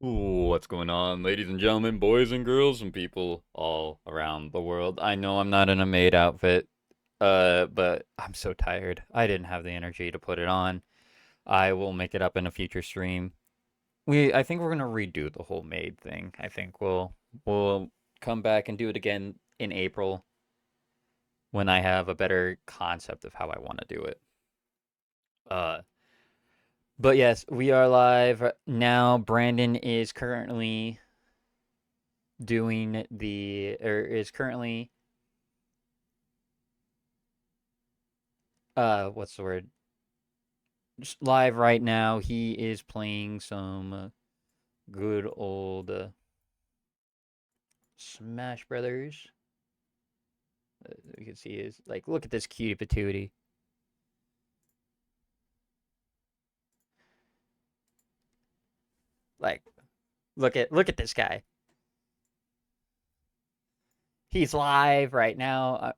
Ooh, what's going on, ladies and gentlemen, boys and girls, and people all around the world? I know I'm not in a maid outfit, but I'm so tired. I didn't have the energy to put it on. I will make it up in a future stream. I think we're gonna redo the whole maid thing. I think we'll come back and do it again in April when I have a better concept of how I want to do it. Uh, but yes, we are live now. Brandon is currently is currently what's the word, just live right now. He is playing some good old Smash Brothers. You can see his, like, look at this cutie patootie. Like, look at this guy. He's live right now.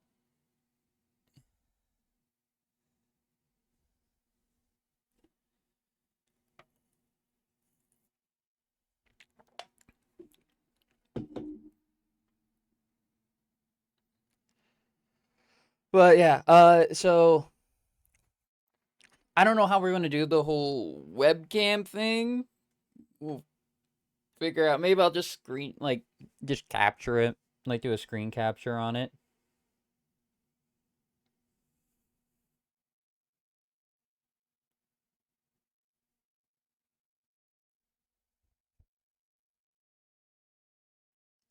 But yeah, so I don't know how we're gonna do the whole webcam thing. We'll figure out. Maybe I'll just just capture it, like do a screen capture on it.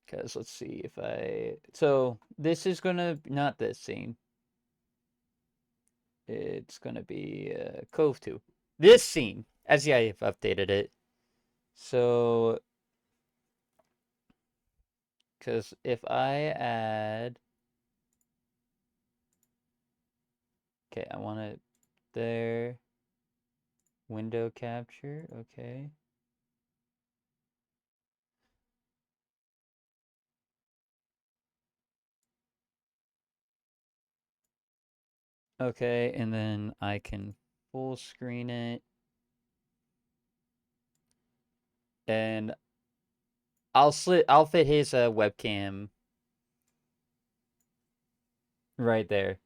Because let's see if I. So this is gonna not this scene. It's gonna be Cove 2. This scene, as yeah, I've updated it. So, because if I add, okay, I want it there. Window capture, okay. Okay, and then I can full screen it, and I'll fit his webcam right there.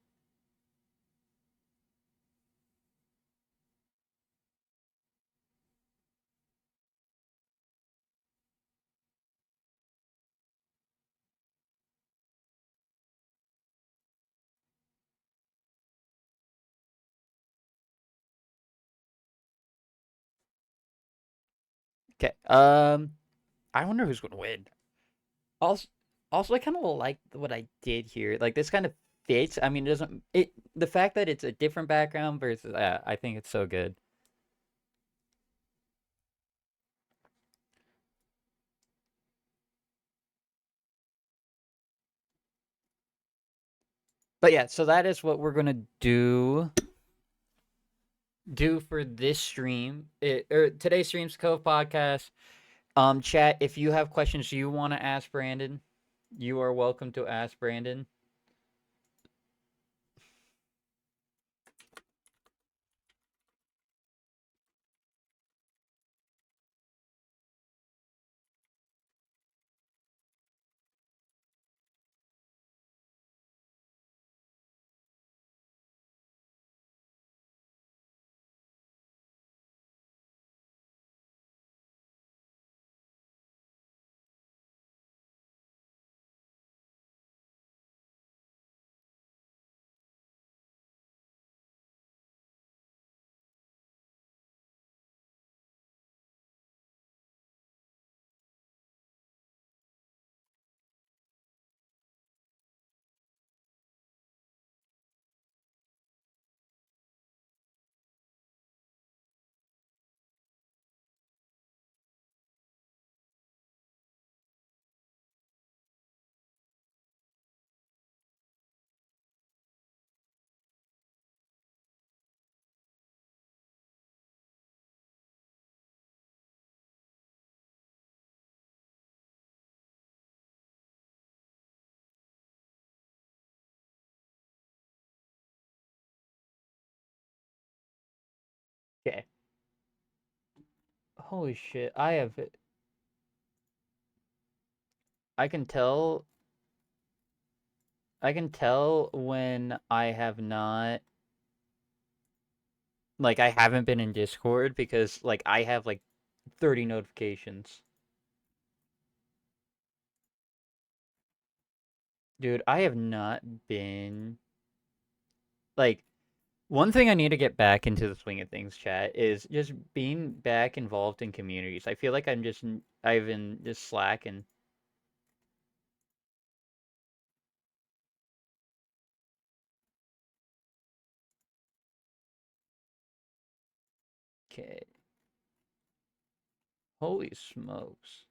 Okay. I wonder who's gonna win. Also, I kind of like what I did here. Like this kind of fits. I mean, it doesn't it the fact that it's a different background versus I think it's so good. But yeah, so that is what we're gonna do for this stream. Or today's stream's Cove Podcast. Chat, if you have questions you want to ask Brandon, you are welcome to ask Brandon. Okay. Holy shit, I have it. I can tell I can tell when I have not like I haven't been in Discord because like I have like 30 notifications. Dude, I have not been like one thing I need to get back into the swing of things, chat, is just being back involved in communities. I feel like I've been just slacking. Okay. Holy smokes.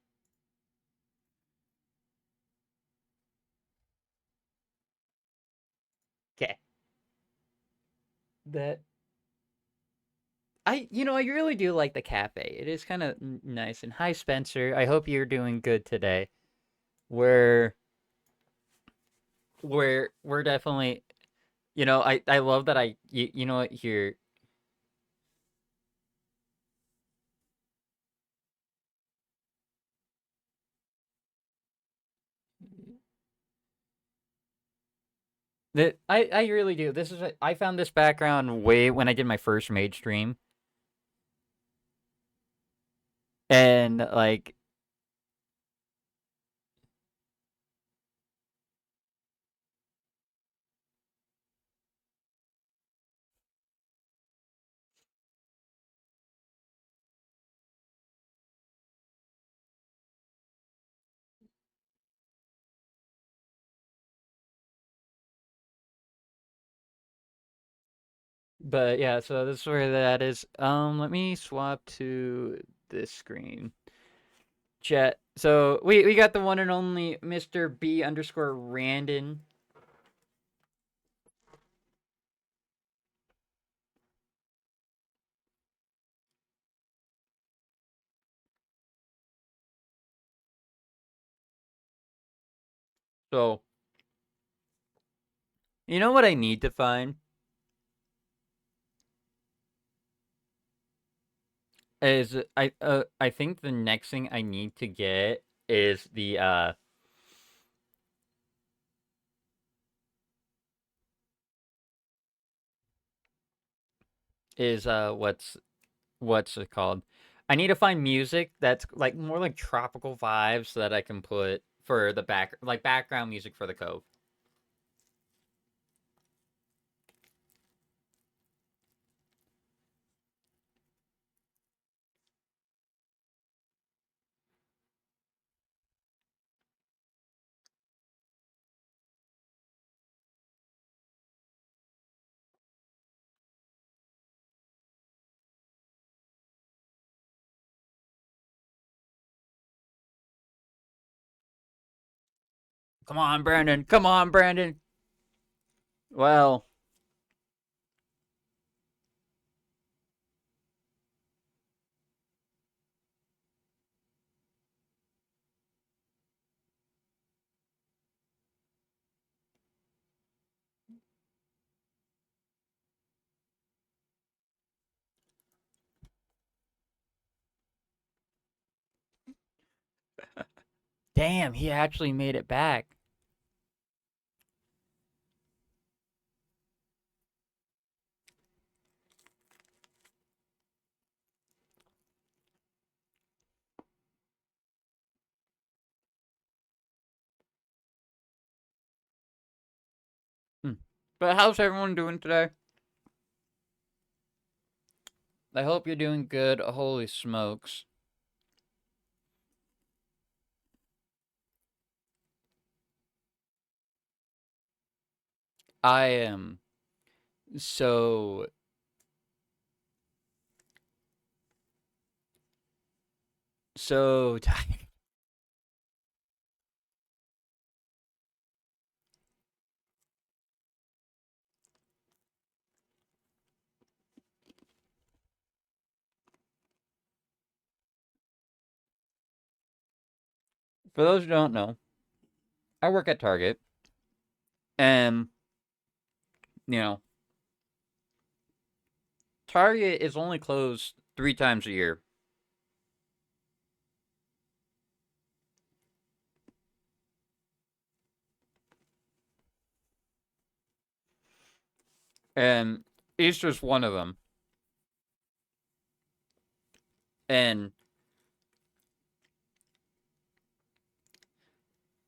Okay. That I really do like the cafe. It is kind of nice. And hi, Spencer. I hope you're doing good today. We're we're definitely, I love that you know what here that I really do. I found this background way when I did my first mage stream, and like, but yeah. So this is where that is. Let me swap to this screen. Chat. So we got the one and only Mr. B underscore Randon. So you know what I need to find is I think the next thing I need to get is the what's it called? I need to find music that's like more like tropical vibes so that I can put for the background music for the Cove. Come on, Brandon. Come on, Brandon. Well, damn, he actually made it back. Hmm. But how's everyone doing today? I hope you're doing good. Holy smokes. I am so so tired. For those who don't know, I work at Target, and you know, Target is only closed 3 times a year. And Easter's one of them. And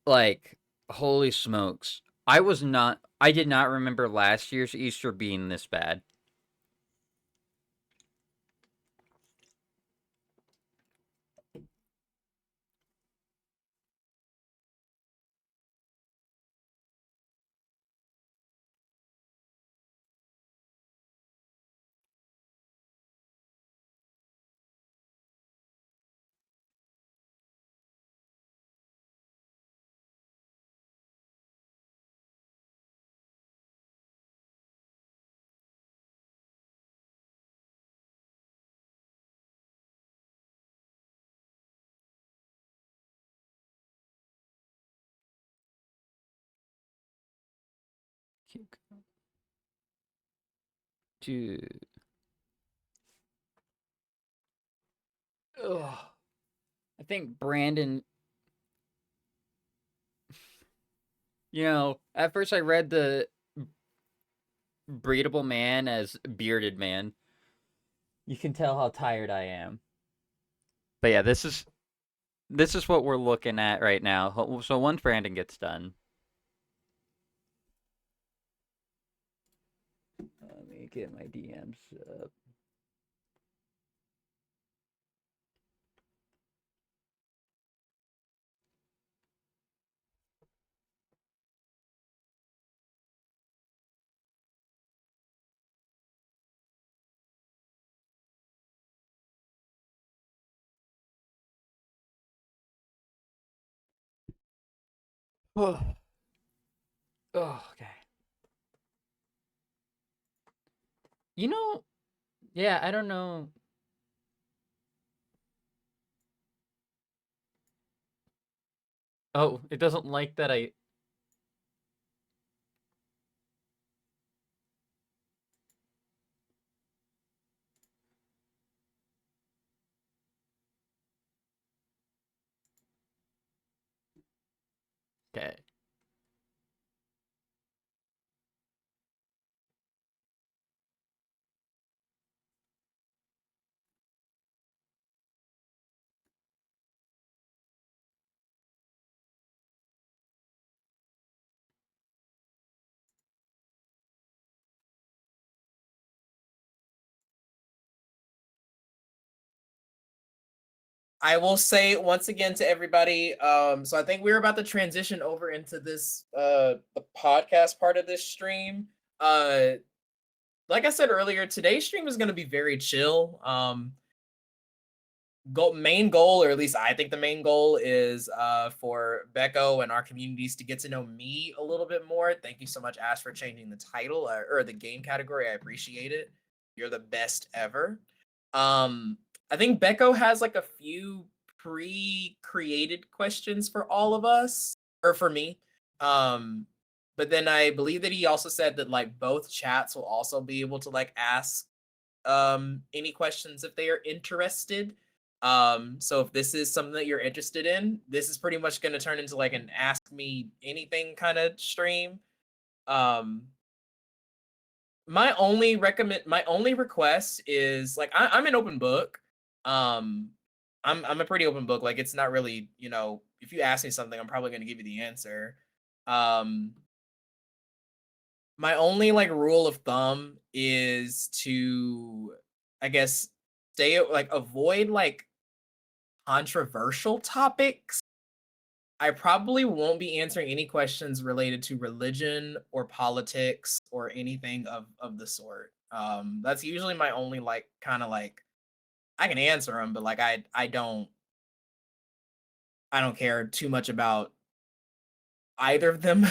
like, holy smokes. I did not remember last year's Easter being this bad. Dude. Ugh. I think Brandon, at first I read the breedable man as bearded man. You can tell how tired I am. But yeah, this is what we're looking at right now. So once Brandon gets done, let me get my DMs up. Oh, okay. You know, yeah, I don't know. Oh, it doesn't like that I. Okay. I will say once again to everybody, so I think we're about to transition over into this the podcast part of this stream. Like I said earlier, today's stream is going to be very chill. Main goal, or at least I think the main goal is for Becco and our communities to get to know me a little bit more. Thank you so much, Ash, for changing the title or the game category. I appreciate it. You're the best ever. I think Becco has like a few pre-created questions for all of us, or for me. But then I believe that he also said that like both chats will also be able to like ask any questions if they are interested. So if this is something that you're interested in, this is pretty much going to turn into like an ask me anything kind of stream. Um, my only request is like I'm an open book. Um, I'm a pretty open book. Like it's not really, if you ask me something, I'm probably going to give you the answer. Um, my only like rule of thumb is to, I guess, avoid like controversial topics. I probably won't be answering any questions related to religion or politics or anything of the sort. That's usually my only like kind of like I can answer them, but like I don't care too much about either of them.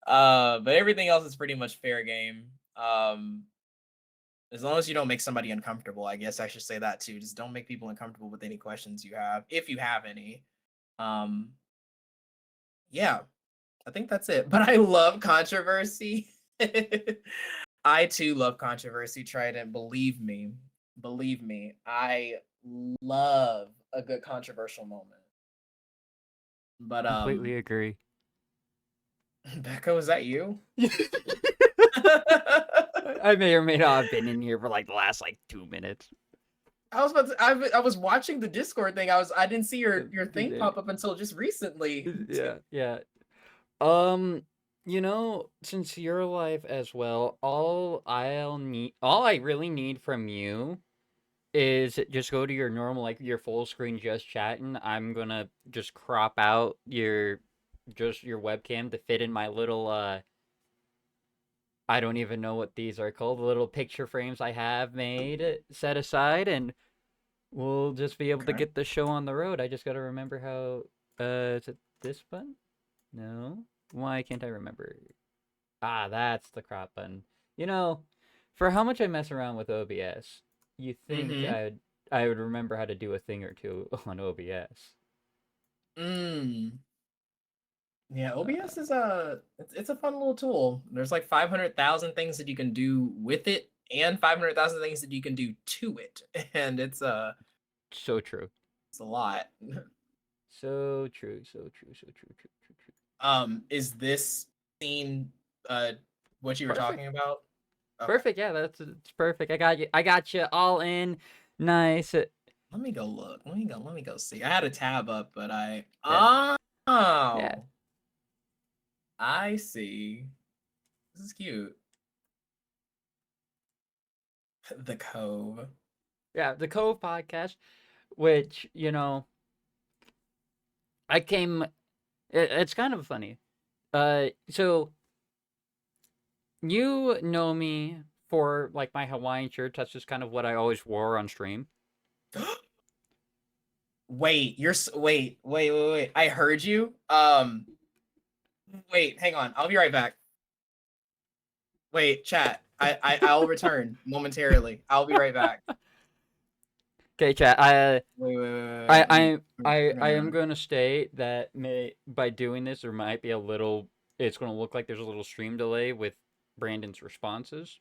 But everything else is pretty much fair game. As long as you don't make somebody uncomfortable, I guess I should say that too. Just don't make people uncomfortable with any questions you have, if you have any. Um, yeah, I think that's it. But I love controversy. I too love controversy, Trident. Believe me, I love a good controversial moment. But Completely agree. Becca, was that you? I may or may not have been in here for like the last like 2 minutes. I was about to, I was watching the Discord thing. I didn't see your thing pop up until just recently. Yeah. Since you're live as well, all I really need from you is just go to your normal, like your full screen just chatting. I'm gonna just crop out your webcam to fit in my little I don't even know what these are called, the little picture frames I have made set aside, and we'll just be able to Okay. get the show on the road. I just gotta remember how is it this button? No. Why can't I remember? Ah, that's the crop button. You know, for how much I mess around with OBS, you think Mm-hmm. I would remember how to do a thing or two on OBS. Mm. Yeah, OBS Uh, is it's a fun little tool. There's like 500,000 things that you can do with it and 500,000 things that you can do to it. And so true. it's a lot. So true. So true. So true. True. True. True. Is this scene uh what you were Perfect. talking about? Okay. Perfect. Yeah, it's perfect. I got you. I got you all in. Nice. Let me go look. Let me go see. I had a tab up, but Yeah. Yeah. oh, I see. This is cute. The Cove. Yeah. The Cove Podcast, which I came. It's kind of funny. So you know me for like my Hawaiian shirts. That's just kind of what I always wore on stream. Wait, wait. I heard you. Wait, hang on. I'll be right back. Wait, chat. I'll return momentarily. I'll be right back. Okay, chat. Wait. I am going to state that by doing this, there might be a little. It's going to look like there's a little stream delay with Brandon's responses.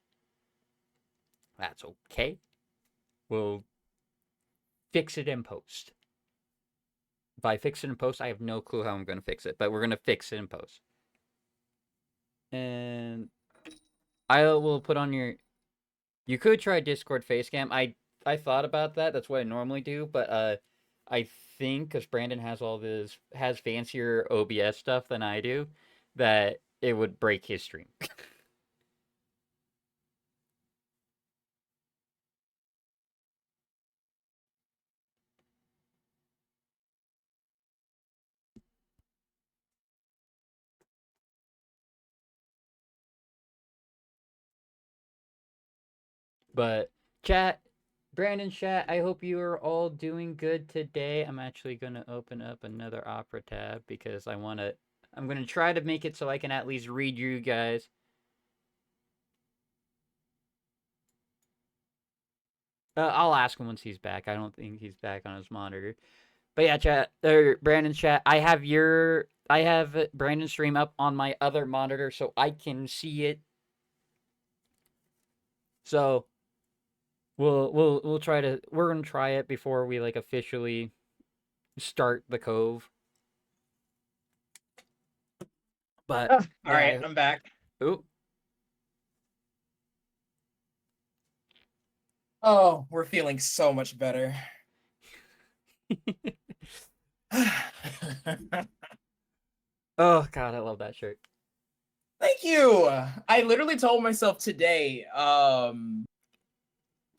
That's okay. We'll fix it in post. If I fix it in post, I have no clue how I'm going to fix it, but we're going to fix it in post. And I will put on your. You could try Discord Facecam. I thought about that. That's what I normally do, but I think because Brandon has fancier OBS stuff than I do, that it would break his stream. But chat, Brandon chat, I hope you are all doing good today. I'm actually gonna open up another Opera tab because I'm gonna try to make it so I can at least read you guys. I'll ask him once he's back. I don't think he's back on his monitor. But yeah, chat or Brandon chat, I have Brandon's stream up on my other monitor so I can see it. So we're gonna try it before we like officially start the Cove. But All right, yeah, I'm back. ooh. Oh, we're feeling so much better. Oh god, I love that shirt. Thank you. I literally told myself today,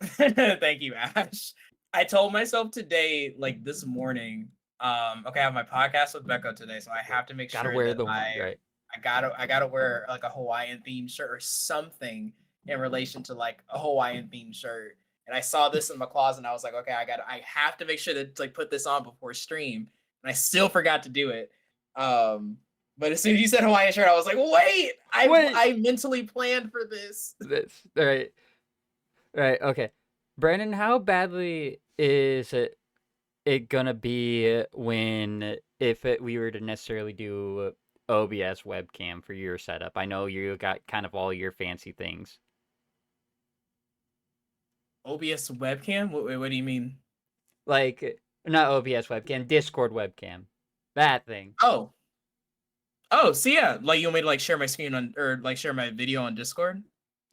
thank you, Ash. I told myself today, like this morning, okay, I have my podcast with Becco today, so I have to make Gotta sure wear that the right. I gotta wear like a Hawaiian themed shirt or something in relation to like a Hawaiian themed shirt. And I saw this in my closet and I was like, okay, I have to make sure to like put this on before stream. And I still forgot to do it. Um, but as soon as you said Hawaiian shirt, I was like, wait, Wait, I mentally planned for this. this right. Okay, Brandon, how badly is it gonna be when we were to necessarily do OBS webcam for your setup? I know you got kind of all your fancy things. OBS webcam? What do you mean? Like not OBS webcam, Discord webcam. That thing. Oh, so yeah, like you want me to like share my screen on or like share my video on Discord?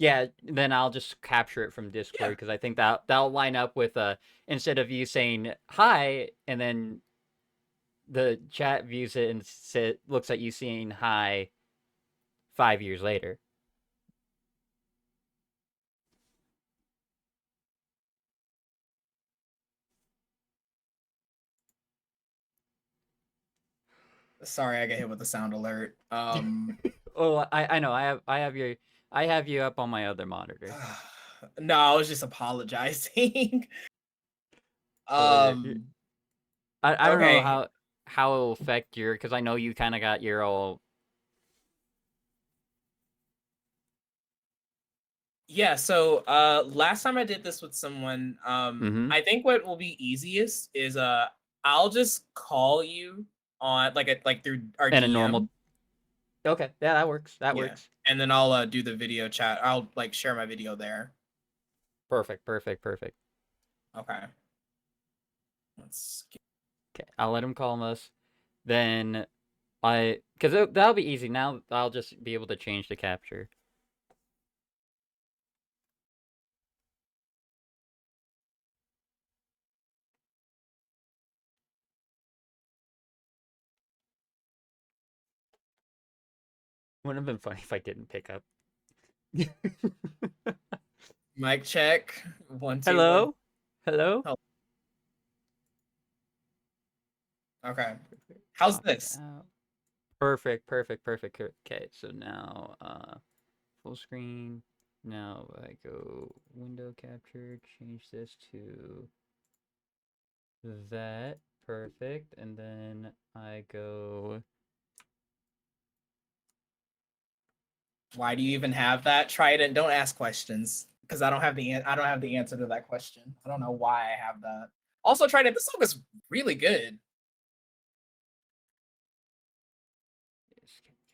Yeah, then I'll just capture it from Discord Yeah. because I think that'll line up with instead of you saying hi and then the chat views it and looks at you saying hi 5 years later. Sorry, I get hit with a sound alert. Oh, I know. I have you up on my other monitor. No, I was just apologizing. Oh yeah. um, I don't know okay. how it'll affect your because I know you kind of got your all. Yeah, so last time I did this with someone, Mm-hmm. I think what will be easiest is I'll just call you on like through our And a normal. DM. Okay, yeah, that works. That Yeah. works. And then I'll do the video chat. I'll like share my video there. Perfect. Perfect. Perfect. Okay. Let's get... Okay, I'll let him call us. Then because that'll be easy. Now I'll just be able to change the capture. Wouldn't have been funny if I didn't pick up. Mic check. 1 2 1. Hello? Hello? Oh, okay. How's Pop it this? out. Perfect, perfect, perfect. Okay, so now full screen. Now I go window capture, change this to that. Perfect. And then I go Why do you even have that? Try it and don't ask questions because I don't have the answer to that question. I don't know why I have that. Also, try it. This song is really good.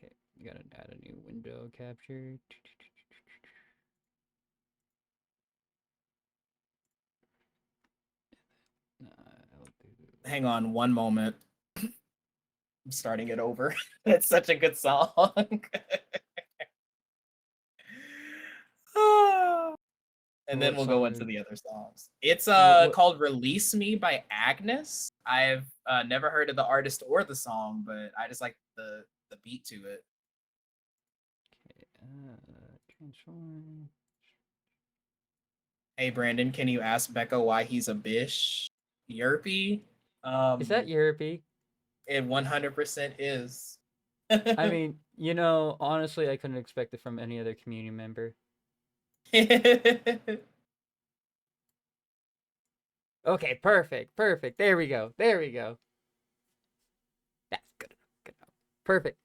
okay, you gotta add a new window capture. I'll do Hang on one moment. I'm starting it over. It's such a good song. And then what we'll go song into are the other songs. It's what called "Release Me" by Agnes. I've never heard of the artist or the song, but I just like the beat to it. okay, transform. Hey Brandon, can you ask Becca why he's a bish? Yerpy? Is that Um, Europe? it 100% is. I mean, honestly, I couldn't expect it from any other community member. Okay, perfect, perfect. There we go. There we go. That's good enough. Good enough. Perfect.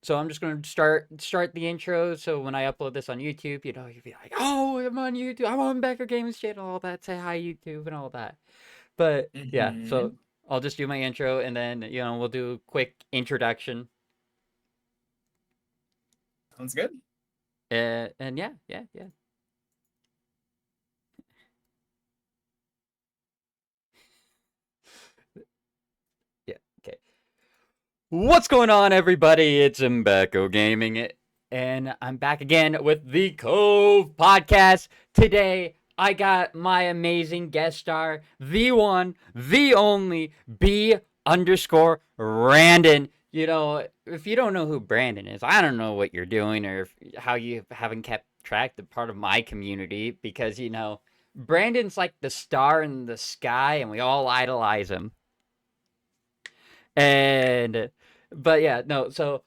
So I'm just gonna start the intro. So when I upload this on YouTube, you'd be like, "Oh, I'm on YouTube. I'm on Becker Games channel. All that. Say hi, YouTube, and all that." But yeah, so Mhm. I'll just do my intro, and then we'll do a quick introduction. Sounds good. And yeah, yeah, yeah. Yeah. Okay. What's going on, everybody? It's Mbecco Gaming, and I'm back again with the Cove Podcast. Today, I got my amazing guest star, the one, the only, B underscore Brandon. If you don't know who Brandon is, I don't know what you're doing or how you haven't kept track of part of my community because, Brandon's like the star in the sky and we all idolize him. And but yeah, no. So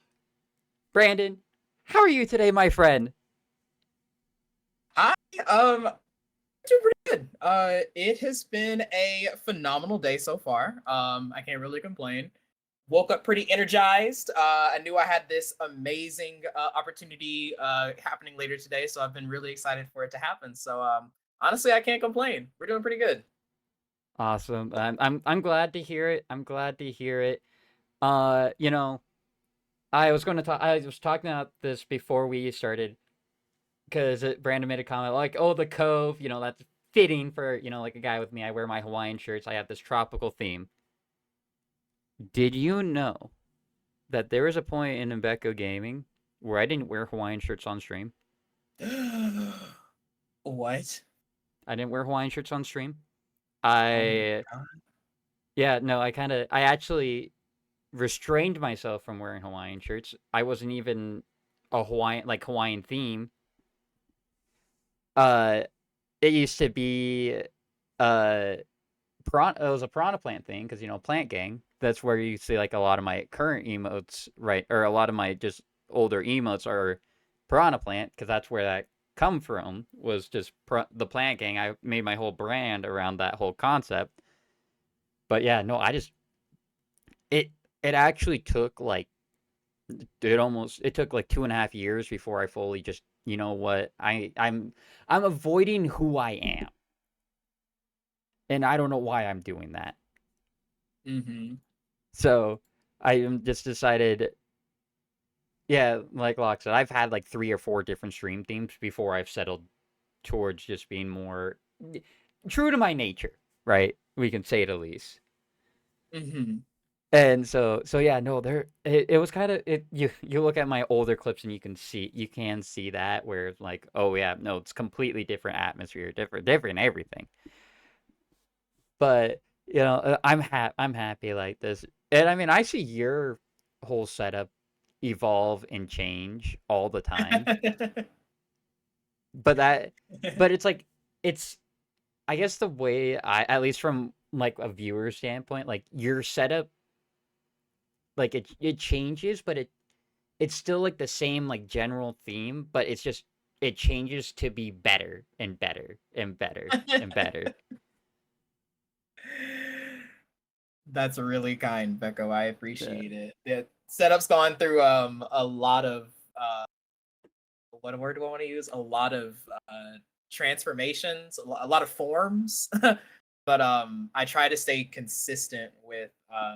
Brandon, how are you today, my friend? I doing pretty good. It has been a phenomenal day so far. I can't really complain. Woke up pretty energized. I knew I had this amazing opportunity happening later today, so I've been really excited for it to happen. So honestly, I can't complain. We're doing pretty good. Awesome. I'm glad to hear it. I'm glad to hear it. You know, I was going to talk. I was talking about this before we started because Brandon made a comment like, "Oh, the Cove." That's fitting for like a guy with me. I wear my Hawaiian shirts. I have this tropical theme. Did you know that there was a point in Mbecco Gaming where I didn't wear Hawaiian shirts on stream. What? I didn't wear Hawaiian shirts on stream. Oh my I god. Yeah, no, I actually restrained myself from wearing Hawaiian shirts. I wasn't even a Hawaiian theme. Uh, it used to be uh it was a Piranha Plant thing because Plant Gang. That's where you see like a lot of my current emotes, right? Or a lot of my just older emotes are Piranha Plant because that's where that come from was just the Plant Gang. I made my whole brand around that whole concept. But yeah, no, it it actually took like it took like 2.5 years before I fully just what I'm avoiding who I am, and I don't know why I'm doing that. Mm-hmm. So I just decided, yeah, like Locke said, I've had like 3 or 4 different stream themes before I've settled towards just being more true to my nature, right? We can say it at least. Mm-hmm. And so yeah, no, it was kind of it. You look at my older clips and you can see that where it's like, oh yeah, no, it's completely different atmosphere, different everything. But I'm happy like this, and I mean I see your whole setup evolve and change all the time. But it's like it's I guess the way at least from like a viewer standpoint, like your setup, like it changes, but it's still like the same like general theme, but it changes to be better and better and better and better. That's really kind, Becco. I Yeah. appreciate it. The setup's gone through a lot of uh what word do I want to use? A lot of transformations, a lot of forms. But I try to stay consistent with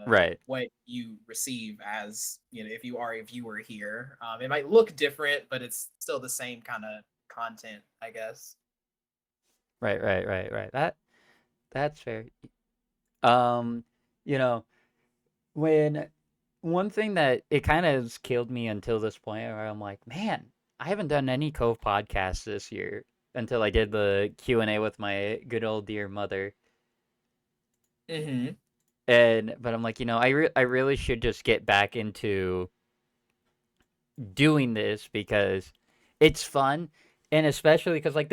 Right. what you receive as, if you are a viewer here. It might look different, but it's still the same kind of content, I guess. Right. That's fair. Um, you know, when one thing that it kind of has killed me until this point where I'm like, man, I haven't done any Cove podcasts this year until I did the Q&A with my good old dear mother. Mm-hmm. But I'm like, I really should just get back into doing this because it's fun, and especially because like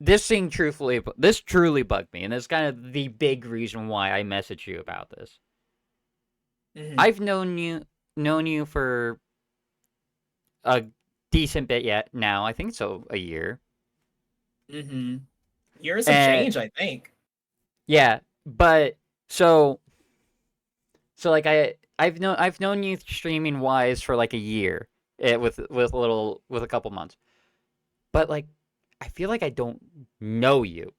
this truly bugged me, and it's kind of the big reason why I messaged you about this. Mm-hmm. I've known you for a decent bit yet now. I think so, a year. Mm-hmm. Here's some And change, I think. yeah, but so like I've known you streaming wise for like a year, with a couple months. But like I feel like I don't know you.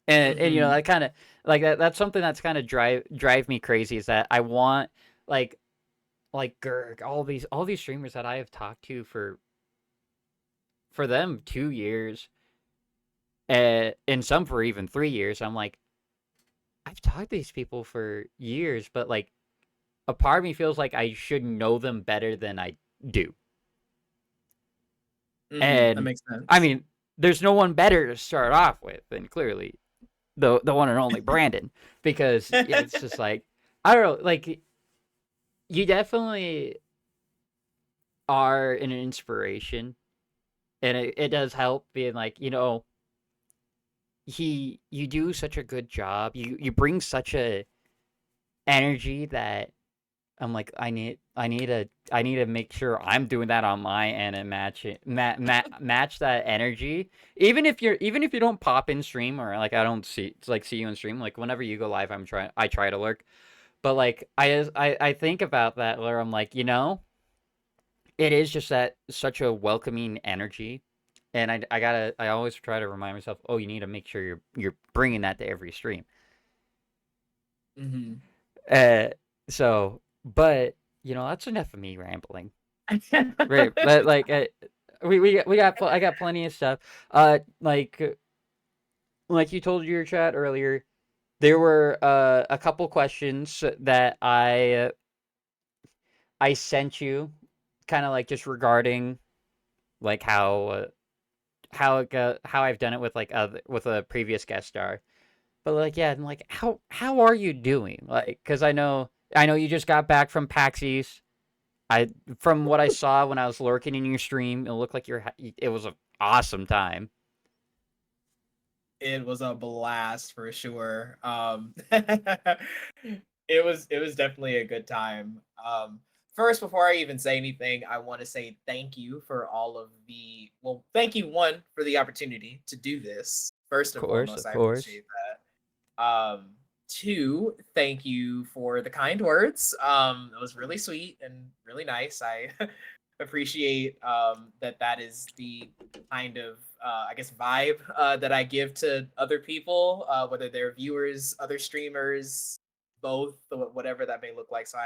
And Mm-hmm. I kind of like that's something that's kind of drive me crazy is that I want like Gerg, all these streamers that I have talked to for them 2 years, and some for even 3 years. I'm like, I've talked to these people for years, but like a part of me feels like I should know them better than I do. Mm-hmm. That And makes I sense. mean, there's no one better to start off with than clearly the one and only Brandon, because it's just like I don't know, like you definitely are an inspiration, and it does help being like you do such a good job. You bring such a energy that I'm like I need to make sure I'm doing that on my end and match that energy. Even if you don't pop in stream, or like I don't see you in stream, like whenever you go live, I try to lurk. But like I think about that where I'm like, it is just that such a welcoming energy, and I always try to remind myself, oh, you need to make sure you're bringing that to every stream. Mm-hmm. Uh, but that's enough of me rambling. Right, but like I got plenty of stuff. Like you told your chat earlier, there were a couple questions that I sent you kind of like just regarding like how I've done it with like with a previous guest star. But like yeah, and like how are you doing? Like cuz I know you just got back from PAX East. I from what I saw when I was lurking in your stream, it looked like it was an awesome time. It was a blast for sure. It was definitely a good time. First, before I even say anything, I want to say thank you for all of the thank you one for the opportunity to do this. First and foremost, Of I course. appreciate that. Two, thank you for the kind words. It was really sweet and really nice. I appreciate that is the kind of I guess vibe that I give to other people, whether they're viewers, other streamers, both, whatever that may look like. So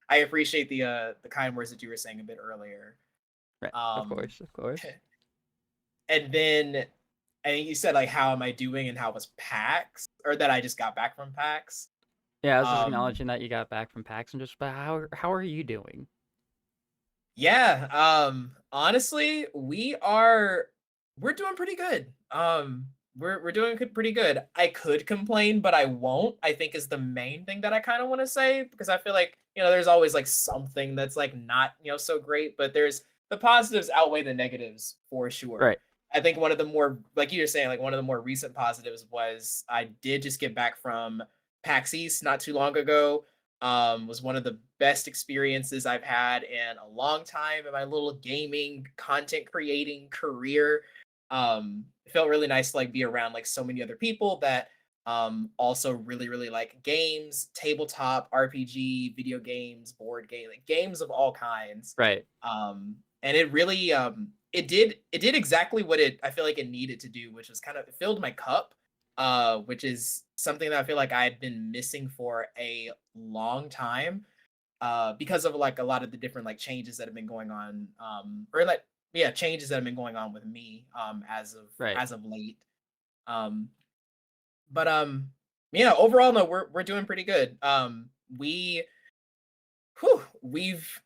I appreciate the kind words that you were saying a bit earlier. Right. Of Um, course. Of course. and then I think you said like how am I doing and how was PAX or that I just got back from PAX. Yeah, I was just Um, acknowledging that you got back from PAX and just but how are you doing? Yeah, honestly, we're doing pretty good. We're doing pretty good. I could complain, but I won't. I think is the main thing that I kind of want to say because I feel like, there's always like something that's like not, so great, but there's the positives outweigh the negatives for sure. Right. I think one of the more like you were saying, like one of the more recent positives was I did just get back from PAX East not too long ago. Was one of the best experiences I've had in a long time in my little gaming content creating career. It felt really nice to like be around like so many other people that also really really like games, tabletop RPG, video games, board game, like games of all kinds. Right. And it really it did exactly what it I feel like it needed to do, which was kind of it filled my cup, which is something that I feel like I had been missing for a long time, because of like a lot of the different like changes that have been going on, or like yeah, changes that have been going on with me, Right. as of late. Um, but yeah, overall, no, we're doing pretty good. We, whew, we've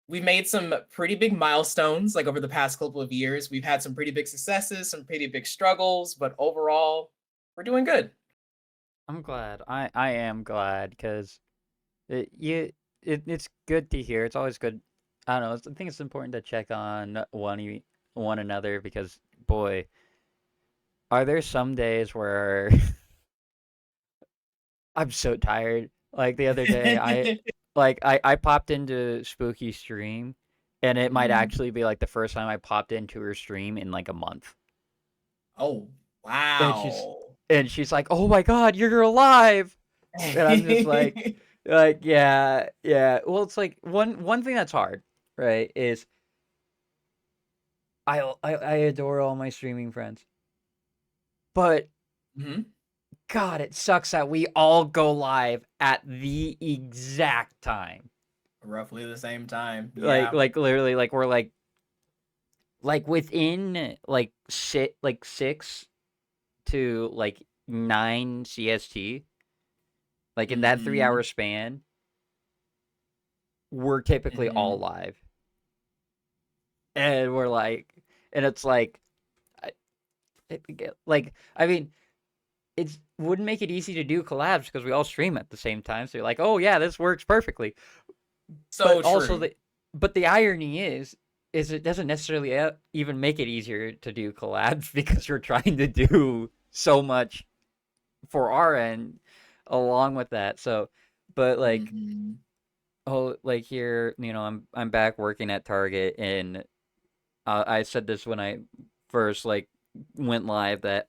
made some pretty big milestones like over the past couple of years. We've had some pretty big successes, some pretty big struggles, but overall, we're doing good. I'm glad. I am glad because it's good to hear. It's always good. I don't know. I think it's important to check on one another because boy, are there some days where I'm so tired. Like the other day, I popped into Spooky stream, and it might Mhm. actually be like the first time I popped into her stream in like a month. Oh, And she's wow. and she's like, "Oh my God, you're alive!" And I'm just like yeah, yeah. Well, it's like one thing that's hard, right? Is I adore all my streaming friends, but Mhm. God, it sucks that we all go live at the exact time. Roughly the same time. Like Yeah. like literally like we're like within like 6 to like 9 CST, like in that 3 hour Mhm. span, we're typically all Mhm. live. And we're like and it's like I, like I mean it wouldn't make it easy to do collabs because we all stream at the same time. So you're like, oh yeah, this works perfectly. But So also true. the irony is it doesn't necessarily even make it easier to do collabs because we're trying to do so much for our end along with that. So, but like Mhm. oh like here, I'm back working at Target and I said this when I first like went live that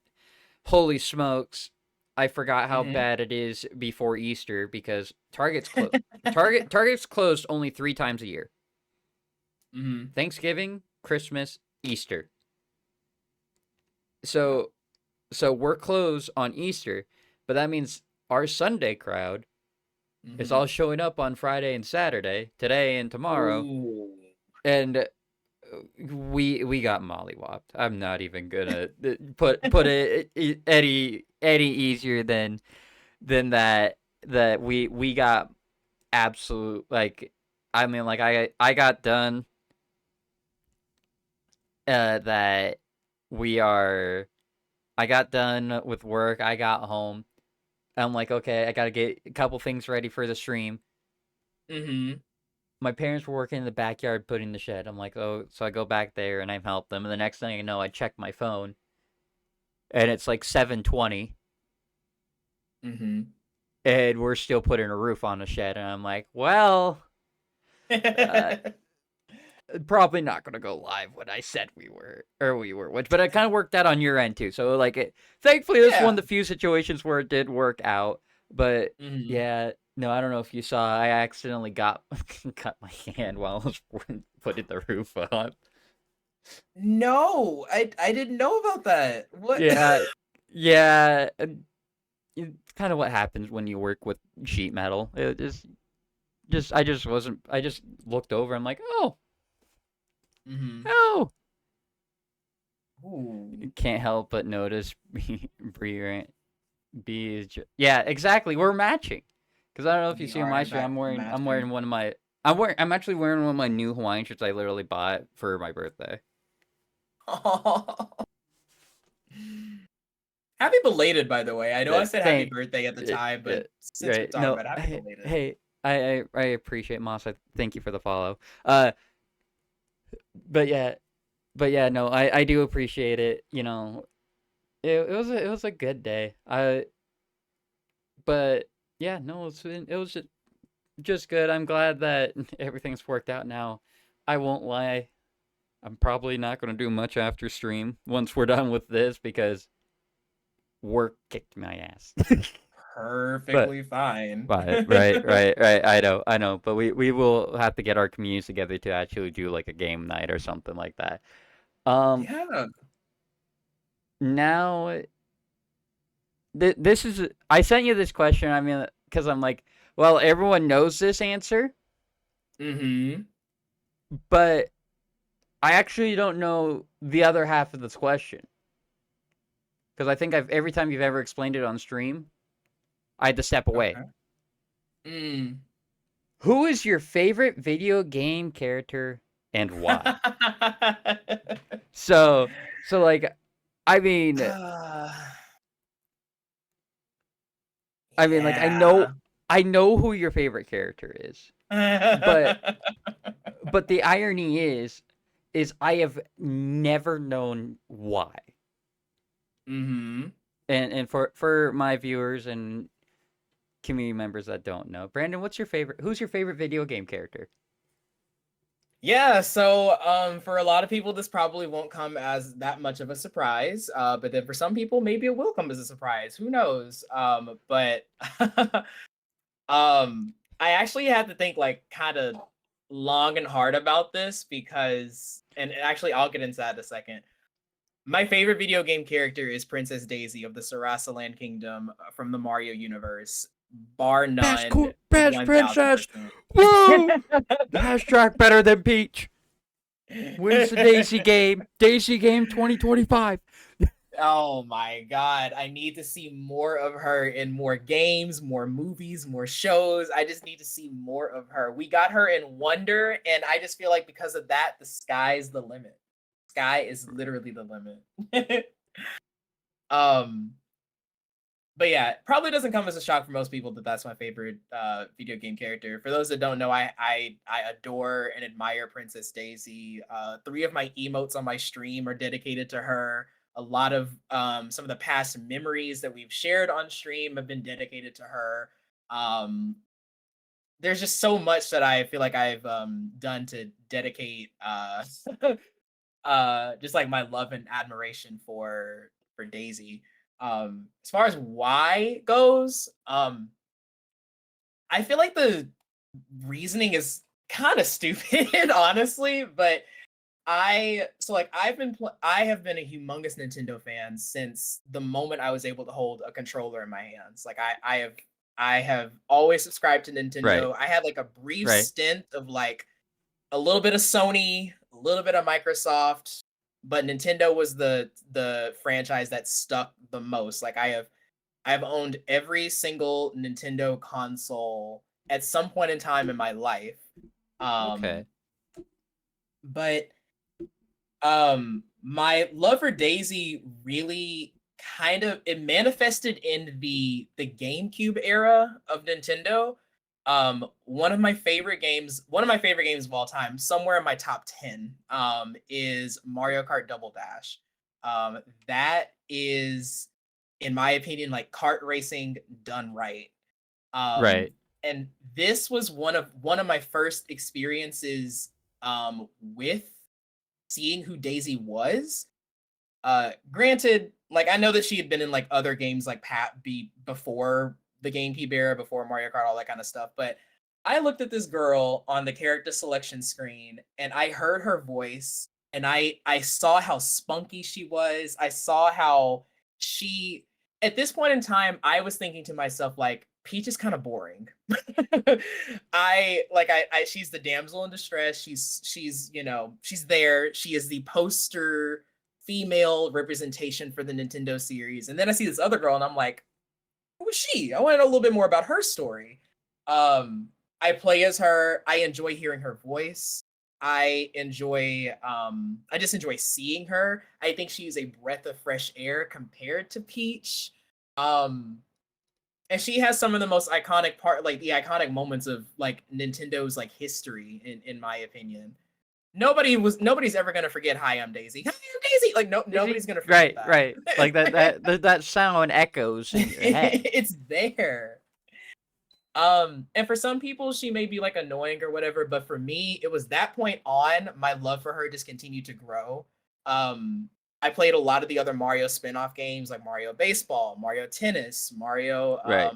holy smokes, I forgot how Mhm. bad it is before Easter because Target's closed only 3 times a year. Mhm. Thanksgiving, Christmas, Easter. So so we're closed on Easter, but that means our Sunday crowd is all Mhm. showing up on Friday and Saturday, today and tomorrow, Ooh. and we got mollywopped. I'm not even gonna put it any easier than that we got absolute like I mean, like I got done that we are I got done with work. I got home. I'm like, okay, I gotta get a couple things ready for the stream. Mm-hmm. My parents were working in the backyard putting the shed. I'm like, oh, so I go back there and I help them. And the next thing I know, I check my phone and it's like 7:20 Mm-hmm. and we're still putting a roof on the shed. And I'm like, well, uh, probably not gonna go live when I said we were, which, but it kind of worked out on your end too. So like, thankfully, this is one Yeah. of the few situations where it did work out. But Mm-hmm. yeah, no, I don't know if you saw, I accidentally got cut my hand while I was putting the roof on. No, I didn't know about that. What? Yeah, yeah. It's kind of what happens when you work with sheet metal. It I just wasn't. I just looked over. I'm like, oh, Mm-hmm. oh. Ooh. Can't help but notice B is yeah, exactly. We're matching. Because I don't know if you We see on are my in shirt, fact I'm matching. wearing one of my I'm actually wearing one of my new Hawaiian shirts I literally bought for my birthday. Happy belated, by the way. I know I But said happy birthday at the time, but since we're right. talking No, about it, happy hey, belated. hey, I appreciate Moss. Thank you for the follow. But yeah, no, I do appreciate it. You know, it was a good day. But yeah, no, it was just good. I'm glad that everything's worked out now. I won't lie. I'm probably not going to do much after stream once we're done with this because work kicked my ass. but Perfectly fine. right. I know. But we will have to get our communities together to actually do like a game night or something like that. Um, Yeah. now this is I sent you this question. I mean, because I'm like, well, everyone knows this answer, Mm-hmm. but I actually don't know the other half of this question because I think I've every time you've ever explained it on stream, I had to step away. Okay. Mm. Who is your favorite video game character and why? So, like, I mean, like, Yeah. I know who your favorite character is, but the irony is I have never known why. Mm-hmm. And for my viewers and community members that don't know, Brandon, who's your favorite video game character? Yeah, so for a lot of people this probably won't come as that much of a surprise. But then for some people maybe it will come as a surprise. Who knows? But I actually had to think like kind of long and hard about this because and actually I'll get into that in a second. My favorite video game character is Princess Daisy of the Sarasa Land Kingdom from the Mario universe, bar none, Best princess. 1000%. Woo! Hashtag better than Peach. Wins the Daisy game. Daisy game 2025. Oh my god, I need to see more of her in more games, more movies, more shows. I just need to see more of her. We got her in Wonder, and I just feel like because of that, the sky's the limit. Sky is literally the limit. um, but yeah, it probably doesn't come as a shock for most people that that's my favorite video game character. For those that don't know, I adore and admire Princess Daisy. 3 of my emotes on my stream are dedicated to her. A lot of some of the past memories that we've shared on stream have been dedicated to her. Um, there's just so much that I feel like I've done to dedicate just like my love and admiration for Daisy. As far as why goes, I feel like the reasoning is kind of stupid, honestly, but I have been a humongous Nintendo fan since the moment I was able to hold a controller in my hands. Like I have always subscribed to Right. Nintendo. I had like a brief Right. stint of like a little bit of Sony, a little bit of Microsoft, but Nintendo was the franchise that stuck the most. Like I've owned every single Nintendo console at some point in time in my life. Um, Okay. but my love for Daisy really kind of it manifested in the GameCube era of Nintendo. One of my favorite games of all time, somewhere in my top 10, is Mario Kart Double Dash. That is, in my opinion, like kart racing done right. Um, Right. and this was one of my first experiences with seeing who Daisy was. Granted, like I know that she had been in like other games like Pat B before the GameCube era, before Mario Kart, all that kind of stuff. But I looked at this girl on the character selection screen and I heard her voice and I saw how spunky she was. I saw how she at this point in time, I was thinking to myself, like, Peach is kind of boring. I she's the damsel in distress. She's she's there. She is the poster female representation for the Nintendo series. And then I see this other girl and I'm like, who is she? I want to know a little bit more about her story. I play as her. I enjoy hearing her voice. I just enjoy seeing her. I think she's a breath of fresh air compared to Peach. Um and she has some of the most iconic the iconic moments of like Nintendo's like history in my opinion. Nobody's ever gonna forget "Hi, I'm Daisy." "Hi, I'm Daisy." Like Is he? nobody's gonna forget Right, right. Like that. that sound echoes in your head. It's there. And for some people, she may be like annoying or whatever, but for me, it was that point on, my love for her just continued to grow. I played a lot of the other Mario spin-off games like Mario Baseball, Mario Tennis, Right.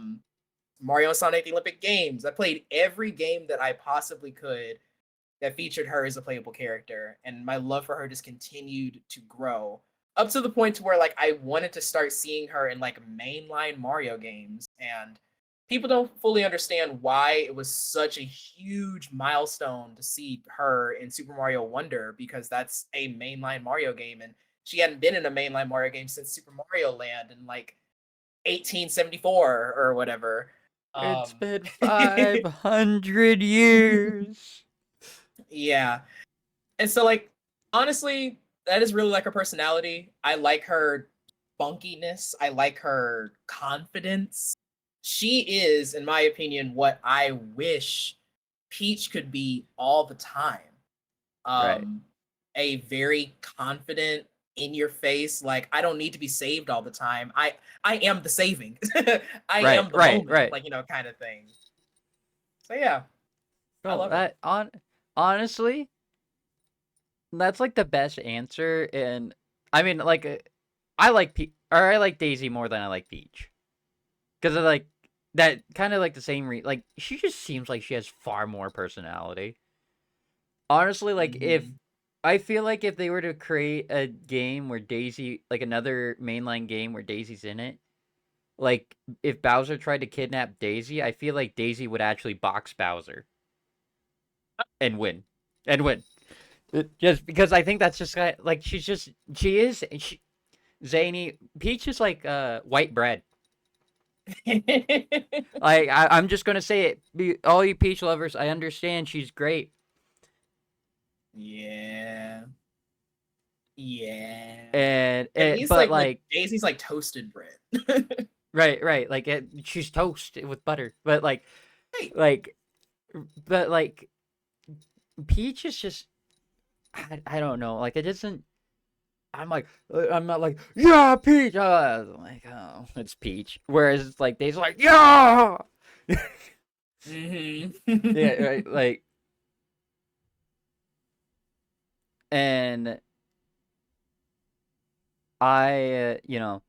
Mario and Sonic the Olympic Games. I played every game that I possibly could that featured her as a playable character, and my love for her just continued to grow up to the point to where like I wanted to start seeing her in like mainline Mario games, and people don't fully understand why it was such a huge milestone to see her in Super Mario Wonder, because that's a mainline Mario game and she hadn't been in a mainline Mario game since Super Mario Land in like 1874 or whatever. It's Um been 500 years. yeah. And so, like, honestly, that is really like her personality. I like her funkiness. I like her confidence. She is, in my opinion, what I wish Peach could be all the time. Right. Um, a very confident, in your face, like I don't need to be saved all the time. I am the saving. I Right, am the right, moment, right. like kind of thing. So yeah, I No, love her. that honestly, that's like the best answer. And I mean, like, I like I like Daisy more than I like Peach, because of like that kind of like the same like she just seems like she has far more personality. Honestly, like if Hmm. I feel like if they were to create a game where Daisy, like another mainline game where Daisy's in it, like if Bowser tried to kidnap Daisy, I feel like Daisy would actually box Bowser and win, and win. Just because I think that's just like she is zany. Peach is like white bread. Like I'm just gonna say it. All you Peach lovers, I understand she's great, Yeah. Yeah. and At it, least but like like Daisy's like toasted bread. right, like she's toast with butter, but Hey. like, but like Peach is just I don't know, like it doesn't. I'm not like yeah Peach. I'm like oh it's Peach, whereas it's like they's like yeah Hmm. yeah right like and you know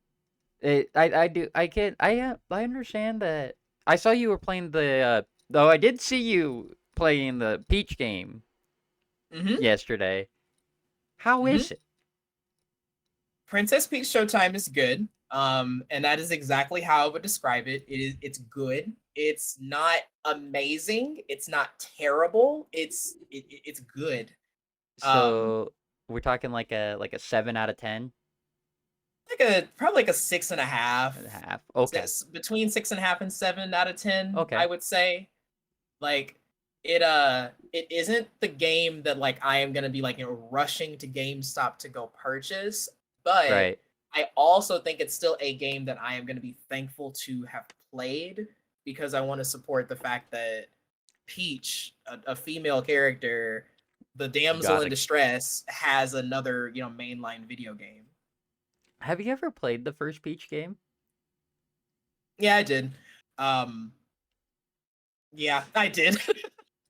I do I can I understand that. I saw you were playing though I did see you playing the Peach game Hmm. yesterday. How Hmm. is it? Princess Peach Showtime is good. And that is exactly how I would describe it. It's good. It's not amazing. It's not terrible. It's good. Um, So we're talking like a 7 out of 10 like a probably like a six and a half. and a half. Okay, Between 6.5 and 7 out of 10, I okay. would say. Like it isn't the game that like I am gonna be like rushing to GameStop to go purchase, but Right. I also think it's still a game that I am gonna be thankful to have played because I want to support the fact that Peach, a female character, the damsel in Gotta. distress, has another mainline video game. Have you ever played the first Peach game? Yeah, I did. Um, yeah, I did.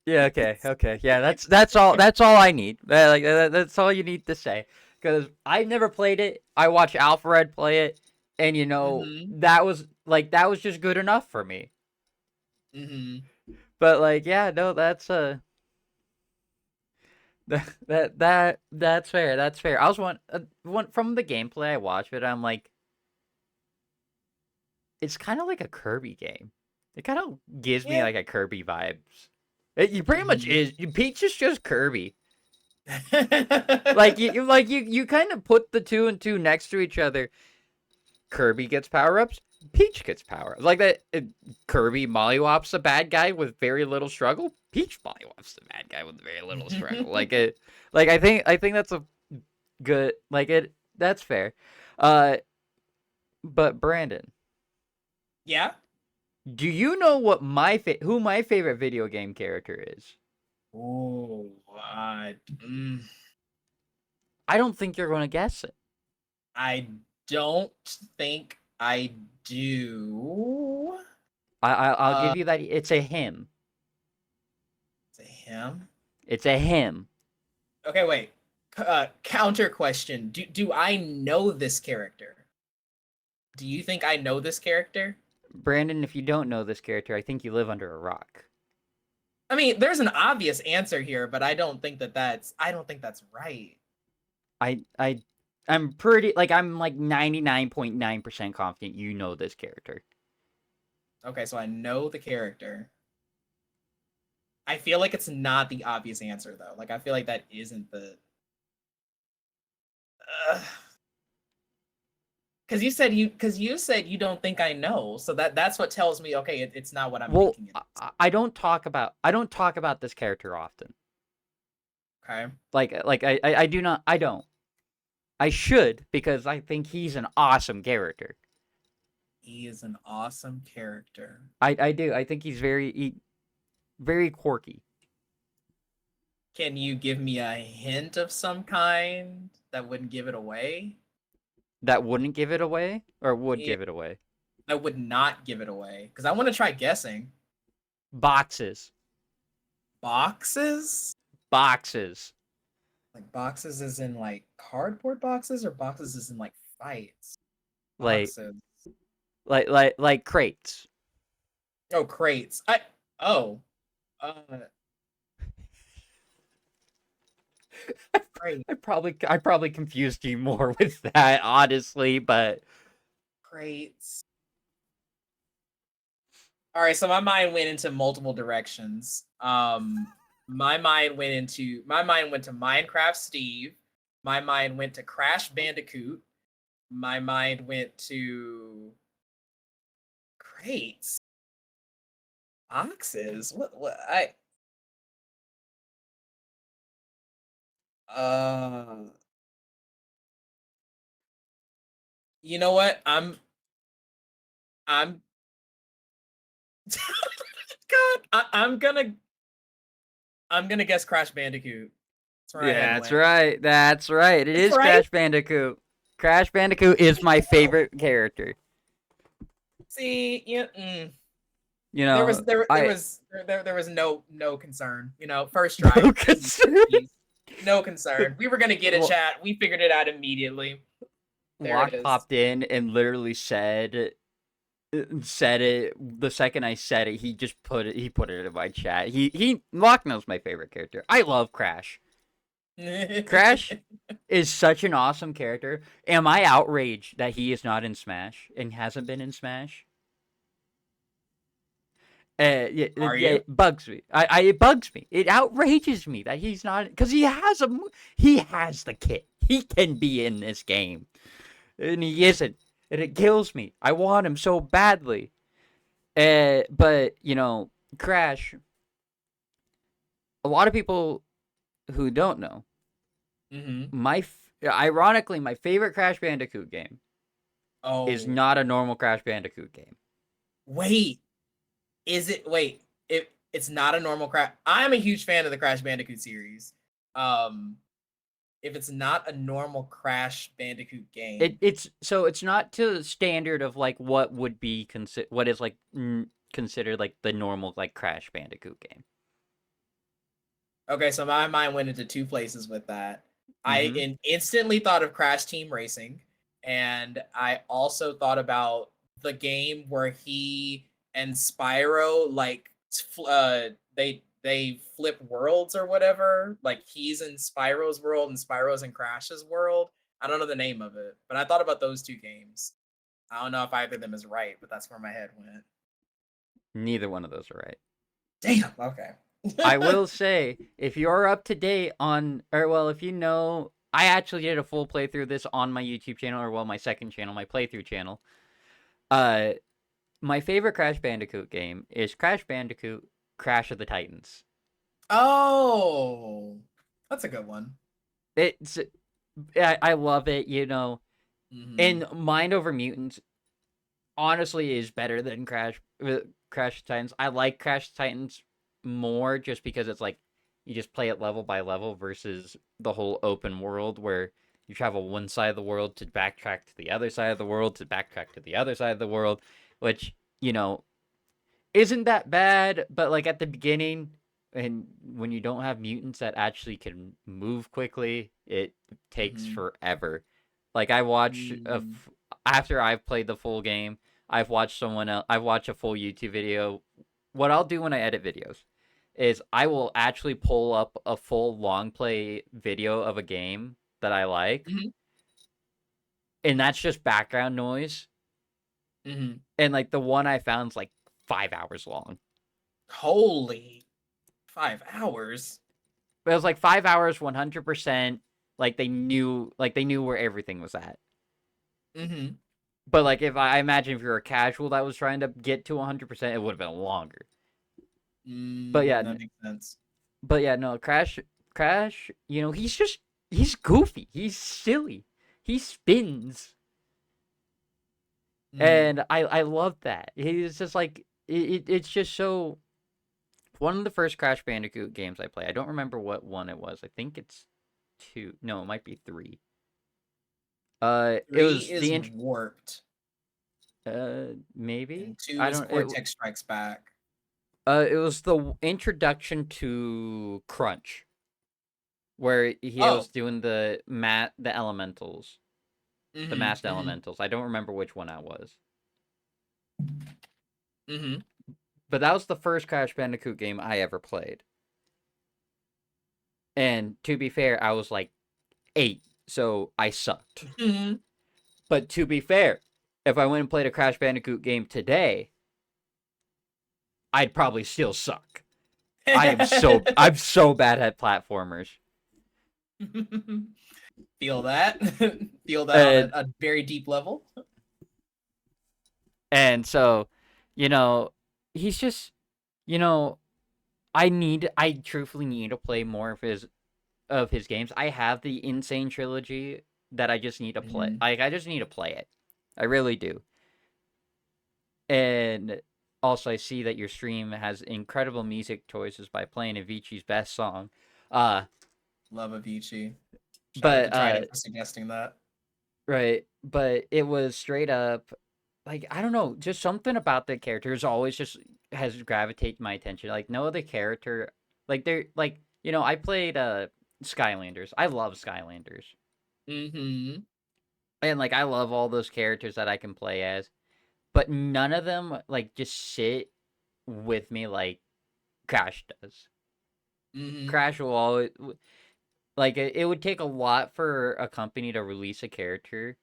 Yeah. Okay. Okay. Yeah. That's all. That's all I need. That's all you need to say. Because I never played it. I watched Alfred play it, and hmm that was just good enough for me. hmm But like, yeah, no, that's that's fair. That's fair. I was one from the gameplay I watched it. I'm like, it's kind of like a Kirby game. It kind of gives me Yeah. like a Kirby vibes. You pretty much hmm is. Peach is just Kirby. Like you kind of put the two and two next to each other. Kirby gets power ups. Peach gets power like that. Kirby mollywops the bad guy with very little struggle. Peach mollywops the bad guy with very little struggle. Like it. Like I think that's a good. Like it. That's fair. Uh, but Brandon, yeah. do you know what who my favorite video game character is? Oh, mm, I don't think you're going to guess it. I don't think I do. I'll Uh, give you that. It's a him. is it him? It's a him. Okay, wait. Counter question. Do I know this character? Do you think I know this character? Brandon, if you don't know this character, I think you live under a rock. I mean, there's an obvious answer here, but I don't think that's right. I I I'm pretty like I'm like 99.9% confident you know this character. Okay, so I know the character. I feel like it's not the obvious answer though. Like I feel like that isn't the because you said you don't think I know. So that's what tells me okay, it's not what I'm Well, thinking it is. I don't talk about this character often. Okay. Like I do not I don't. I should because I think he's an awesome character. He is an awesome character. I do. I think he's very quirky. Can you give me a hint of some kind that wouldn't give it away? That wouldn't give it away or would Yeah, give it away. that would not give it away. Because I want to try guessing. Boxes. Boxes? Boxes. Like boxes is in like cardboard boxes or boxes is in like fights? Like Boxes. like crates. Oh, crates. Oh. Uh crate. I probably confused you more with that, honestly, but Crates. All right, so my mind went into multiple directions. My mind went to Minecraft Steve. My mind went to Crash Bandicoot. My mind went to crates, boxes. What I uh you know what? I'm God, I'm gonna guess Crash Bandicoot. That's where my head that's went. right. That's right. It It's is right. Crash Bandicoot. Crash Bandicoot is my favorite character. See, yeah, You know, I there was no concern. First try, no easy, concern. easy, no concern. We were gonna get a Well, chat. We figured it out immediately. There it Locke is. popped in and literally said it the second I said it. He put it in my chat. He Locke knows my favorite character. I love Crash. Crash is such an awesome character. Am I outraged that he is not in Smash and hasn't been in Smash? Yeah, Are yeah, you? it bugs me. It bugs me. It outrages me that he's not because he has the kit. He can be in this game, and he isn't, and it kills me. I want him so badly. But Crash. a lot of people who don't know, Mm-hmm. ironically, my favorite Crash Bandicoot game is Oh, not a normal Crash Bandicoot game. wait. Is it wait? It's not a normal Crash. I'm a huge fan of the Crash Bandicoot series. Um, if it's not a normal Crash Bandicoot game, It's not to the standard of like what would be what is like considered like the normal like Crash Bandicoot game. okay, so my mind went into two places with that. I Mm-hmm. instantly thought of Crash Team Racing, and I also thought about the game where he and Spyro they flip worlds or whatever. Like he's in Spyro's world and Spyro's in Crash's world. I don't know the name of it, but I thought about those two games. I don't know if either of them is right, but that's where my head went. Neither one of those are right. Damn. Okay. I will say, if you're up to date on, or well, if you know, I actually did a full playthrough of this on my YouTube channel, or well, my second channel, my playthrough channel. Uh, my favorite Crash Bandicoot game is Crash Bandicoot Crash of the Titans. Oh, that's a good one. It's, I love it, you know, Mm-hmm. and Mind Over Mutants honestly is better than Crash Titans. I like Crash Titans more just because it's like you just play it level by level versus the whole open world where you travel one side of the world to backtrack to the other side of the world to backtrack to the other side of the world, which, you know, isn't that bad, but like at the beginning and when you don't have mutants that actually can move quickly, it takes Mm-hmm. forever. Like I watch Mm-hmm. after I've played the full game, I've watched someone else, I've watched a full YouTube video. What I'll do when I edit videos is I will actually pull up a full long play video of a game that I like, Mm-hmm. and that's just background noise. Mm-hmm. And like the one I found is like 5 hours long. Holy 5 hours. But it was like 5 hours, 100%. Like they knew where everything was at. Mm-hmm. But like if I imagine if you're a casual that was trying to get to 100%, it would have been longer. But yeah, That makes sense. no, Crash. You know, he's goofy. He's silly. He spins, Mm-hmm. and I love that. He's just like it's just so. One of the first Crash Bandicoot games I play. I don't remember what one it was. I think it's two. No, it might be three. It Three was is warped, maybe and two I is don't. It Cortex Strikes Back. it was the introduction to Crunch, where he was Oh. doing the elementals, the Mm-hmm. masked Mm-hmm. elementals. I don't remember which one that was, Mm-hmm. but that was the first Crash Bandicoot game I ever played. And to be fair, I was like 8, so I sucked. Mm-hmm. But to be fair, if I went and played a Crash Bandicoot game today, I'd probably still suck. I'm so bad at platformers. Feel that. Feel that on And a very deep level. and so, you know, he's just, you know, I truthfully need to play more of his games. I have the Insane trilogy that I just need to play. Mm-hmm. Like I just need to play it. I really do. And also I see that your stream has incredible music choices by playing Avicii's best song. Uh Love Avicii. Shout out to but Trident for suggesting that. right, but it was straight up like I don't know, just something about the characters always just has gravitated my attention. Like no other character, like they're like you know I played Skylanders. I love Skylanders, Mm-hmm. and like I love all those characters that I can play as, but none of them like just sit with me like Crash does. Mm-hmm. Crash will always like it would take a lot for a company to release a character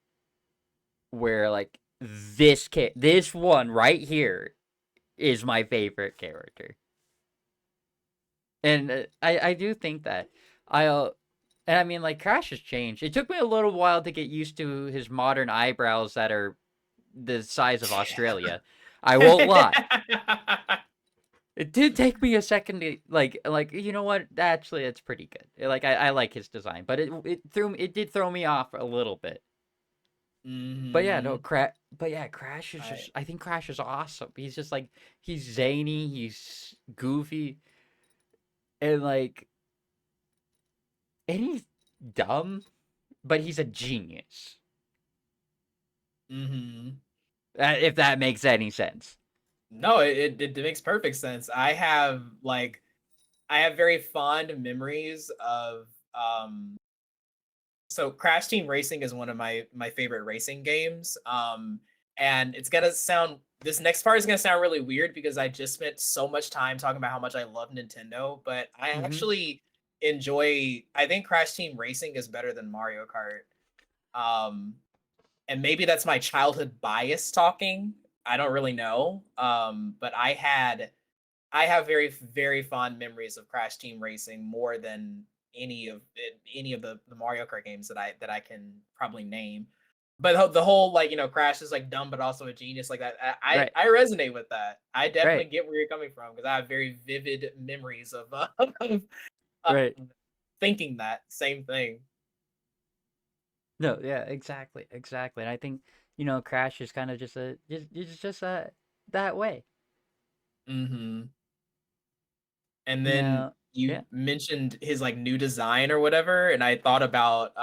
where like this one right here is my favorite character, and I do think that I and I mean like Crash has changed. It took me a little while to get used to his modern eyebrows that are the size of Australia. I won't lie. It did take me a second to like you know what? Actually, it's pretty good. Like I like his design, but it did throw me off a little bit. But yeah, no Mm-hmm. Crash is Right. just I think Crash is awesome. He's just like he's zany, he's goofy, and he's dumb, but he's a genius. Mm-hmm. If that makes any sense. No, it makes perfect sense. I have very fond memories of so Crash Team Racing is one of my favorite racing games. And it's gonna sound this next part is gonna sound really weird because I just spent so much time talking about how much I love Nintendo, but I Hmm. actually enjoy I think Crash Team Racing is better than Mario Kart. Um and maybe that's my childhood bias talking. I don't really know. But I have very, very fond memories of Crash Team Racing more than any of the Mario Kart games that I can probably name. But the whole like Crash is like dumb but also a genius like that. Right, I resonate with that. I definitely right, get where you're coming from because I have very vivid memories of of right. thinking that same thing. No, yeah, exactly, exactly. And I think Crash is kind of just that way. Hmm. And then Now, you yeah, mentioned his like new design or whatever, and I thought about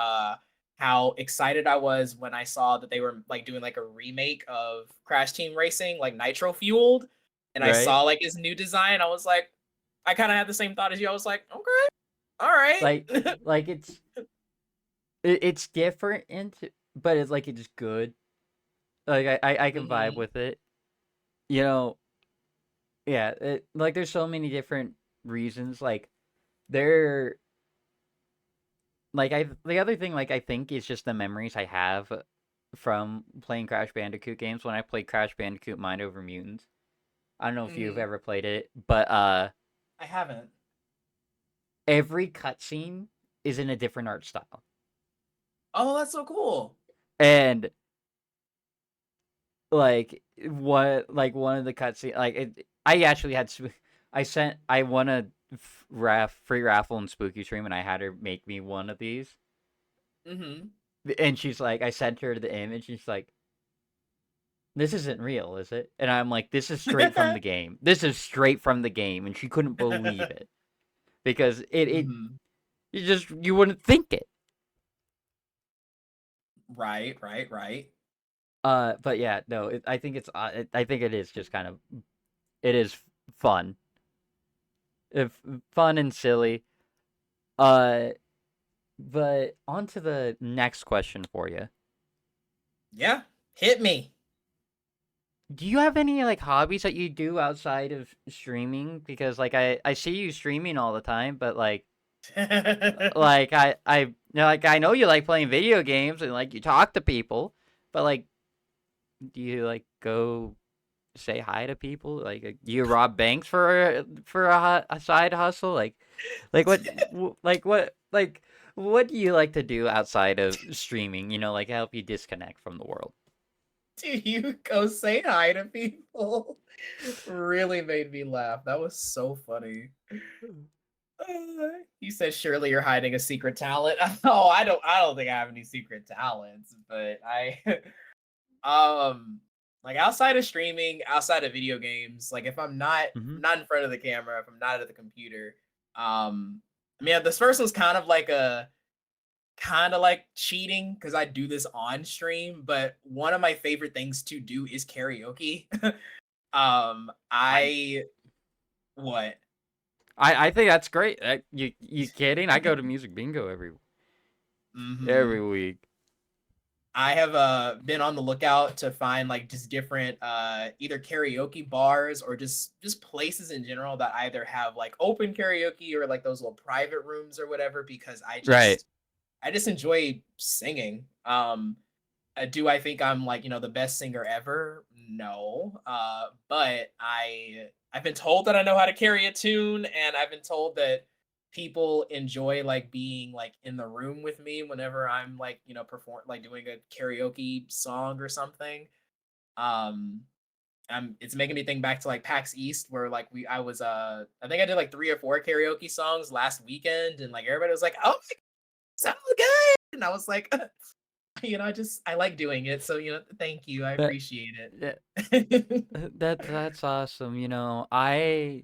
how excited I was when I saw that they were like doing like a remake of Crash Team Racing, like nitro fueled, and I right. saw like his new design. I was like, I kind of had the same thought as you. I was like, okay, all right. Like like it's different into, but it's good. Like I can vibe Hmm. with it. You know, yeah. Like there's so many different reasons. Like there, like I the other thing I think is just the memories I have from playing Crash Bandicoot games when I played Crash Bandicoot Mind Over Mutants. I don't know if you've Hmm. ever played it, but I haven't. every cutscene is in a different art style. Oh, that's so cool. And one of the cutscene I actually I won a free raffle in Spooky Stream and I had her make me one of these. Hmm. And she's like, I sent her the image and she's like, this isn't real, is it? And I'm like, this is straight from the game. This is straight from the game. And she couldn't believe it because Hmm. you wouldn't think it. Right, right, right. But yeah, no, I think it is just kind of, it is fun. If fun and silly. Uh, but on to the next question for you. Yeah, hit me. Do you have any hobbies that you do outside of streaming? Because I see you streaming all the time, but I know you like playing video games and you talk to people, but do you go say hi to people? Do you rob banks for a side hustle? What do you like to do outside of streaming? Help you disconnect from the world. Do you go say hi to people? Really made me laugh. That was so funny. You said surely you're hiding a secret talent. Oh, I don't think I have any secret talents, but I like outside of streaming, outside of video games, like if Hmm. I'm not in front of the camera, if I'm not at the computer, I mean this first was kind of like cheating because I do this on stream, but one of my favorite things to do is karaoke. I I what? I think that's great. You kidding? I go to music bingo every Hmm. week. I have been on the lookout to find like just different either karaoke bars or just places in general that either have like open karaoke or like those little private rooms or whatever because Right. I just enjoy singing. Do I think I'm like, the best singer ever? No. But I've been told that I know how to carry a tune and I've been told that people enjoy like being like in the room with me whenever I'm like, perform like doing a karaoke song or something. Um It's making me think back to like PAX East where like I think I did like 3 or 4 karaoke songs last weekend and like everybody was like, "Oh my so good." And I was like, I like doing it. So, thank you. I That, appreciate that it. that's awesome. I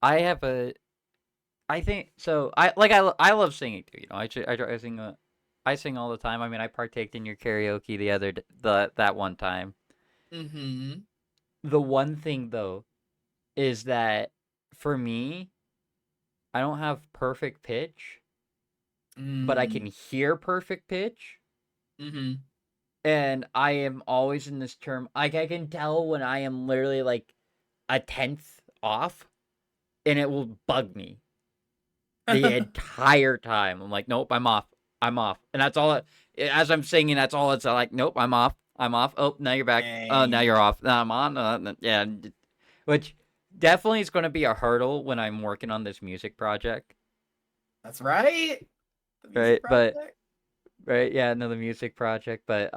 have a I think so. I love singing too. I sing I sing all the time. I mean, I partaked in your karaoke that one time. Mhm. The one thing though is that for me, I don't have perfect pitch, but I can Mm. hear perfect pitch, Mhm. and I am always in this term. Like I can tell when I am literally like a tenth off, and it will bug me the entire time. I'm like, nope, I'm off. I'm off. And that's all as I'm singing, that's all it's like, nope, I'm off. I'm off. Oh, now you're back. Oh, now Dang. you're off. Now I'm on. Yeah. Which definitely is going to be a hurdle when I'm working on this music project. That's right. The music Right. But, project. right. Yeah. Another music project. But,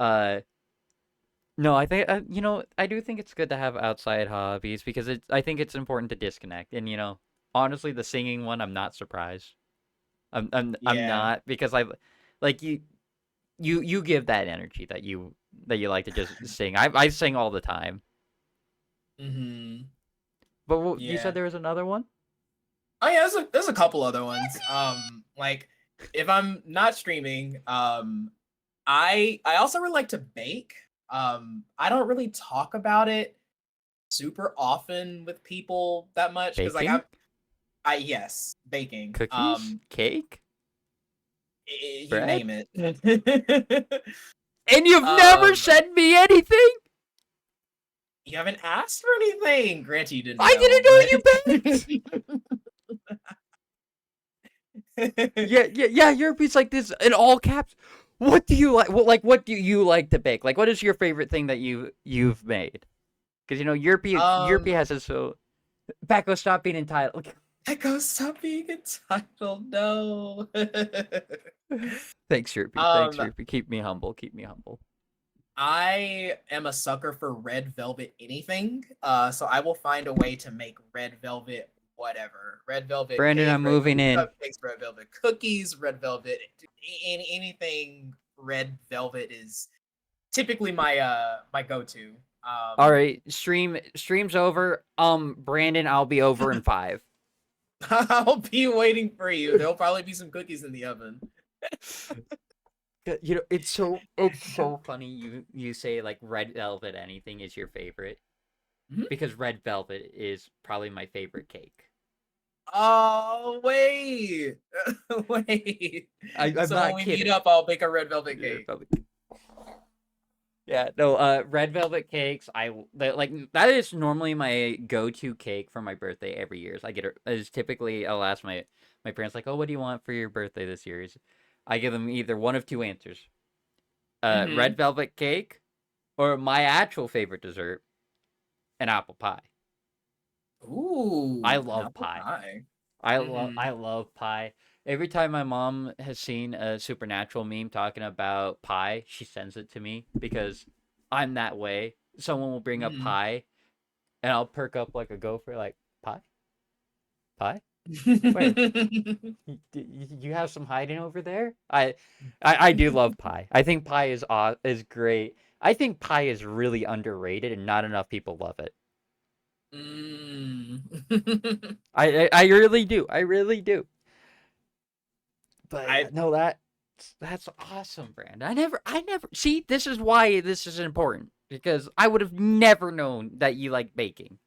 no, I think, I do think it's good to have outside hobbies because I think it's important to disconnect. And, honestly, the singing one, I'm not surprised. I'm Yeah. not because like you give that energy that you like to just sing. I sing all the time. Mhm. But you said Yeah. there was another one? Oh yeah, there's a couple other ones. Like if I'm not streaming, I also really like to bake. I don't really talk about it super often with people that much because like Baking? I yes, baking. Cookies? Cake? You Bread? name it. And you've never um, sent me anything? you haven't asked for anything. Granted, you didn't I know, didn't know but you baked. Yeah, yeah, yeah. Your piece like this in all caps. What do you like? What do you like to bake? Like, what is your favorite thing that you've made? Because Europe um, has this so. Becco, stop being entitled. Echo, stop being entitled. No. Thanks, Europe. Thanks, um, Europe. Keep me humble. Keep me humble. I am a sucker for red velvet anything. So I will find a way to make red velvet whatever. Red velvet Brandon, cake, I'm red moving velvet in. cupcakes, red velvet cookies, red velvet anything red velvet is typically my go-to. All right, stream's over. Brandon, I'll be over in 5. I'll be waiting for you. There'll probably be some cookies in the oven. It's so funny you say like red velvet anything is your favorite Mhm. because red velvet is probably my favorite cake. Oh wait, wait. I'm So when not we meet kidding. up, I'll bake a red velvet Yeah, cake. velvet. Yeah, no, red velvet cakes. Like that is normally my go-to cake for my birthday every year. I get it is typically I'll ask my parents like, "Oh, what do you want for your birthday this year?" I give them either one of two answers: red Mm-hmm. velvet cake, or my actual favorite dessert, an apple pie. I Ooh, an love apple pie. pie. I love Mm-hmm. I love pie. Every time my mom has seen a supernatural meme talking about pie, she sends it to me because I'm that way. Someone will bring up Mm-hmm. pie and I'll perk up like a gopher like pie? Pie? Where? You have some hiding over there? I do love pie. I think pie is great. I think pie is really underrated and not enough people love it. Mm. I really do. I really do. But yeah, I no, that's awesome, Brand. I never see. This is why this is important because I would have never known that you like baking.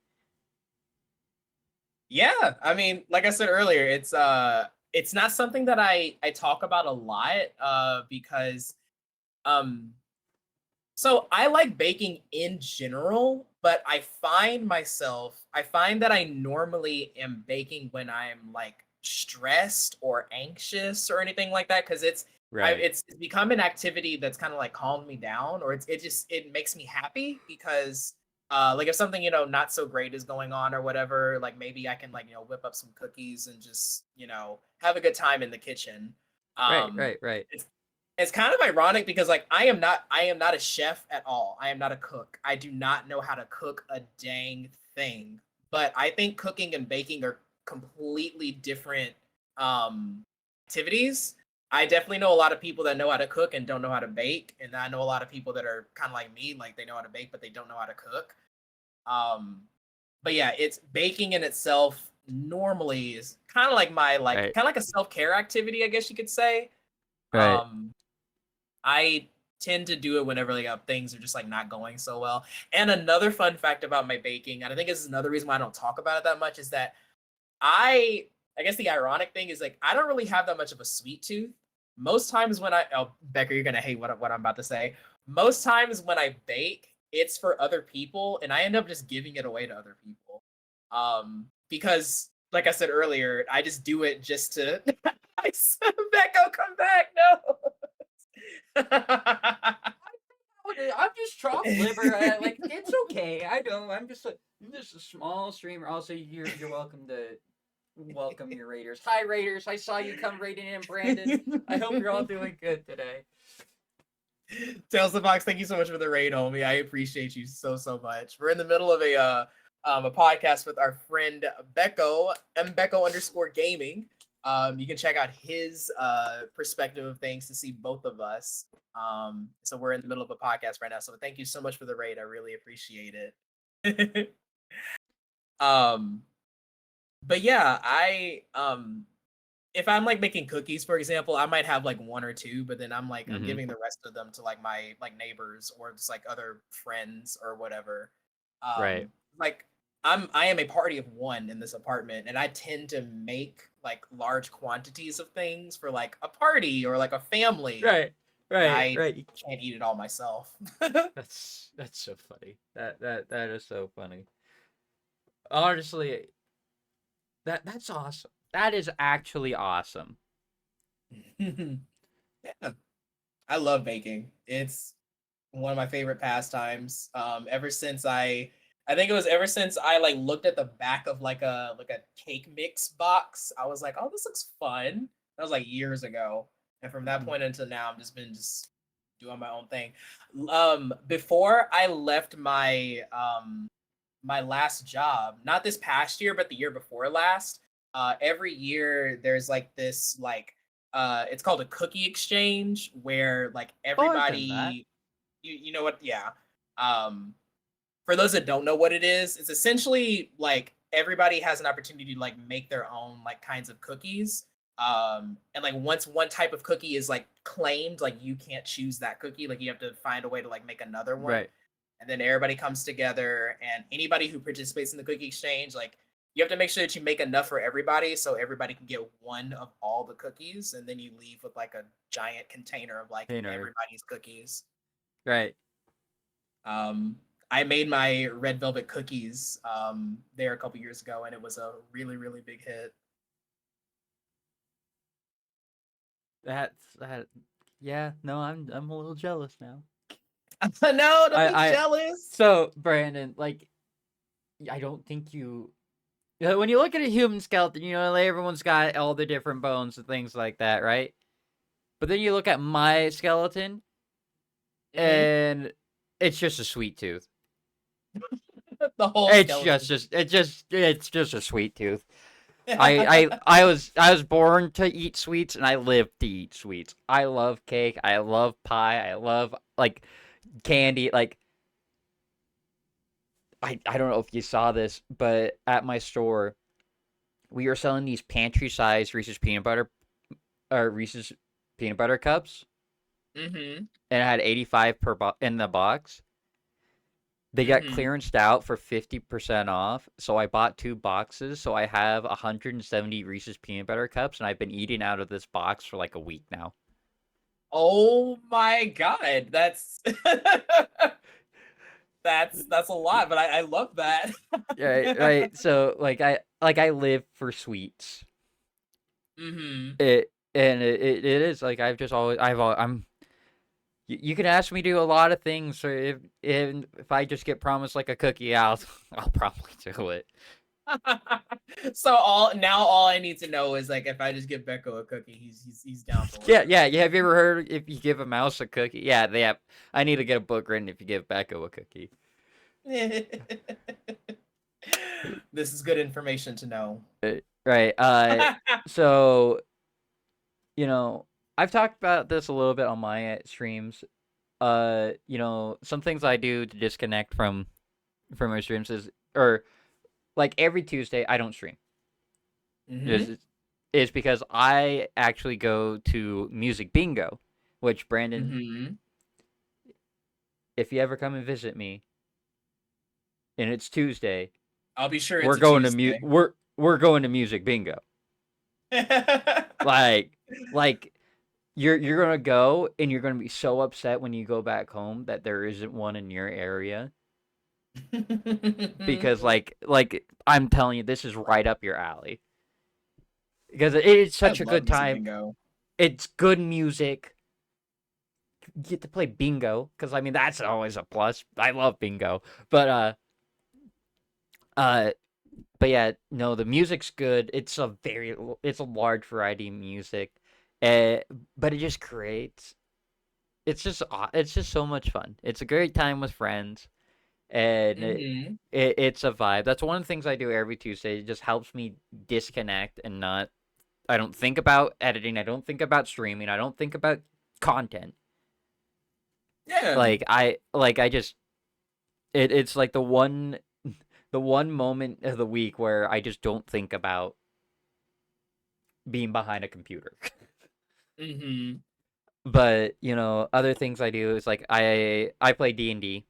Yeah, I mean, like I said earlier, it's not something that I talk about a lot because um so I like baking in general, but I find that I normally am baking when I'm like stressed or anxious or anything like that because Right, it's become an activity that's kind of like calmed me down or it makes me happy because like if something not so great is going on or whatever, like maybe I can like whip up some cookies and just have a good time in the kitchen. right, Um right, right. it's kind of ironic because like I am not a chef at all. I am not a cook. I do not know how to cook a dang thing. But I think cooking and baking are completely different um activities. I definitely know a lot of people that know how to cook and don't know how to bake, and I know a lot of people that are kind of like me, like they know how to bake but they don't know how to cook. Um but yeah, it's baking in itself normally is kind of like my like Right. kind of like a self-care activity, I guess you could say. Right. Um I tend to do it whenever like things are just like not going so well. And another fun fact about my baking, and I think this is another reason why I don't talk about it that much, is that I guess the ironic thing is like I don't really have that much of a sweet tooth. Most times when Becker, you're gonna hate what I'm about to say. Most times when I bake, it's for other people, and I end up just giving it away to other people. Because like I said earlier, I just do it just to I said, Becco, come back. No. I'm just chopped liver. Like it's okay. I know. I'm just a small streamer. Also, you're welcome to welcome your raiders. Hi raiders. I saw you come raiding in, Brandon. I hope you're all doing good today. Tails the Fox, thank you so much for the raid, homie. I appreciate you so much. We're in the middle of a podcast with our friend Becco, mbecco_gaming. You can check out his perspective of things to see both of us. So we're in the middle of a podcast right now. So thank you so much for the raid. I really appreciate it. um, but yeah, if I'm like making cookies, for example, I might have like one or two, but then I'm Mm-hmm. giving the rest of them to like my like neighbors or just like other friends or whatever. Right. Like I am a party of one in this apartment, and I tend to make like large quantities of things for like a party or like a family, Right. and Right. I Right. can't eat it all myself. That's so funny. That is so funny. Honestly, that's awesome. That is actually awesome. Yeah, I love baking. It's one of my favorite pastimes. Ever since I think it was ever since I like looked at the back of like a cake mix box, I was like, oh, this looks fun. That was like years ago, and from that point until now, I've just been just doing my own thing. Before I left my last job, not this past year, but the year before last, every year there's like this like it's called a cookie exchange where like Oh, I've done that. everybody you know what? Yeah. Um, for those that don't know what it is, it's essentially like everybody has an opportunity to like make their own like kinds of cookies. And like once one type of cookie is like claimed, like you can't choose that cookie. Like you have to find a way to like make another one. Right. And then everybody comes together, and anybody who participates in the cookie exchange, like you have to make sure that you make enough for everybody so everybody can get one of all the cookies, and then you leave with like a giant container of like Container. everybody's cookies. Right. Um, I made my red velvet cookies there a couple years ago, and it was a really big hit. That. Yeah. No, I'm a little jealous now. No, don't be I jealous. so Brandon, like, I don't think when you look at a human skeleton, like, everyone's got all the different bones and things like that, right? But then you look at my skeleton, Hmm. and it's just a sweet tooth. The whole It's skeleton. just a sweet tooth. I was born to eat sweets, and I live to eat sweets. I love cake. I love pie. I love like candy. Like, I don't know if you saw this, but at my store we are selling these pantry sized Reese's peanut butter cups, Hmm. and it had 85 in the box. They got Hmm. clearanced out for 50% off, so I bought 2 boxes. So I have 170 Reese's peanut butter cups, and I've been eating out of this box for like a week now. Oh my god, that's that's a lot, but I love that. Right, right. So like I live for sweets. Hmm. It is like I'm. You can ask me to do a lot of things, or if I just get promised like a cookie, I'll I'll probably do it. So all I need to know is like if I just give Becco a cookie, he's down for Yeah, whatever. yeah. Have you ever heard if you give a mouse a cookie? Yeah, they have. I need to get a book written if you give Becco a cookie. This is good information to know. Right. So I've talked about this a little bit on my streams. Some things I do to disconnect from my streams or like every Tuesday I don't stream. Mm-hmm. Is because I actually go to music bingo, which Brandon, Mm-hmm. if you ever come and visit me, and it's Tuesday, I'll be sure we're it's a going to Tuesday. we're going to music bingo. Like like you're gonna go and you're gonna be so upset when you go back home that there isn't one in your area because like I'm telling you, this is right up your alley because it's I such a love good music time. bingo. It's good music. You get to play bingo because I mean that's always a plus. I love bingo, but uh, but yeah, no, the music's good. It's a large variety of music, uh, but it just creates. It's just so much fun. It's a great time with friends, and Mm-hmm. it's a vibe. That's one of the things I do every Tuesday. It just helps me disconnect and not. I don't think about editing. I don't think about streaming. I don't think about content. Yeah. I just it's like the one moment of the week where I just don't think about being behind a computer. Mm-hmm. But other things I do is like I play D&D.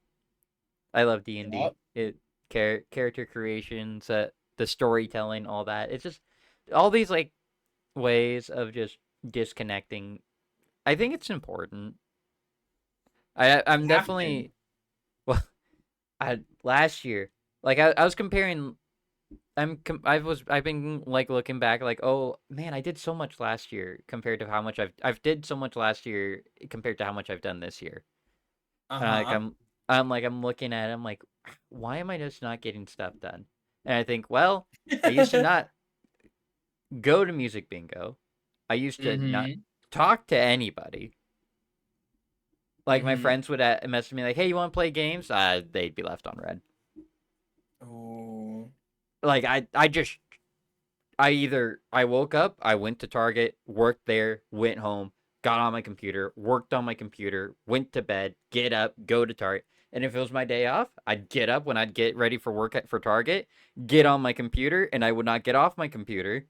I love D&D. Yup. It character creations, the storytelling, all that. It's just all these like ways of just disconnecting. I think it's important. I'm You have to. definitely well. I last year, like I was comparing. I've been like looking back, like, oh man, I did so much last year compared to how much I've did so much last year compared to how much I've done this year. And Uh-huh. I'm looking at it, I'm like, why am I just not getting stuff done? And I think, well, I used to not go to music bingo. I used to not Mm-hmm. talk to anybody. Like my Mm-hmm. friends would message me like, "Hey, you want to play games?" They'd be left on red. Ooh. Like I woke up, I went to Target, worked there, went home, got on my computer, worked on my computer, went to bed, get up, go to Target. And if it was my day off, I'd get up when I'd get ready for work for Target, get on my computer, and I would not get off my computer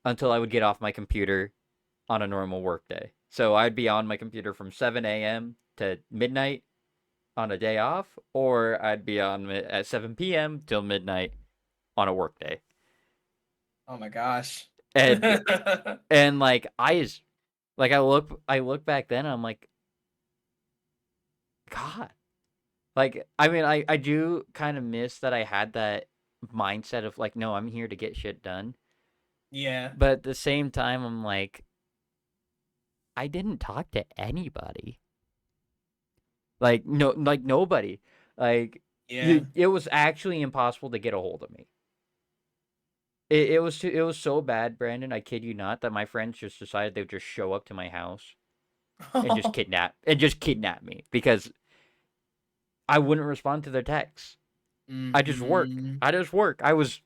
until I would get off my computer on a normal work day. So I'd be on my computer from 7 a.m. to midnight on a day off, or I'd be on at 7 p.m. till midnight on a work day. Oh my gosh. And and like I look back then and I'm like, God. Like I mean I do kind of miss that I had that mindset of like, no, I'm here to get shit done. Yeah. But at the same time I'm like, I didn't talk to anybody. Like no like nobody. Like Yeah. it was actually impossible to get a hold of me. It was so bad, Brandon, I kid you not, that my friends just decided they would just show up to my house and just kidnap me because I wouldn't respond to their texts. I just work. Mm-hmm. I just work. I was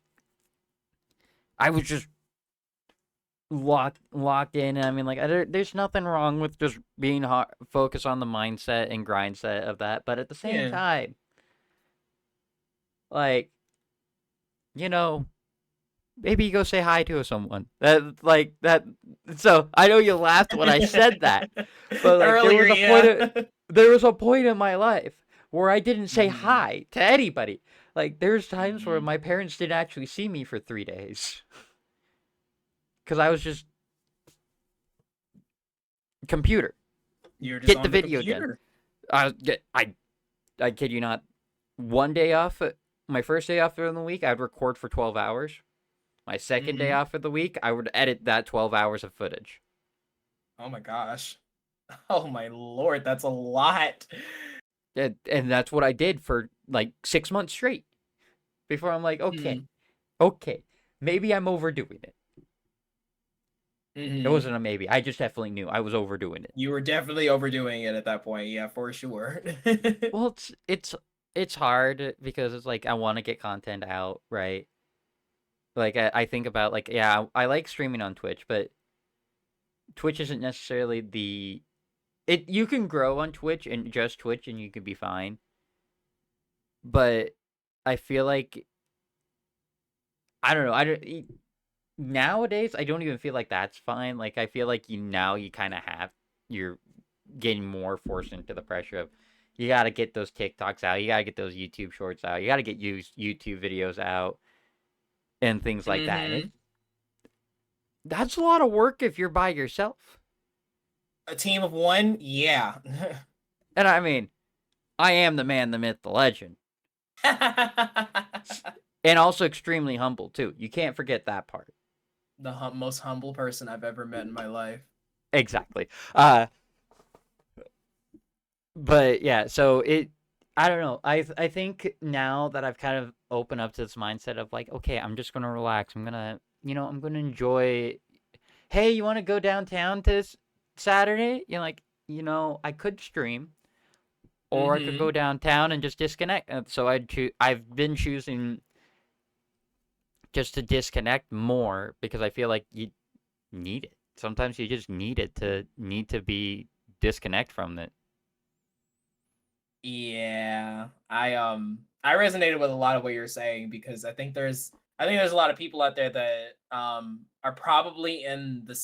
just locked in. And I mean, like, there's nothing wrong with just being focused on the mindset and grind set of that. But at the same Yeah. time, like, you know, maybe you go say hi to someone. That like that. So I know you laughed when I said that, but like Earlier, yeah. there was a point in my life where I didn't say Mm-hmm. hi to anybody. Like there's times where Mm-hmm. my parents didn't actually see me for 3 days because I was just computer. You're just Get the on the video done. computer. I I kid you not. One day off, my first day off during the week, I'd record for 12 hours. My second day Mm-hmm. off of the week, I would edit that 12 hours of footage. Oh my gosh. Oh my lord, that's a lot. And that's what I did for like 6 months straight before I'm like, okay, Mm. Okay, maybe I'm overdoing it. It Hmm. wasn't a maybe. I just definitely knew I was overdoing it. You were definitely overdoing it at that point. Yeah, for sure. Well, it's hard because it's like I want to get content out, right? Like I think about like yeah, I like streaming on Twitch, but Twitch isn't necessarily the it you can grow on Twitch and just Twitch and you can be fine. But I feel like I don't know. Nowadays I don't even feel like that's fine. Like I feel like you kind of have you're getting more forced into the pressure of you got to get those TikToks out, you got to get those YouTube shorts out, you got to get YouTube videos out and things like that. And Hmm. that's a lot of work if you're by yourself. A team of one, yeah. And I mean, I am the man, the myth, the legend. And also extremely humble too. You can't forget that part. The most humble person I've ever met in my life. Exactly. Uh but yeah, so it I don't know. I think now that I've kind of opened up to this mindset of like, okay, I'm just gonna relax. I'm gonna enjoy. Hey, you want to go downtown this Saturday? You're like, I could stream, or I could Hmm. go downtown and just disconnect. So I've been choosing just to disconnect more because I feel like you need it. Sometimes you just need to be disconnect from it. Yeah, I resonated with a lot of what you're saying because I think there's a lot of people out there that are probably in a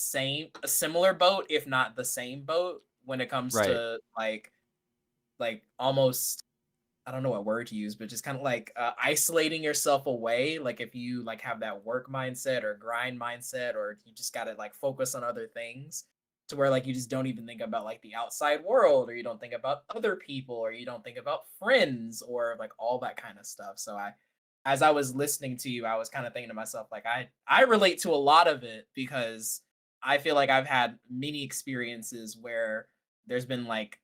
similar boat, if not the same boat, when it comes Right. to like almost, I don't know what word to use, but just kind of like isolating yourself away. Like if you like have that work mindset or grind mindset, or you just got to like focus on other things to where like you just don't even think about like the outside world, or you don't think about other people, or you don't think about friends, or like all that kind of stuff. So as I was listening to you, I was kind of thinking to myself, like I relate to a lot of it because I feel like I've had many experiences where there's been like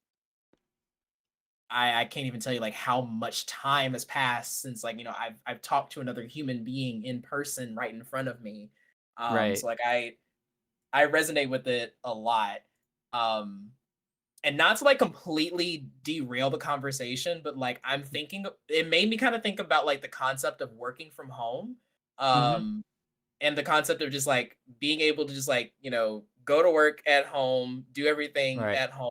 I can't even tell you like how much time has passed since like I've talked to another human being in person right in front of me. Right. So like I resonate with it a lot. Um and not to like completely derail the conversation, but like it made me kind of think about like the concept of working from home. Mhm. Um and the concept of just like being able to just like, go to work at home, do everything Right. at home,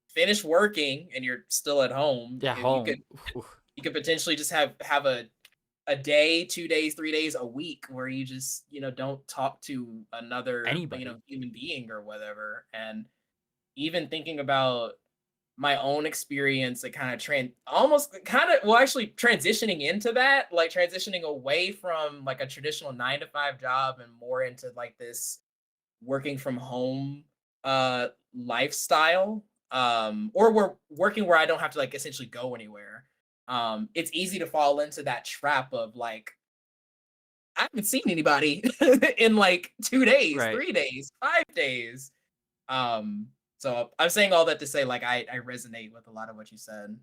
finish working and you're still at home. Yeah, If you home. could you could potentially just have a day, 2 days, 3 days, a week where you just, don't talk to another, Anybody. human being or whatever. And even thinking about my own experience, it kind of almost kind of well actually transitioning into that, like transitioning away from like a traditional 9 to 5 job and more into like this working from home lifestyle, or we're working where I don't have to like essentially go anywhere. It's easy to fall into that trap of like I haven't seen anybody in like 2 days, Right. 3 days, 5 days. um so I'm saying all that to say like I resonate with a lot of what you said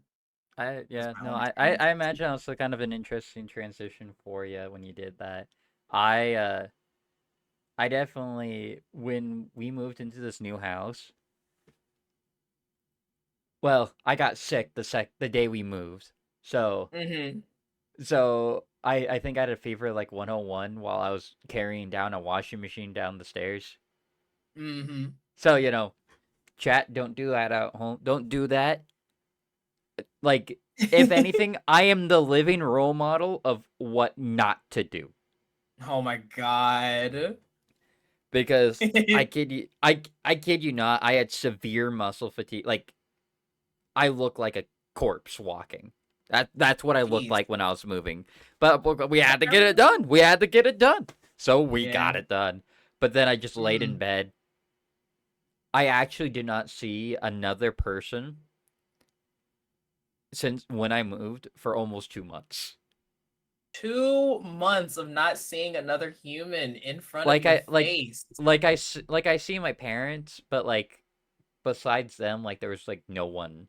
as Yeah, my no, own I experiences. imagine also kind of an interesting transition for you when you did that. I uh I definitely when we moved into this new house, well, I got sick the day we moved. So Hmm. I think I had a fever like 101 while I was carrying down a washing machine down the stairs. Hmm. So, chat, don't do that at home. Don't do that. Like, if anything, I am the living role model of what not to do. Oh my god. Because I kid you not, I had severe muscle fatigue. Like, I look like a corpse walking. That's what I looked Jeez. like when I was moving. But we had to get it done. We had to get it done. So we Yeah. got it done. But then I just laid in Mm. bed. I actually did not see another person since when I moved for almost 2 months. 2 months of not seeing another human in front of Like your I like face. like I see my parents, but like besides them, like there was like no one,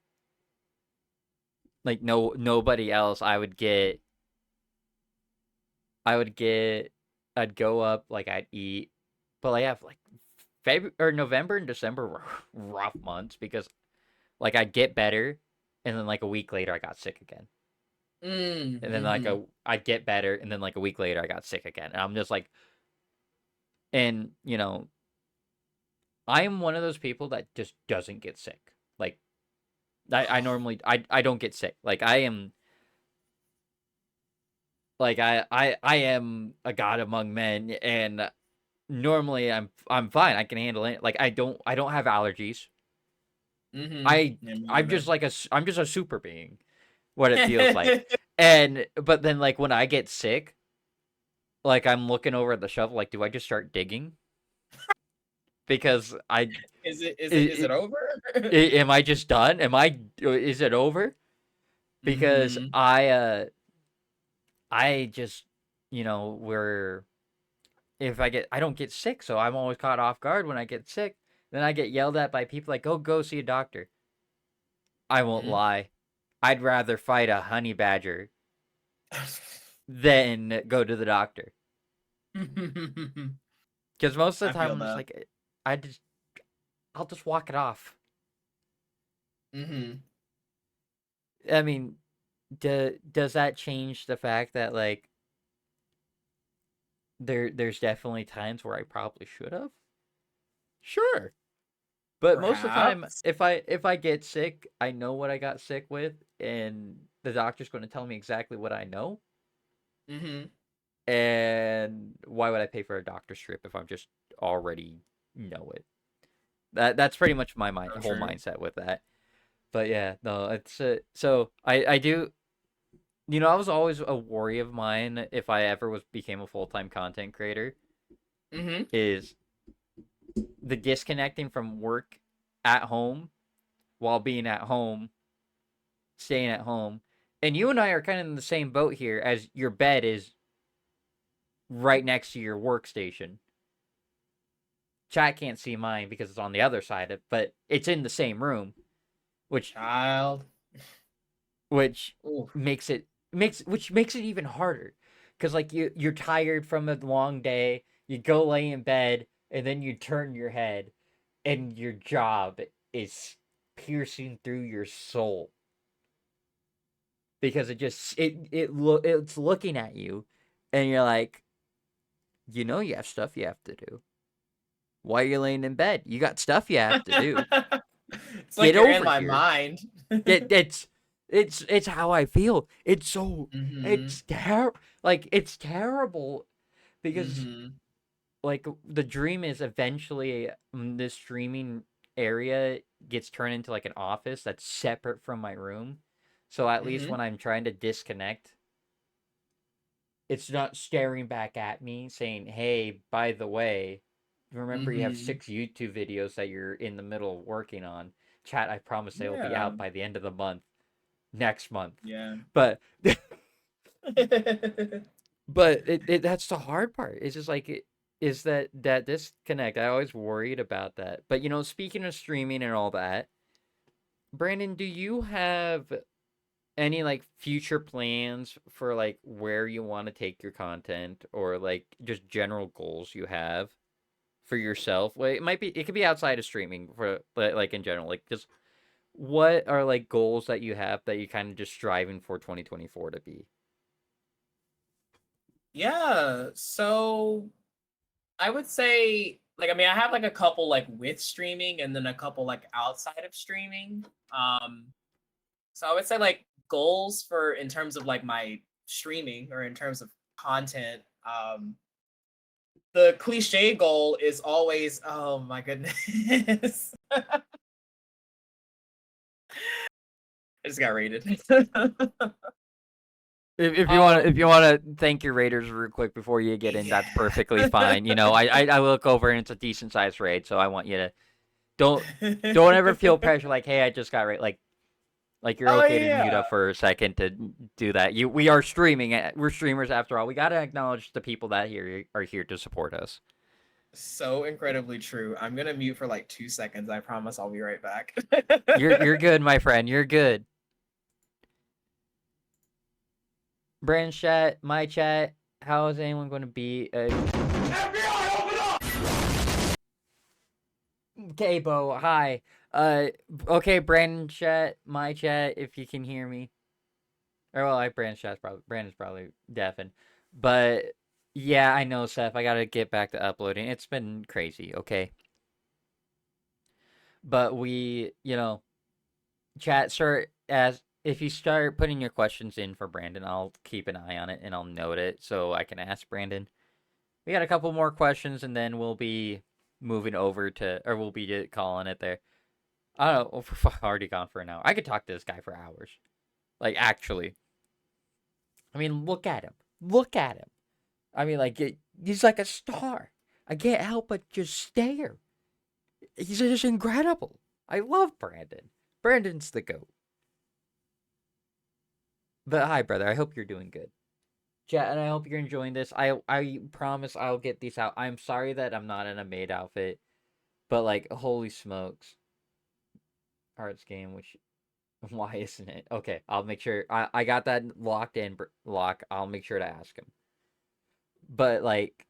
like nobody else I would get I'd go up, like I'd eat, but I have like February or November and December were rough months because like I'd get better, and then like a week later I got sick again, and then like Mm-hmm. I'd get better, and then like a week later I got sick again, and I'm just like, and I am one of those people that just doesn't get sick. Like I normally I don't get sick. Like I am like I am a god among men, and normally I'm fine. I can handle it. Like I don't have allergies. Mm-hmm. I Yeah, me I'm either. just like I'm just a super being. What it feels like. And but then like when I get sick, like I'm looking over at the shovel, like do I just start digging? Because Is it over? am I just done? Is it over? Because Mm-hmm. I just where if I don't get sick, so I'm always caught off guard when I get sick. Then I get yelled at by people like, go see a doctor. I won't Mm-hmm. lie. I'd rather fight a honey badger than go to the doctor. Because most of I the time feel I'm just that. like, I just I'll just walk it off. Mm-hmm. I mean, does that change the fact that like there's definitely times where I probably should have? Sure. But most of the time, Perhaps. if I get sick, I know what I got sick with, and the doctor's going to tell me exactly what I know. Mm-hmm. And why would I pay for a doctor strip if I'm just already know it? That's pretty much my So whole true. mindset with that. But yeah, no, it's so I do. I was always a worry of mine if I ever became a full-time content creator Mm-hmm. is the disconnecting from work at home while being at home, staying at home. And you and I are kind of in the same boat here as your bed is right next to your workstation. Chat can't see mine because it's on the other side of, but it's in the same room, which Child. which Ooh. makes it even harder because like you're tired from a long day, you go lay in bed, and then you turn your head, and your job is piercing through your soul because it's looking at you, and you're like, you have stuff you have to do. Why are you laying in bed? You got stuff you have to do. It's like Get you're in over my here. mind. It's how I feel. Mm-hmm. It's terrible. Like it's terrible because Mm-hmm. like the dream is eventually this streaming area gets turned into like an office that's separate from my room. So at least Mm-hmm. when I'm trying to disconnect, it's not staring back at me saying, "Hey, by the way, remember you have Mm-hmm. 6 YouTube videos that you're in the middle of working on. Chat, I promise they will be Yeah. out by the end of the month, next month." Yeah. But but that's the hard part. It's just like is that disconnect. I always worried about that. But speaking of streaming and all that, Brandon, do you have any like future plans for like where you want to take your content or like just general goals you have for yourself? Well, it could be outside of streaming for but like in general, like just what are like goals that you have that you kind of just striving for 2024 to be? Yeah. So I would say, like, I mean, I have like a couple like with streaming and then a couple like outside of streaming. Um, so I would say like goals for in terms of like my streaming or in terms of content. The cliche goal is always, oh my goodness, I just got rated. If you um, want to thank your Raiders real quick before you get in, that's perfectly yeah. fine. I look over and it's a decent sized raid, so I want you to don't don't ever feel pressure like, hey, I just got raid. Like you're Oh okay to mute yeah. up for a second to do that. We are streaming. We're streamers after all. We got to acknowledge the people that here are here to support us. So incredibly true. I'm gonna mute for like 2 seconds. I promise I'll be right back. You're good, my friend. You're good. Brand's chat, my chat. how is anyone going to be? FBI, open up! Okay, Bo. Hi. Uh, okay, Brandon chat, my chat, if you can hear me. Or well, Brandon's probably deafened, but yeah, I know, Seth. I gotta get back to uploading. It's been crazy. Okay, but chat. Start as if you start putting your questions in for Brandon, I'll keep an eye on it and I'll note it so I can ask Brandon. We got a couple more questions and then we'll be moving over to, or we'll be calling it there. I don't know. We're already gone for an hour. I could talk to this guy for hours. Like, actually. I mean, look at him. Look at him. I mean, like, he's like a star. I can't help but just stare. He's just incredible. I love Brandon. Brandon's the GOAT. But hi, brother. I hope you're doing good. Chat, and I hope you're enjoying this. I promise I'll get these out. I'm sorry that I'm not in a maid outfit, but like, holy smokes. Arts game, which why isn't it? Okay, I'll make sure I got that locked in lock. I'll make sure to ask him. But like,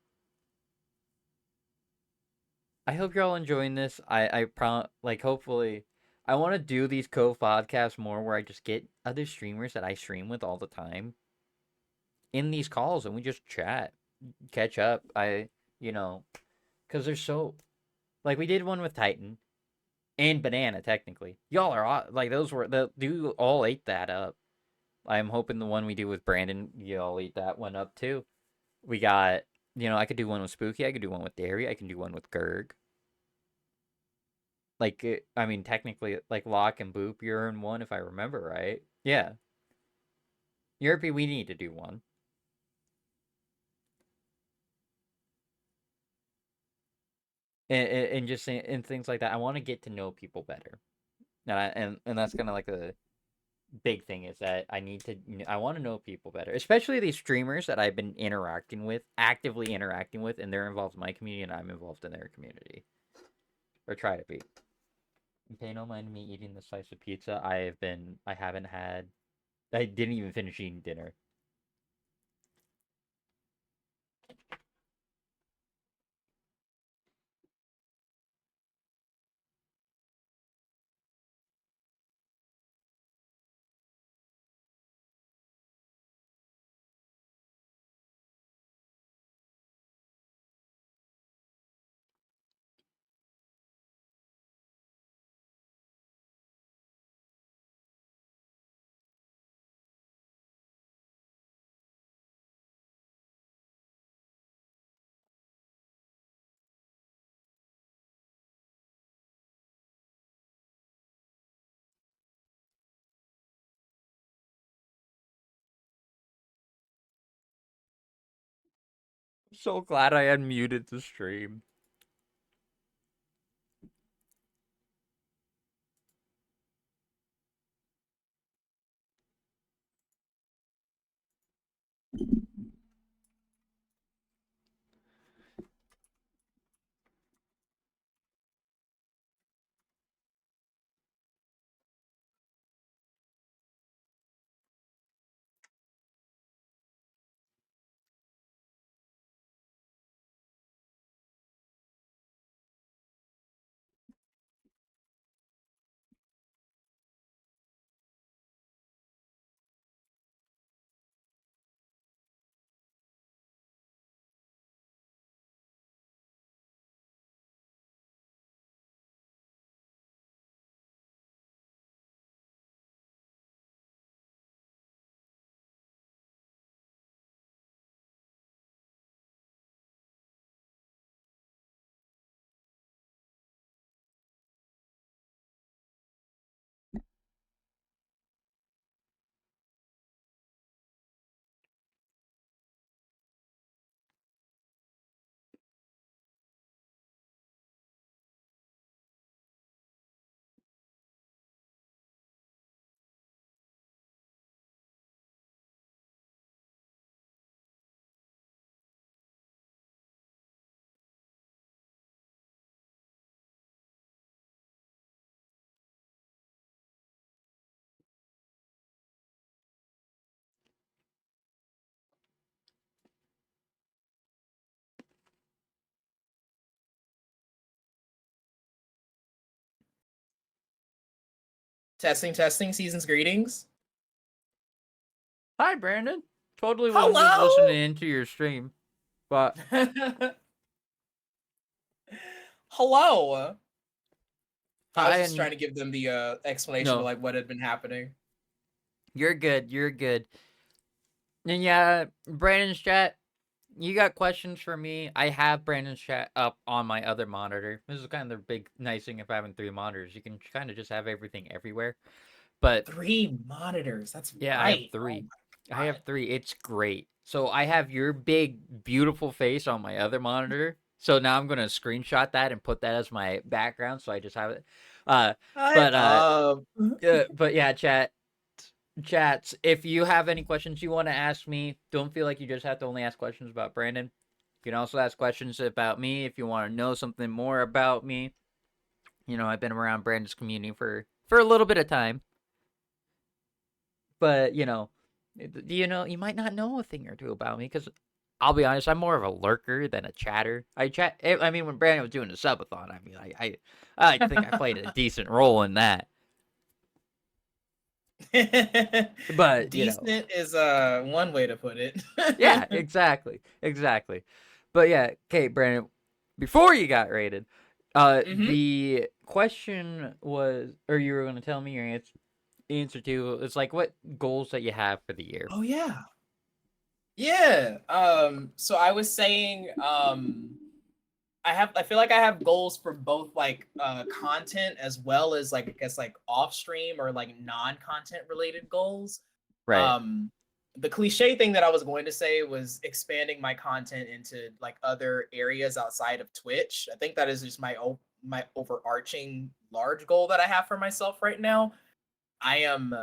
I hope you're all enjoying this. Like, hopefully I want to do these Cove podcasts more where I just get other streamers that I stream with all the time in these calls and we just chat, catch up. You know, cuz there's so like we did one with Titan and Banana technically. Y'all are like those were the you all ate that up. I'm hoping the one we do with Brandon, you all eat that one up too. We got, I could do one with Spooky, I could do one with Dairy, I can do one with Gerg. Like, I mean, technically, like Lock and Boop, you're in one if I remember right. Yeah, Europe, we need to do one, and just and things like that. I want to get to know people better, and that's kind of like the big thing is that I want to know people better, especially these streamers that I've been interacting with, actively interacting with, and they're involved in my community and I'm involved in their community, or try to be. Pay no mind to me eating the slice of pizza. I haven't had. I didn't even finish eating dinner. I'm so glad I unmuted the stream. Testing. Season's greetings. Hi, Brandon. Totally wasn't just Hello. listening into your stream, but Hello. I was hi, just and trying to give them the explanation of no, like what had been happening. you're good. You're good. And yeah, Brandon's chat. You got questions for me? I have Brandon's chat up on my other monitor. This is kind of the big nice thing of having 3 monitors. You can kind of just have everything everywhere. But 3 monitors. That's yeah, I have right. Oh 3. my I have god. 3. It's great. So I have your big, beautiful face on my other monitor. So now I'm gonna screenshot that and put that as my background. So I just have it. Uh, I but but yeah, chats. If you have any questions you want to ask me, don't feel like you just have to only ask questions about Brandon. You can also ask questions about me if you want to know something more about me. I've been around Brandon's community for a little bit of time, but you might not know a thing or two about me because I'll be honest, I'm more of a lurker than a chatter. I mean, when Brandon was doing the subathon, I mean, I think I played a decent role in that. But decent is one way to put it. yeah, exactly. But yeah, okay, Brandon, before you got rated, Hmm. the question was, or you were going to tell me your answer to, it's like what goals that you have for the year. Oh yeah. Yeah. So I was saying I feel like I have goals for both like content as well as like I guess like off stream or like non-content related goals. Right, Um the cliche thing that I was going to say was expanding my content into like other areas outside of Twitch. I think that is just my overarching large goal that I have for myself right now. I am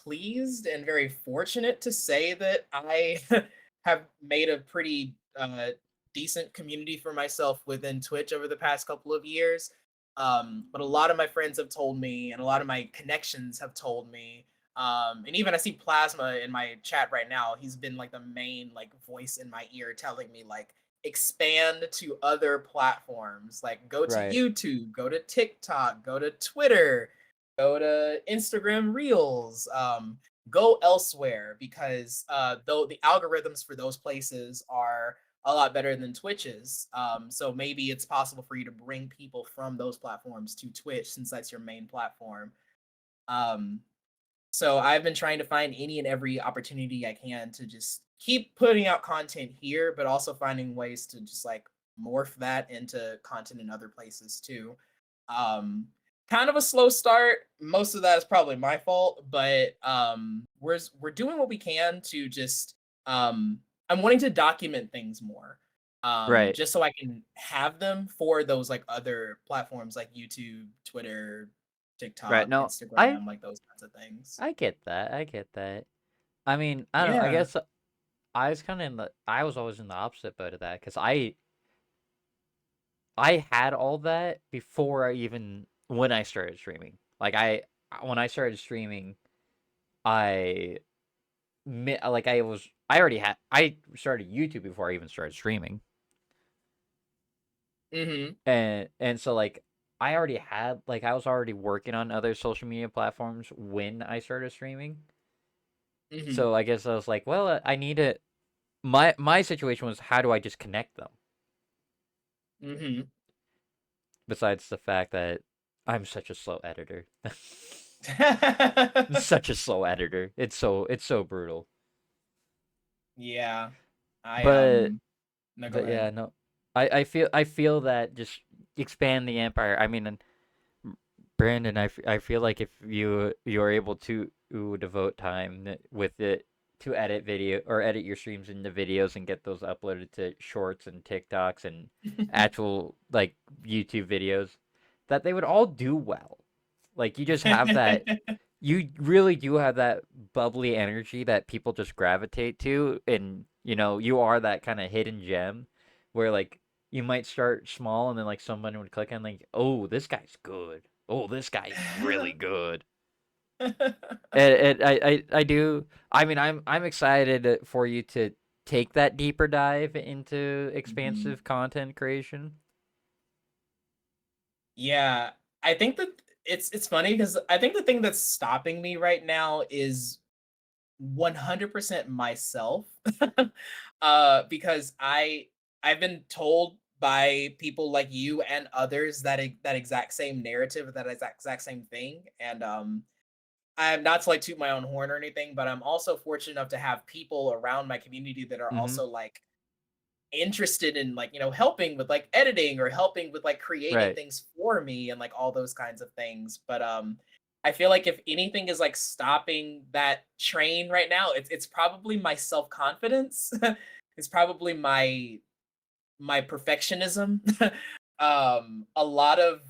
pleased and very fortunate to say that I have made a pretty decent community for myself within Twitch over the past couple of years. But a lot of my friends have told me, and a lot of my connections have told me, and even I see Plasma in my chat right now. He's been like the main like voice in my ear, telling me like expand to other platforms, like go to right, YouTube, go to TikTok, go to Twitter, go to Instagram Reels, go elsewhere because though the algorithms for those places are a lot better than Twitch's. So maybe it's possible for you to bring people from those platforms to Twitch since that's your main platform. Um, so I've been trying to find any and every opportunity I can to just keep putting out content here, but also finding ways to just like morph that into content in other places too. Um, Kind of a slow start. Most of that is probably my fault, but we're doing what we can to just I'm wanting to document things more. right, Just so I can have them for those like other platforms like YouTube, Twitter, right. TikTok, No, Instagram, like those kinds of things. I get that. I get that. I mean, I don't know. I Yeah. guess I was always in the opposite boat of that because I had all that before when I started streaming. Like when I started streaming, I like I started YouTube before I even started streaming, Mm-hmm. and so like I already had like I was already working on other social media platforms when I started streaming. Mm-hmm. So I guess I was like, well, I need to. My situation was how do I just connect them? Mm-hmm. Besides the fact that I'm such a slow editor. Such a slow editor. It's so brutal. Yeah. I But no, go but ahead. yeah, no. I feel that just expand the empire. I mean, and Brandon, I feel like if you're able to devote time with it to edit video or edit your streams into videos and get those uploaded to shorts and TikToks and actual like YouTube videos, that they would all do well. Like you just have that you really do have that bubbly energy that people just gravitate to, and you are that kind of hidden gem where like you might start small and then like someone would click on like, oh, this guy's good, oh, this guy's really good. I do. I mean, I'm excited for you to take that deeper dive into Mhm. expansive content creation. Yeah, I think that it's funny because I think the thing that's stopping me right now is 100% myself. Because I've been told by people like you and others that that exact same narrative, that exact same thing, and I'm not to like toot my own horn or anything, but I'm also fortunate enough to have people around my community that are Mm-hmm. also like interested in like, helping with like editing or helping with like creating Right. things for me and like all those kinds of things. But I feel like if anything is like stopping that train right now, it's probably my self-confidence. It's probably my perfectionism. A lot of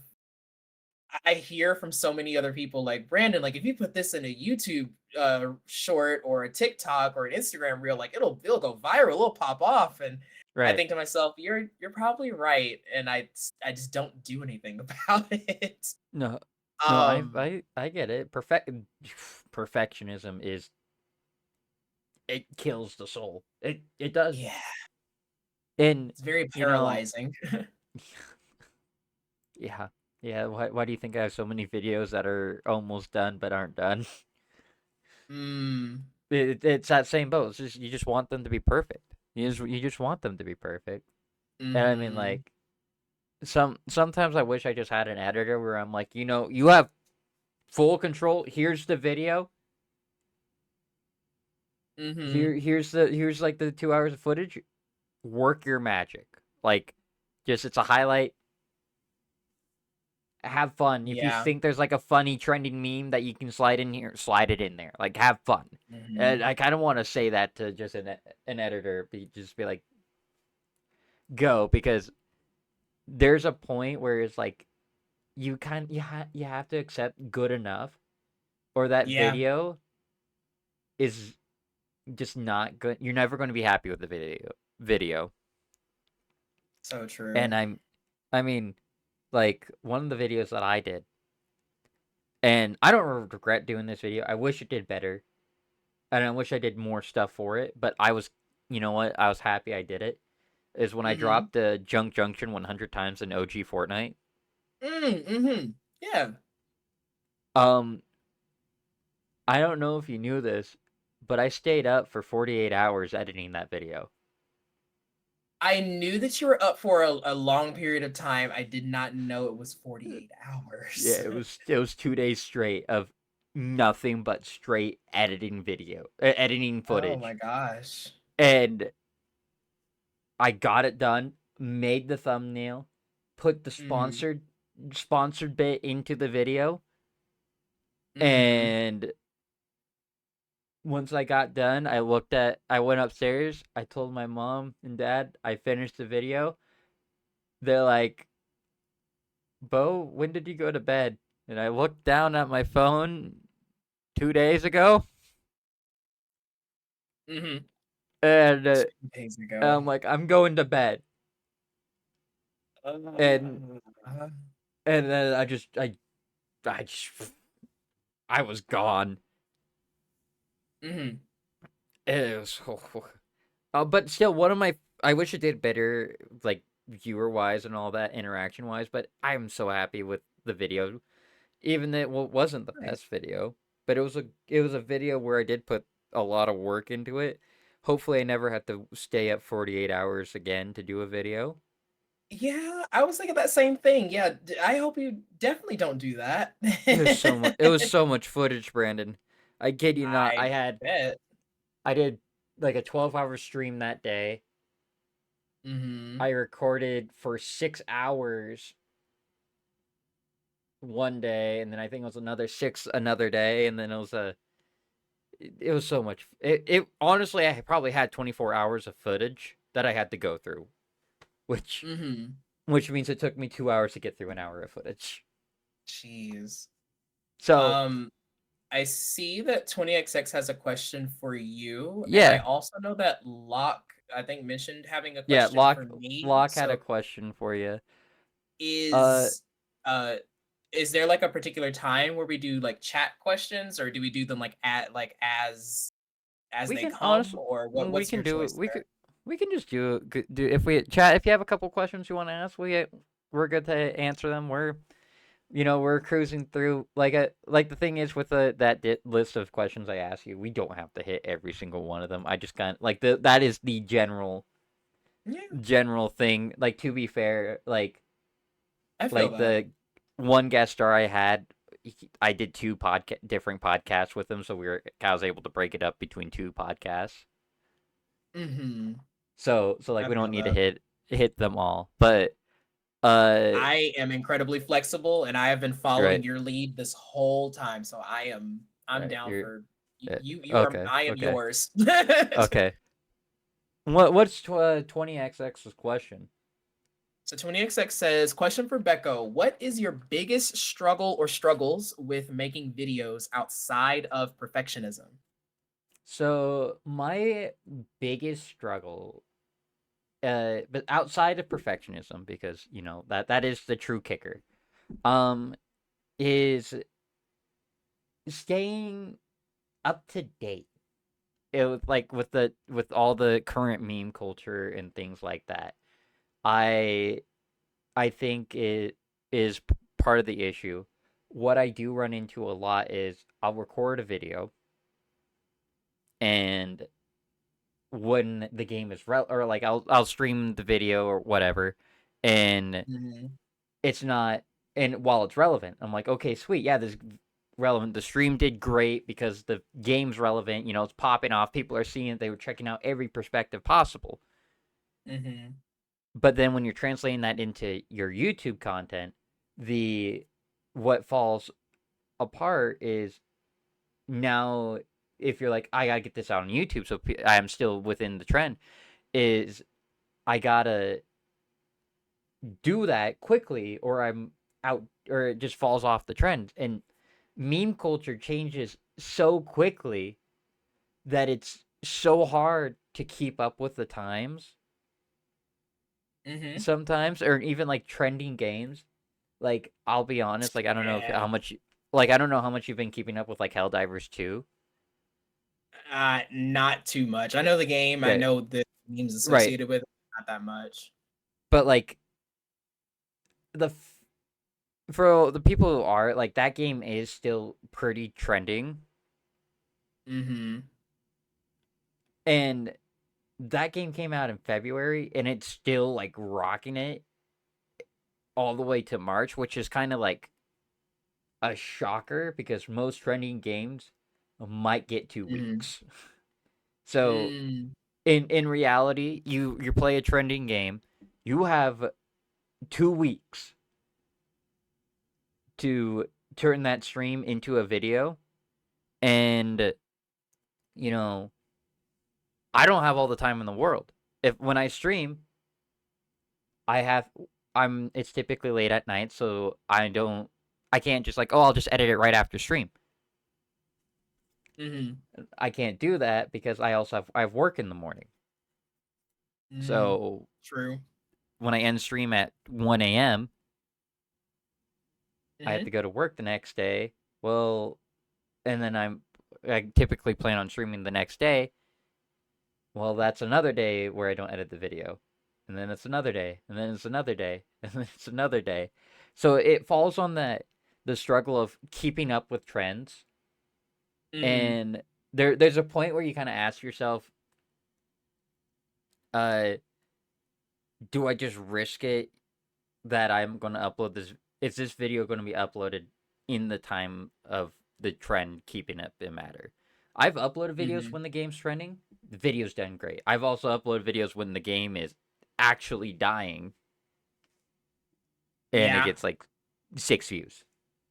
I hear from so many other people like Brandon, like if you put this in a YouTube short or a TikTok or an Instagram reel, like it'll go viral, it'll pop off. And I Right. think to myself, you're probably right. And I just don't do anything about it. No, no, Um I get it. Perfectionism is it kills the soul. It does. yeah, And it's very you know, paralyzing. yeah, yeah. Why do you think I have so many videos that are almost done but aren't done? mm, It's that same boat. It's just you just want them to be perfect. You just want them to be perfect. And I mean, mm-hmm. like sometimes I wish I just had an editor where I'm like, you have full control. Here's the video. Mm-hmm. Here's like the 2 hours of footage. Work your magic. Like, just it's a highlight. Have fun. If you Yeah. think there's like a funny trending meme that you can slide in here, slide it in there. Like, have fun. And Mm-hmm. I kind of want to say that to just an editor, just be like, go, because there's a point where it's like you have to accept good enough, or that Yeah. video is just not good. You're never going to be happy with the video. So And true. I mean, like one of the videos that I did, and I don't regret doing this video. I wish it did better, and I wish I did more stuff for it. But you know what? I was happy I did it. Is when I Mm-hmm. dropped the Junk Junction 100 times in OG Fortnite. Mm-hmm. Yeah. Um, I don't know if you knew this, but I stayed up for 48 hours editing that video. I knew that you were up for a long period of time. I did not know it was 48 Yeah, hours. it was 2 days straight of nothing but straight editing editing Oh my footage, gosh. and I got it done. Made the thumbnail, put the Mhm. sponsored bit into the video, Mhm. and once I got done, I went upstairs. I told my mom and dad I finished the video. They're like, "Bo, when did you go to bed?" And I looked down at my phone 2 days ago, Mhm. and 2 days ago. I'm like, I'm going to bed, and Uh, then I just I was gone. mhm. It was, but still, one of my I wish it did better, like viewer wise and all that, interaction wise. But I'm so happy with the video, even though it wasn't the Nice. best video, but it was a video where I did put a lot of work into it. Hopefully, I never have to stay up 48 hours again to do a video. Yeah, I was thinking that same thing. Yeah, I hope you definitely don't do that. It was so much footage, Brandon. I kid you not. I bet. I did like a 12-hour stream that day. I Mhm. recorded for 6 hours one day, and then I think it was another six another day, and then it was so much. It honestly, I probably had 24 hours of footage that I had to go through, which Mhm. which means it took me 2 hours to get through an hour of footage. Jeez. So Um I see that 20XX has a question for you, and I yeah, also know that Locke, I think, mentioned having a yeah. question Lock for me. Lock had a So question for you. Uh, is uh is there like a particular time where we do like chat questions, or do we do them like at like as we they can come, honestly, or we what's can your do choice it. We there? could we can just do if we chat. If you have a couple questions you want to ask, we're good to answer them. we're cruising through like the thing is with list of questions I asked you, we don't have to hit every single one of them. I just kind of like that is the Yeah, general thing. Like to be fair, I feel like that. the one guest star I had, I did two different podcasts with him, so I was able to break it up between two podcasts. Mm-hmm. So like I we don't feel need to that. hit them all, but uh, I am incredibly flexible, and I have been following right, your lead this whole time. So I'm right, down you're for uh, you are okay, I am okay, yours. okay. What's 20xx's question? So 20XX says, question for Becco. What is your biggest struggle or struggles with making videos outside of perfectionism? So my biggest struggle, but outside of perfectionism, because that is the true kicker, um, is staying up to date. It was like with all the current meme culture and things like that. I I think it is part of the issue. What I do run into a lot is I'll record a video, and when the game is or like I'll stream the video or whatever, and Mhm. it's not, and while it's relevant, I'm like, okay, sweet, yeah, this is relevant. The stream did great because the game's relevant. It's popping off. People are seeing it. They were checking out every perspective possible. Mhm. But then when you're translating that into your YouTube content, the what falls apart is now, if you're like, I gotta get this out on YouTube, so I am still within the trend, is I gotta do that quickly, or I'm out, or it just falls off the trend. And meme culture changes so quickly that it's so hard to keep up with the times Mhm. sometimes, or even like trending games. Like, I'll be honest, like, I don't know Yeah. how much, like, I don't know how much you've been keeping up with, like, Helldivers 2. Not too much. I know the game. I Right, know the memes right. associated with it. Not that much. But, like, for the people who are, like, that game is still pretty trending. Mhm. And that game came out in February, and it's still, like, rocking it all the way to March, which is kind of like a shocker because most trending games might get 2 Mhm. weeks. So, Mm. in reality, you play a trending game, you have 2 weeks to turn that stream into a video, and you know I don't have all the time in the world. If when I stream, I have I'm it's typically late at night, so I can't just like, oh, I'll just edit it right after stream. Mhm. I can't do that because I have work in the morning. Mm. So True. when I end stream at 1 a.m., I have to Mhm. go to work the next day. Well, and then I typically plan on streaming the next day. Well, that's another day where I don't edit the video. And then it's another day, and then it's another day, and then it's another day. So it falls on the struggle of keeping up with trends. Mhm. And there's a point where you kind of ask yourself, uh, do I just risk it that I'm going to upload this? Is this video going to be uploaded in the time of the trend keeping up in matter? I've uploaded videos Mhm. when the game's trending. The video's done great. I've also uploaded videos when the game is actually dying and it Yeah. gets like 6 views.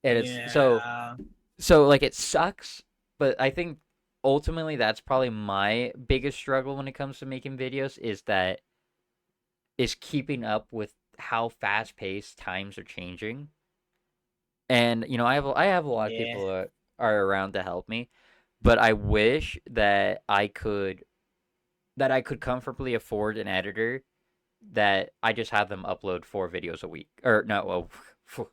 And it's Yeah. so like it sucks, but I think ultimately that's probably my biggest struggle when it comes to making videos is keeping up with how fast paced times are changing. And I have a lot of Yeah. people that are around to help me, but I wish that I could comfortably afford an editor that I just have them upload 4 videos a week, or no,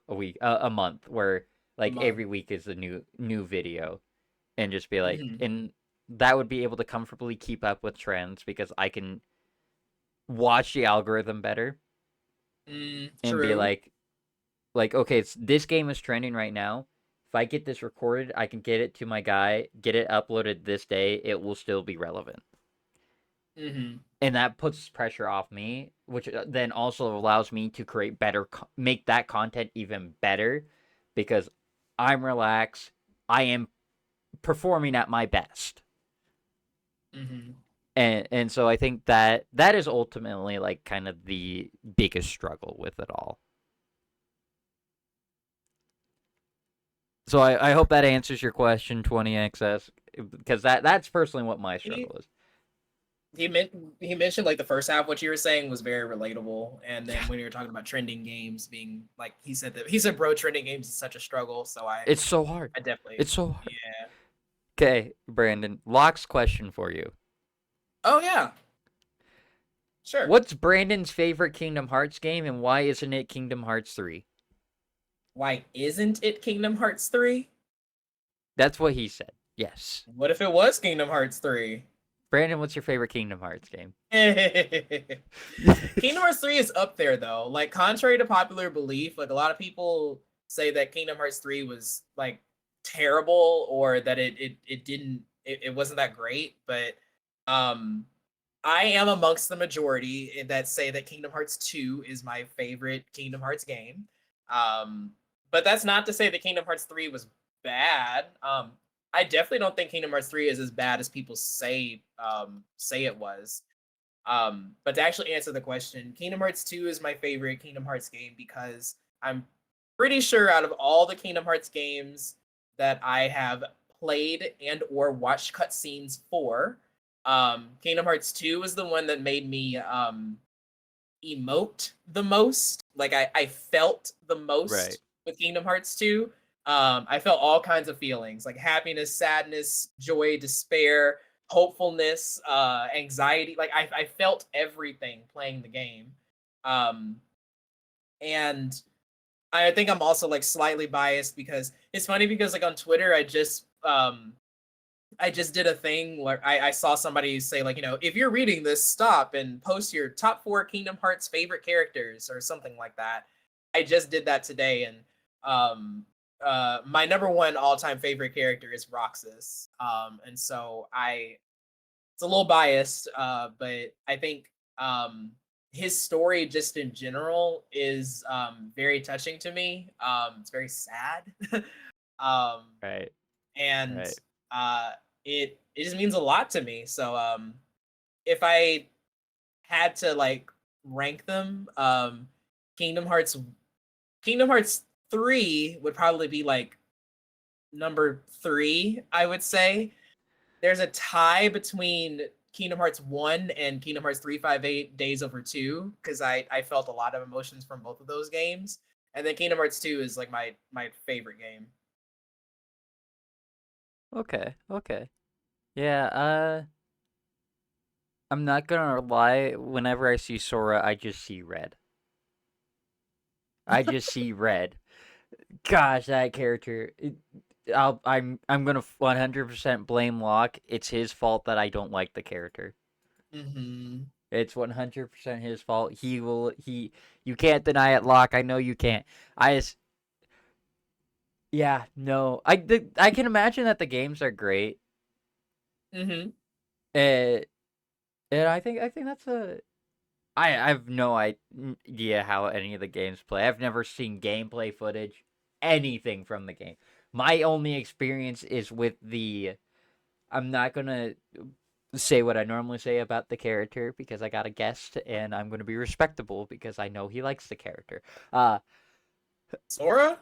a week, a month, where A like month. every week is a new video, and just be like, Mhm. and that would be able to comfortably keep up with trends because I can watch the algorithm better Mm, and be true. like, okay, this game is trending right now. If I get this recorded, I can get it to my guy, get it uploaded this day. It will still be relevant. Mm-hmm. And that puts pressure off me, which then also allows me to create make that content even better, because I'm relaxed. I am performing at my best. Mm-hmm. And so I think that is ultimately like kind of the biggest struggle with it all. So I hope that answers your question, 20XS, because that's personally what my struggle is. He mentioned like the first half, what you were saying was very relatable, and then Yeah. when you were talking about trending games being like, he said bro, trending games is such a struggle. So It's so hard. I definitely, It's so hard. yeah. Okay, Brandon, Locke's question for you. Oh yeah, sure. What's Brandon's favorite Kingdom Hearts game, and why isn't it Kingdom Hearts 3? Why isn't it Kingdom Hearts 3? That's what he said. Yes. What if it was Kingdom Hearts 3? Brandon, what's your favorite Kingdom Hearts game? Kingdom Hearts 3 is up there though. Like, contrary to popular belief, like a lot of people say that Kingdom Hearts 3 was like terrible, or that it wasn't that great, but um I am amongst the majority that say that Kingdom Hearts 2 is my favorite Kingdom Hearts game. Um but that's not to say that Kingdom Hearts 3 was bad. I definitely don't think Kingdom Hearts 3 is as bad as people say it was. But to actually answer the question, Kingdom Hearts 2 is my favorite Kingdom Hearts game because I'm pretty sure out of all the Kingdom Hearts games that I have played and or watched cutscenes for, Kingdom Hearts 2 is the one that made me emote the most. Like, I felt the most Right. with Kingdom Hearts 2. I felt all kinds of feelings like happiness, sadness, joy, despair, hopefulness, anxiety. Like, I felt everything playing the game. Um, and I think I'm also like slightly biased because it's funny because like on Twitter, I just did a thing where I saw somebody say, like, if you're reading this, stop and post your top 4 Kingdom Hearts favorite characters or something like that. I just did that today, and my number one all-time favorite character is Roxas. And so it's a little biased, but I think his story just in general is very touching to me. It's very sad. um Right. and Right. uh it just means a lot to me. So if I had to like rank them, Kingdom Hearts Kingdom Hearts 3 would probably be like number 3, I would say. There's a tie between Kingdom Hearts 1 and Kingdom Hearts 358 Days Over 2 because I felt a lot of emotions from both of those games. And then Kingdom Hearts 2 is like my favorite game. Okay. Okay. Yeah. I'm not gonna lie. Whenever I see Sora, I just see red. I just see red. Gosh, that character. I'm gonna 100% blame Locke. It's his fault that I don't like the character. Mm-hmm. It's 100% his fault. You can't deny it, Locke. I know you can't. I just, yeah, no. I can imagine that the games are great. Mm-hmm. Uh, and I think that's I have no idea how any of the games play. I've never seen gameplay footage, anything from the game. My only experience is with the. I'm not gonna say what I normally say about the character because I got a guest and I'm gonna be respectable because I know he likes the character. Uh, Sora?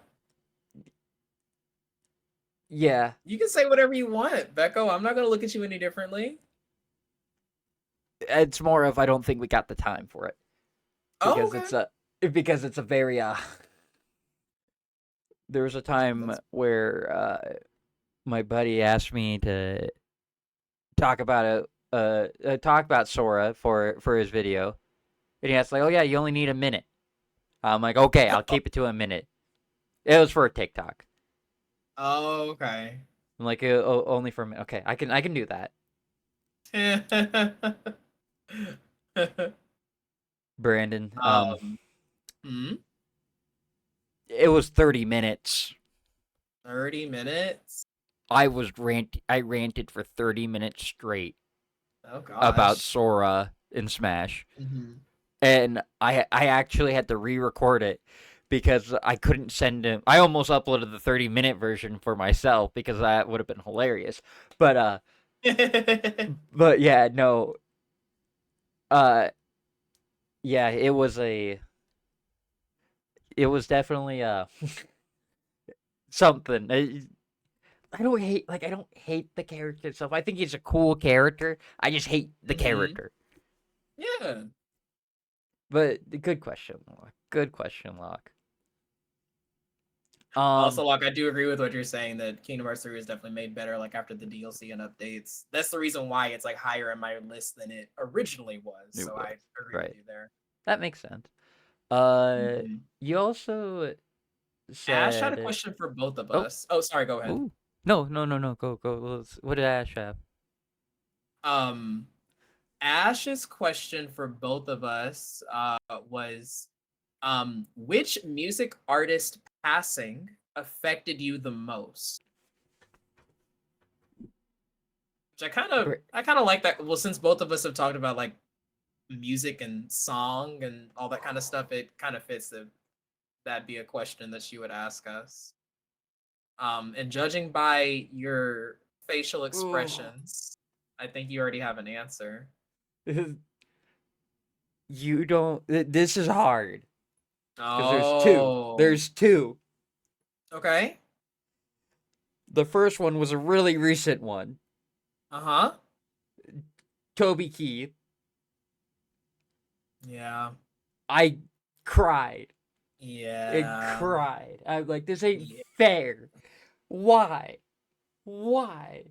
yeah, You can say whatever you want, Becco. I'm not gonna look at you any differently. it's more of I don't think we got the time for it Oh, because okay. it's a very there was a time where my buddy asked me to talk about talk about Sora for his video, and he asked like, "Oh yeah, you only need a minute." I'm like, "Okay, I'll keep it to a minute." It was for a TikTok. Oh, okay. I'm like, only for a minute. Okay, I can do that. Brandon, Hmm? It was 30 minutes. 30 minutes? I ranted for 30 minutes straight Oh about gosh. Sora in Smash. Mhm. And I actually had to re-record it because I couldn't send him. I almost uploaded the 30-minute version for myself because that would have been hilarious. But yeah, no. Yeah, it was definitely something. I don't hate the character itself. I think he's a cool character. I just hate the Mhm. character. Yeah. But good question, Locke. Good question, Locke. Also, like, I do agree with what you're saying that Kingdom Hearts 3 was definitely made better, like, after the DLC and updates. That's the reason why it's, like, higher in my list than it originally was, It so was I agree with right. you there. That makes sense. Mhm. You also Ash had a said, question for both of oh, us. Oh, sorry, go ahead. ooh, no, go. What did Ash have? Um, Ash's question for both of us was which music artist passing affected you the most? Which I kind of like that. Well, since both of us have talked about like music and song and all that kind of stuff, it kind of fits that that'd be a question that she would ask us. And judging by your facial Ooh. expressions, I think you already have an answer. You don't. This is hard because there's two. Oh, There's two. okay. The first one was a really recent one. Uh-huh. Toby Keith. Yeah. I cried and Yeah. cried. I'm like, this ain't Yeah. fair. Why? Why?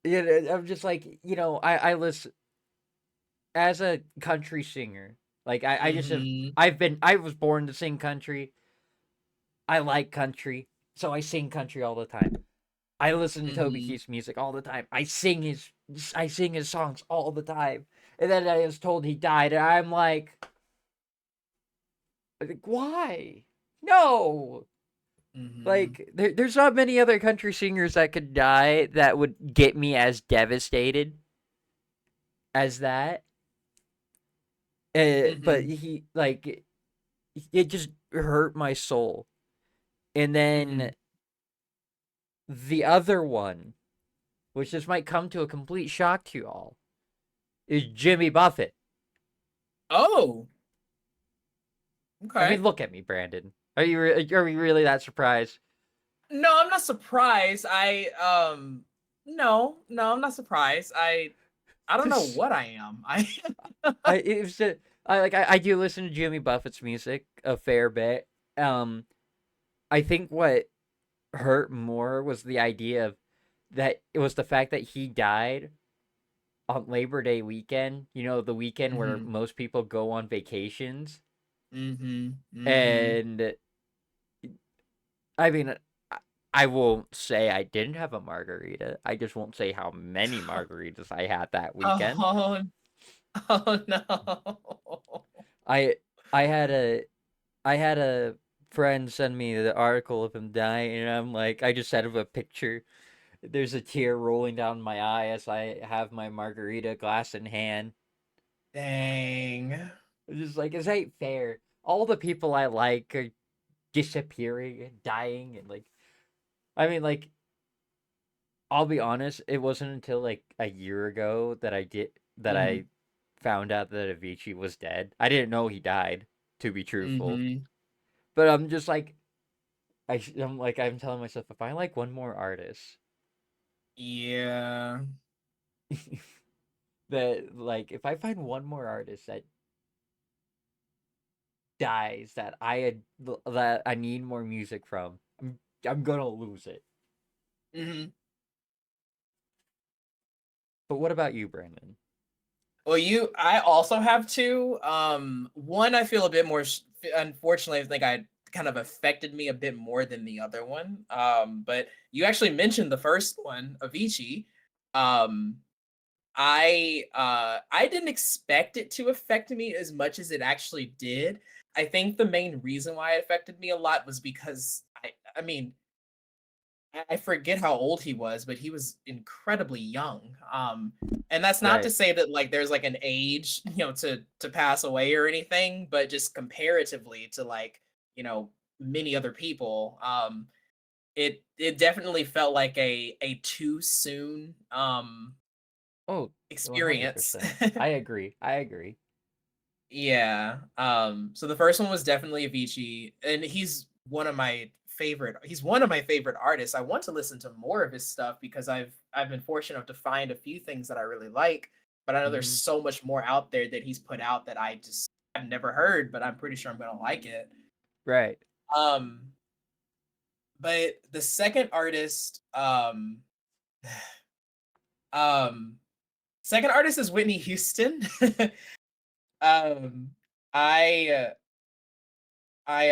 I'm just like, I listen as a country singer. Like I just have. Mm-hmm. I was born to sing country. I like country, so I sing country all the time. I listen to Toby Mm-hmm. Keith's music all the time. I sing his songs all the time. And then I was told he died, and I'm like why? No. Mm-hmm. Like there's not many other country singers that could die that would get me as devastated as that. But Mm-hmm. he like it just hurt my soul. And Mm-hmm. then the other one, which this might come to a complete shock to you all, is Jimmy Buffett. Oh, I mean, okay. look at me, Brandon. Are we really that surprised? No, I'm not surprised. No, I'm not surprised. I don't know what I am. I It was I do listen to Jimmy Buffett's music a fair bit. Um, I think what hurt more was the idea of that it was the fact that he died on Labor Day weekend. You know, the weekend where Mm-hmm. most people go on vacations. Mm-hmm. Mm-hmm. And I mean, I won't say I didn't have a margarita. I just won't say how many margaritas I had that weekend. Oh, oh no. I I had a I had a friend send me the article of him dying, and I'm like, I just sent him a picture. There's a tear rolling down my eye as I have my margarita glass in hand. Dang. It's just like, this ain't fair. All the people I like are disappearing and dying, and like, I mean, like, I'll be honest, it wasn't until like a year ago that Mm-hmm. I found out that Avicii was dead. I didn't know he died, to be truthful. Mm-hmm. But I'm just like, I'm telling myself, if I like one more artist Yeah. that like if I find one more artist that dies that I need more music from, I'm gonna lose it. Mm-hmm. But what about you, Brandon? Well, I also have two. One I feel a bit more. Unfortunately, I think I kind of affected me a bit more than the other one. But you actually mentioned the first one, Avicii. Um, I didn't expect it to affect me as much as it actually did. I think the main reason why it affected me a lot was because I mean, I forget how old he was, but he was incredibly young. And that's not to Right. say that like there's like an age, to pass away or anything, but just comparatively to like, many other people, it definitely felt like a too soon Oh, experience. 100%. I agree. I agree. Yeah. So the first one was definitely Avicii, and he's one of my favorite artists. I want to listen to more of his stuff because I've been fortunate enough to find a few things that I really like, but I know there's Hmm. so much more out there that he's put out that I've never heard, but I'm pretty sure I'm gonna like it. Right. Um, but the second artist, um, second artist is Whitney Houston. um, I I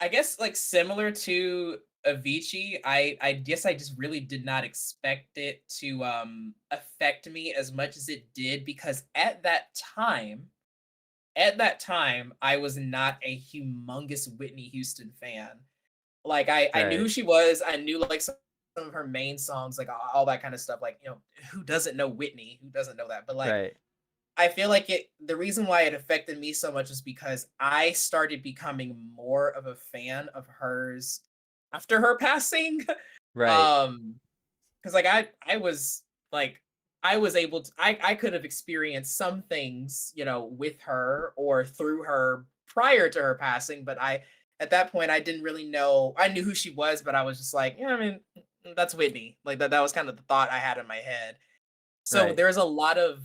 I guess, like, similar to Avicii, I guess I just really did not expect it to, affect me as much as it did because at that time, I was not a humongous Whitney Houston fan. Like, I knew who Right. she was, I knew, like, some of her main songs, like, all that kinda stuff, like, who doesn't know Whitney? Who doesn't know that? But, like, Right. I feel like the reason why it affected me so much is because I started becoming more of a fan of hers after her passing. Right. Um, because like I was like I was able to I could have experienced some things, with her or through her prior to her passing, but I at that point I didn't really know. I knew who she was, but I was just like, yeah, I mean, that's Whitney. Like that was kind of the thought I had in my head. So Right. there's a lot of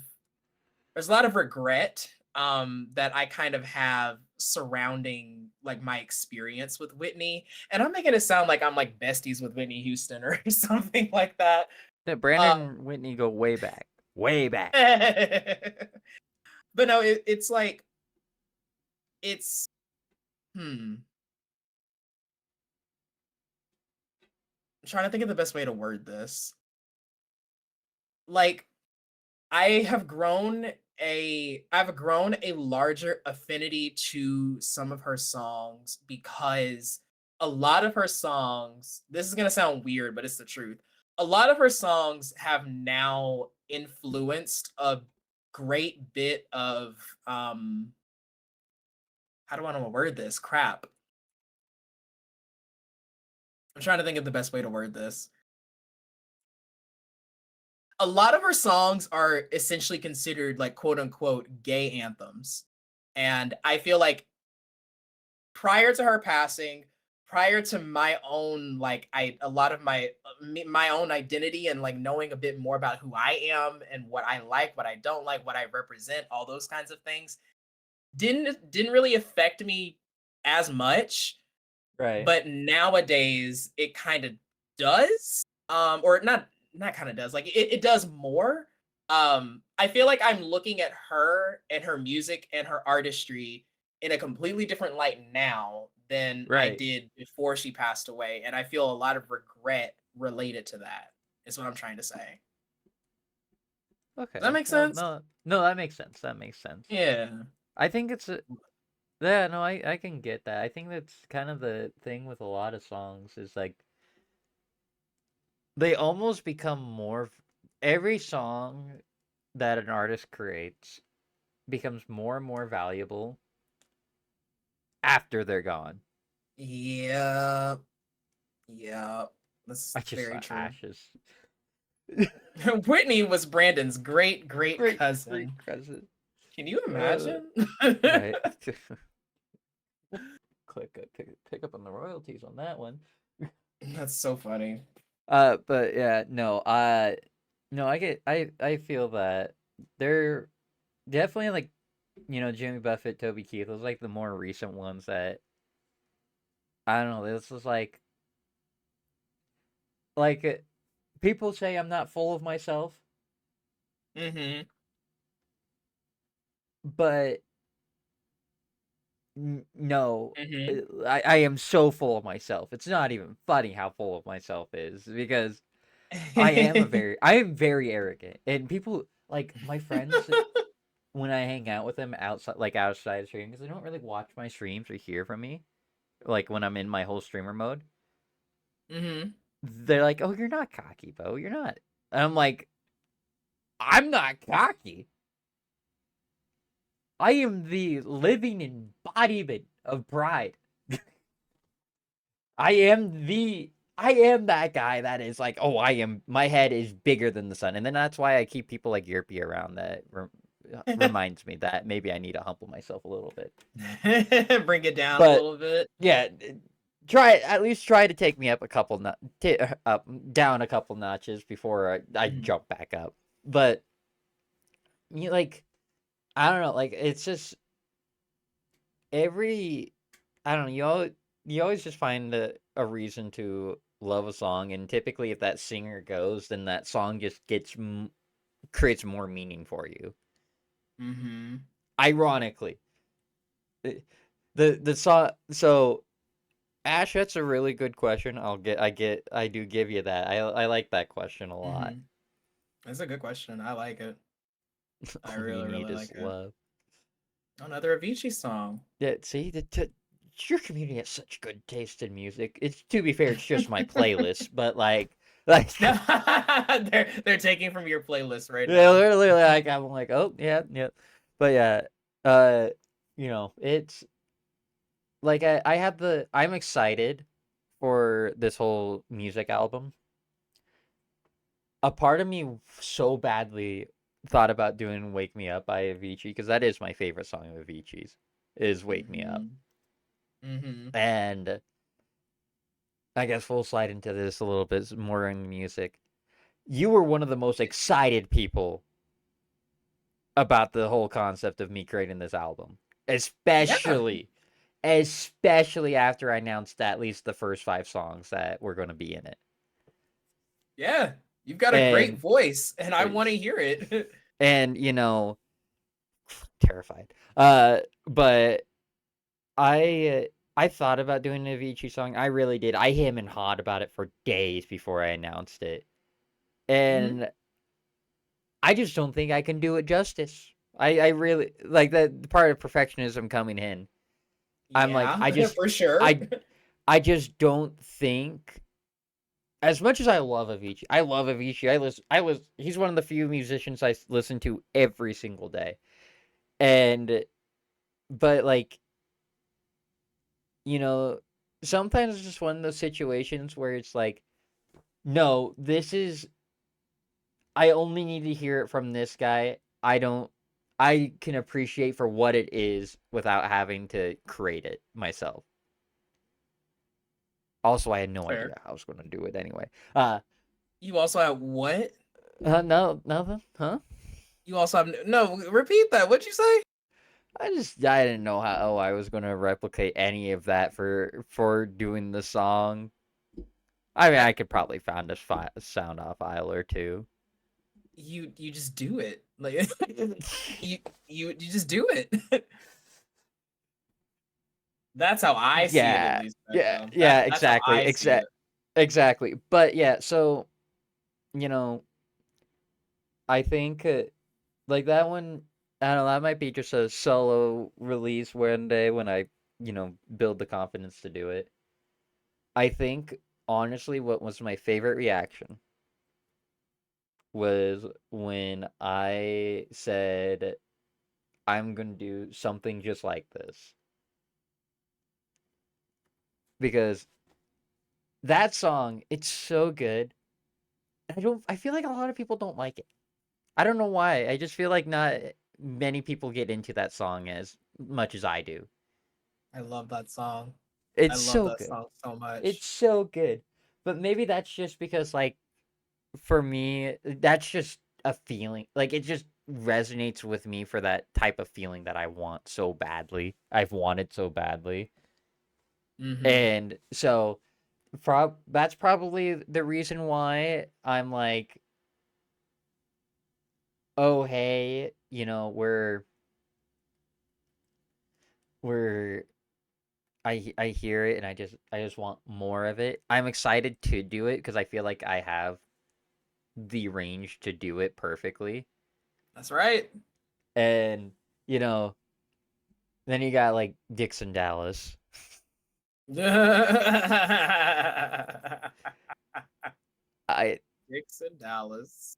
regret that I kind of have surrounding like my experience with Whitney. And I'm making it sound like I'm like besties with Whitney Houston or something like that. Yeah, Um Brandon and Whitney go way back. Way back. but no, it's like it's I'm trying to think of the best way to word this. Like I've grown a larger affinity to some of her songs because a lot of her songs, this is going to sound weird, but it's the truth. A lot of her songs have now influenced a great bit of how do I want to word this? Crap. I'm trying to think of the best way to word this. A lot of her songs are essentially considered like quote unquote gay anthems. And I feel like prior to her passing, prior to my own like a lot of my own identity and like knowing a bit more about who I am and what I like, what I don't like, what I represent, all those kinds of things didn't really affect me as much, Right. but nowadays it kind of does. Or not kind of does. Like it does more. I feel like I'm looking at her and her music and her artistry in a completely different light now than I Right. did before she passed away, and I feel a lot of regret related to that. Is what I'm trying to say. Does that Okay. make No, sense? no, no, that makes sense. That makes sense. Yeah. I think it's a, yeah, no, I can get that. I think that's kind of the thing with a lot of songs is like they almost become more every song that an artist creates becomes more and more valuable after they're gone. Yeah. Yeah. That's I just very saw true. Ashes. Whitney was Brandon's great great Great, great cousin. cousin. Can you imagine? Right. Pick up on the royalties on that one. That's so funny. But yeah, no, no, I feel that they're definitely like, Jimmy Buffett, Toby Keith, those like the more recent ones that I don't know. This is like people say I'm not full of myself, Mhm. but no, Mhm. I am so full of myself. It's not even funny how full of myself is because I am very arrogant, and people like my friends. when I hang out with them outside stream, because they don't really watch my streams or hear from me, like when I'm in my whole streamer mode. Mm-hmm. They're like, "Oh, you're not cocky, Bo. You're not." And I'm like, "I'm not cocky. I am the living embodiment of pride. I am that guy that is like, oh, my head is bigger than the sun." And then that's why I keep people like Yerpy around that reminds me that maybe I need to humble myself a little bit. Bring it down a But little bit. yeah, at least try to take me up down a couple notches before I jump back up. But like, I don't know, like it's just I don't know, you always just find a reason to love a song, and typically if that singer goes, then that song just creates more meaning for you. Mm-hmm. Ironically, the song. So Ash, that's a really good question. I do give you that. I like that question a lot. Mm-hmm. That's a good question. I like it. I All you really, need really is like it. love. Another Avicii song. Yeah, see, your community has such good taste in music. It's, to be fair, it's just my playlist, but like they're taking from your playlist right yeah, now. literally, like I'm like, oh yeah, yeah, but yeah, it's like I'm excited for this whole music album. A part of me so badly thought about doing "Wake Me Up" by Avicii, because that is my favorite song of Avicii's, is "Wake Me Up," Mm-hmm. and I guess we'll slide into this a little bit more in music. You were one of the most excited people about the whole concept of me creating this album, Yeah. especially after I announced at least the first 5 songs that were going to be in it. Yeah. You've got a great And voice, and I want to hear it. and terrified. But I thought about doing an Avicii song. I really did. I him and hawed about it for days before I announced it. Mm-hmm. And I just don't think I can do it justice. I really like that part of perfectionism coming in. I'm like, Yeah, for sure. I I just don't think, as much as I love Avicii. I love Avicii. He's one of the few musicians I listen to every single day. And but like, you know, sometimes it's just one of those situations where it's like, no, I only need to hear it from this guy. I can appreciate for what it is without having to create it myself. Also, I had no Fair. idea how I was going to do it anyway. You also have what? No, nothing, huh? You also have no. Repeat that. What'd you say? I didn't know how I was going to replicate any of that for doing the song. I mean, I could probably find a sound off file or two. You just do it. Like you just do it. That's how I see it, at Yeah, least. yeah, yeah, That's how exactly, I see it. exactly. But yeah, so you know, I think like that one. I don't know. That might be just a solo release one day when I build the confidence to do it. I think honestly, what was my favorite reaction was when I said I'm gonna do something just like this, because that song, it's so good. I feel like a lot of people don't like it. I don't know why. I just feel like not many people get into that song as much as I do. I love that song. I It's love so that good. song so It's much. so good. But maybe that's just because, like, for me, that's just a feeling. Like, it just resonates with me for that type of feeling that I want so badly. I've wanted so badly. Mm-hmm. And so that's probably the reason why I'm like, oh hey, we're I hear it, and I just want more of it. I'm excited to do it because I feel like I have the range to do it perfectly. That's right. And you know, then you got like Dixon Dallas. I Dixon Dallas.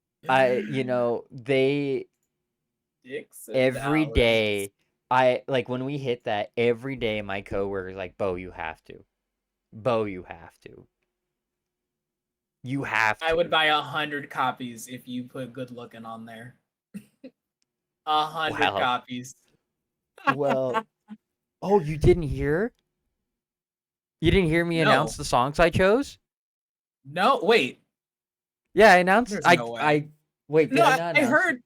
they Dixon every Dallas. day. I like when we hit that every day. My coworker's like, "Bo, you have to. Bo, you have to. You have I to." would buy 100 copies if you put good looking on there. 100 Wow. copies. Well, oh, you didn't hear? You didn't hear me announce No. the songs I chose? No, wait. Yeah, I announced. There's no way. I wait. Did No, I not I announce? heard.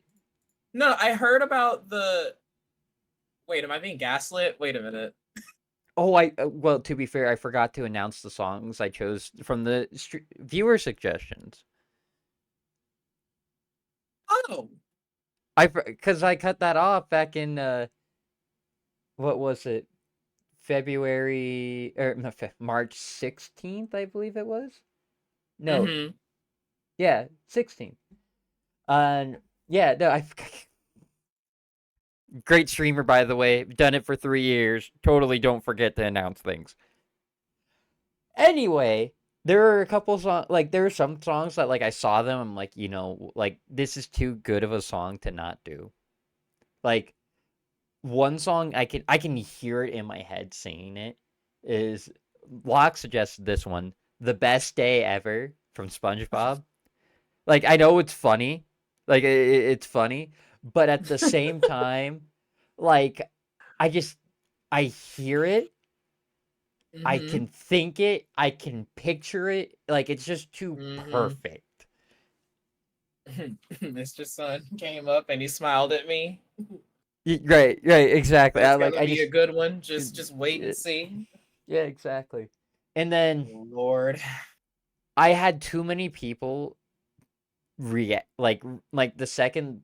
No, I heard about the. Wait, am I being gaslit? Wait a minute. Oh, well, to be fair, I forgot to announce the songs I chose from the viewer suggestions. Oh. Because I cut that off back in what was it? February or no, March 16th, I believe it was. No, Mm-hmm. yeah, 16th. And yeah, no, I great streamer by the way. Done it for 3 years. Totally don't forget to announce things. Anyway, there are a couple songs like there are some songs that like I saw them. I'm like, like this is too good of a song to not do. Like one song I can hear it in my head singing it is Locke suggested this one, "The Best Day Ever" from SpongeBob. Like I know it's funny, like it's funny, but at the same time, like I just I hear it, I Mm-hmm. can think it, I can picture it, like it's just too Mm-hmm. perfect. Mr. Sun came up and he smiled at me. Right, exactly. It's Like gonna I be a just, good one. Just wait and yeah, see. exactly. And then Lord. I had too many people react like the second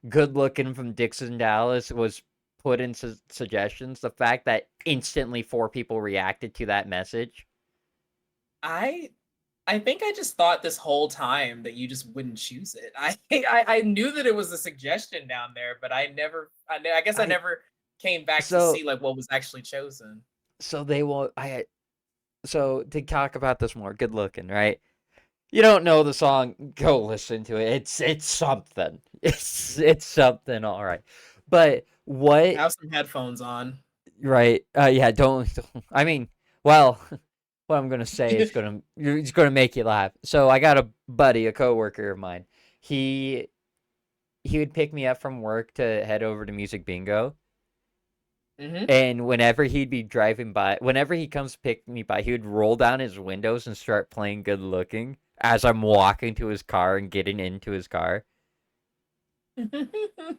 good looking from Dixon Dallas was put in suggestions, the fact that instantly 4 people reacted to that message. I I think I just thought this whole time that you just wouldn't choose it. I knew that it was a suggestion down there, but I guess I I never came back to so see like what was actually chosen. so they won't I so to talk about this more, good looking, right? You don't know the song, go listen to it. It's something. It's something, all right. But what Have some headphones on. right? Yeah, don't I mean, well, what I'm gonna say is gonna make you laugh. So I got a buddy, a coworker of mine. He he would pick me up from work to head over to Music Bingo. Mm-hmm. And whenever he'd be driving by, whenever he comes to pick me by, he would roll down his windows and start playing Good Looking as I'm walking to his car and getting into his car.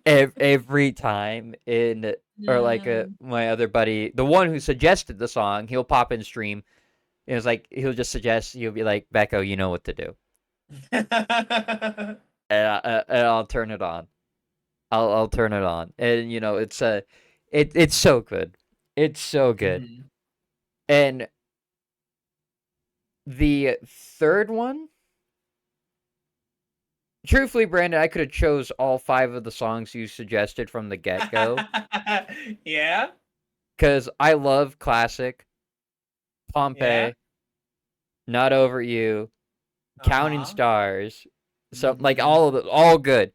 Every time in or like my other buddy, the one who suggested the song, he'll pop in stream. And it's like he'll just suggest, he'll be like, "Becco, you know what to do," and I'll turn it on. I'll turn it on, and it's so good. It's so good. Mhm. And the third one, truthfully, Brandon, I could have chose all 5 of the songs you suggested from the get go Yeah. because I love classic Yeah. Pompeii, Not Over You, Counting Uh-huh. Stars, so like Mhm. all of it, all good.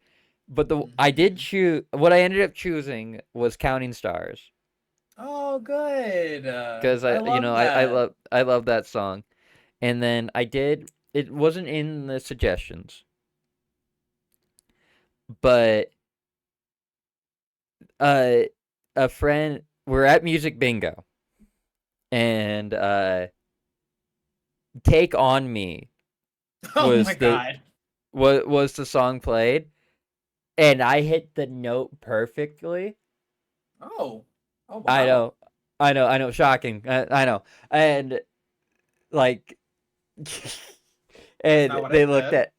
But I did Mhm. choose what I ended up choosing was Counting Stars Oh, good. because I love that. I love that song. And then it wasn't in the suggestions, but uh a friend we're at Music Bingo and Take On Me Oh my was god. was the song played and I hit the note perfectly. Oh. Oh I wow. know. I know, shocking. I know. And like That's not and what I they looked said. at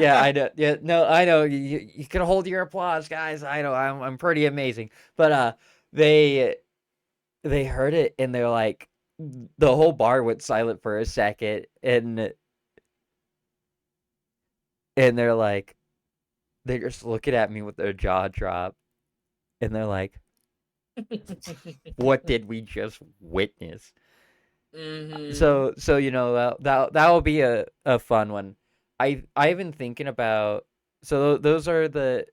yeah, I know. Yeah, no, I know. You can hold your applause, guys. I know. I'm pretty amazing. But they they heard it and they're like the whole bar went silent for a second and they're like they're just looking at me with their jaw dropped and they're like, "What did we just witness?" Mm-hmm. So you know that will be a fun one. I've been thinking about, so those are the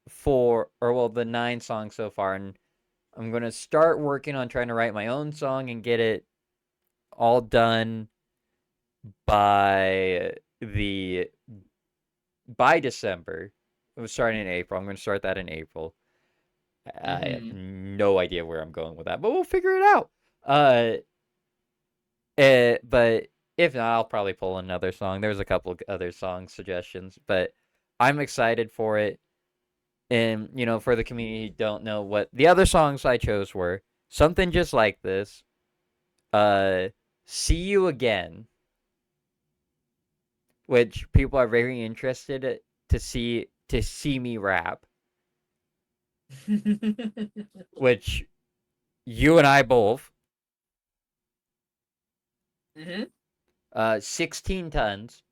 the 9 songs so far, and I'm gonna start working on trying to write my own song and get it all done by the by December. It was starting in April. I'm gonna start that in April. I have Mm-hmm. no idea where I'm going with that, but we'll figure it out. Uh, but if not, I'll probably pull another song. There's a couple of other song suggestions, but I'm excited for it. And you know, for the community who don't know what the other songs I chose were, something just like this. Uh, See You Again, which people are very interested to see me rap, which you and I both. Mm-hmm. 16 tons,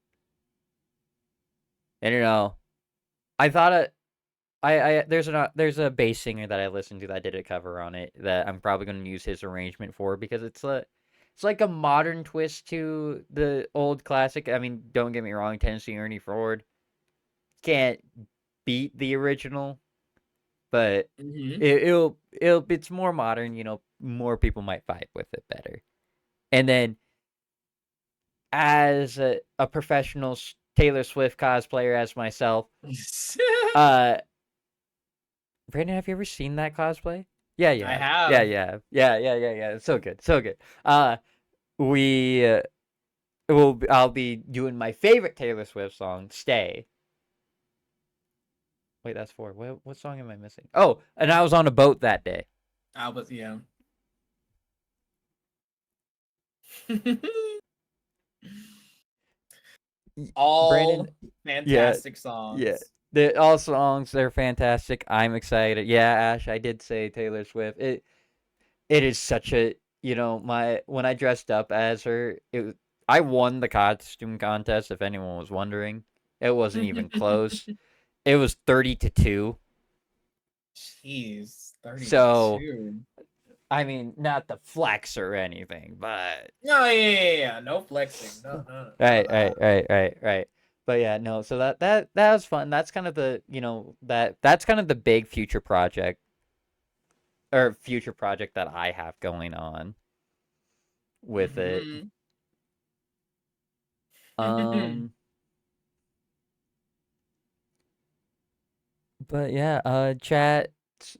and you know, I thought it. There's a bass singer that I listened to that did a cover on it that I'm probably going to use his arrangement for because it's like a modern twist to the old classic. I mean, don't get me wrong, Tennessee Ernie Ford can't beat the original, but Mm-hmm. it's more modern. You know, more people might vibe with it better. And then as a professional Taylor Swift cosplayer as myself, uh, Brandon, have you ever seen that cosplay? Yeah, you I have. Yeah, have. yeah, yeah. It's so good, so good. We will. I'll be doing my favorite Taylor Swift song, "Stay." Wait, that's 4. What song am I missing? Oh, and I was on a boat that day. I was, yeah. Brandon, All yeah, fantastic yeah. songs. All songs they're fantastic. I'm excited. Yeah, Ash, I did say Taylor Swift. It is such a, you know, my when I dressed up as her, I won the costume contest. If anyone was wondering, it wasn't even close. It was 30-2. Jeez, 30 to So 2. I mean, not the flex or anything, but No, yeah. No flexing. No, no, none of right, that. right. But yeah, no. So that was fun. That's kind of the, you know, that's kind of the big future project that I have going on with it. Mm-hmm. Um, but yeah, chat.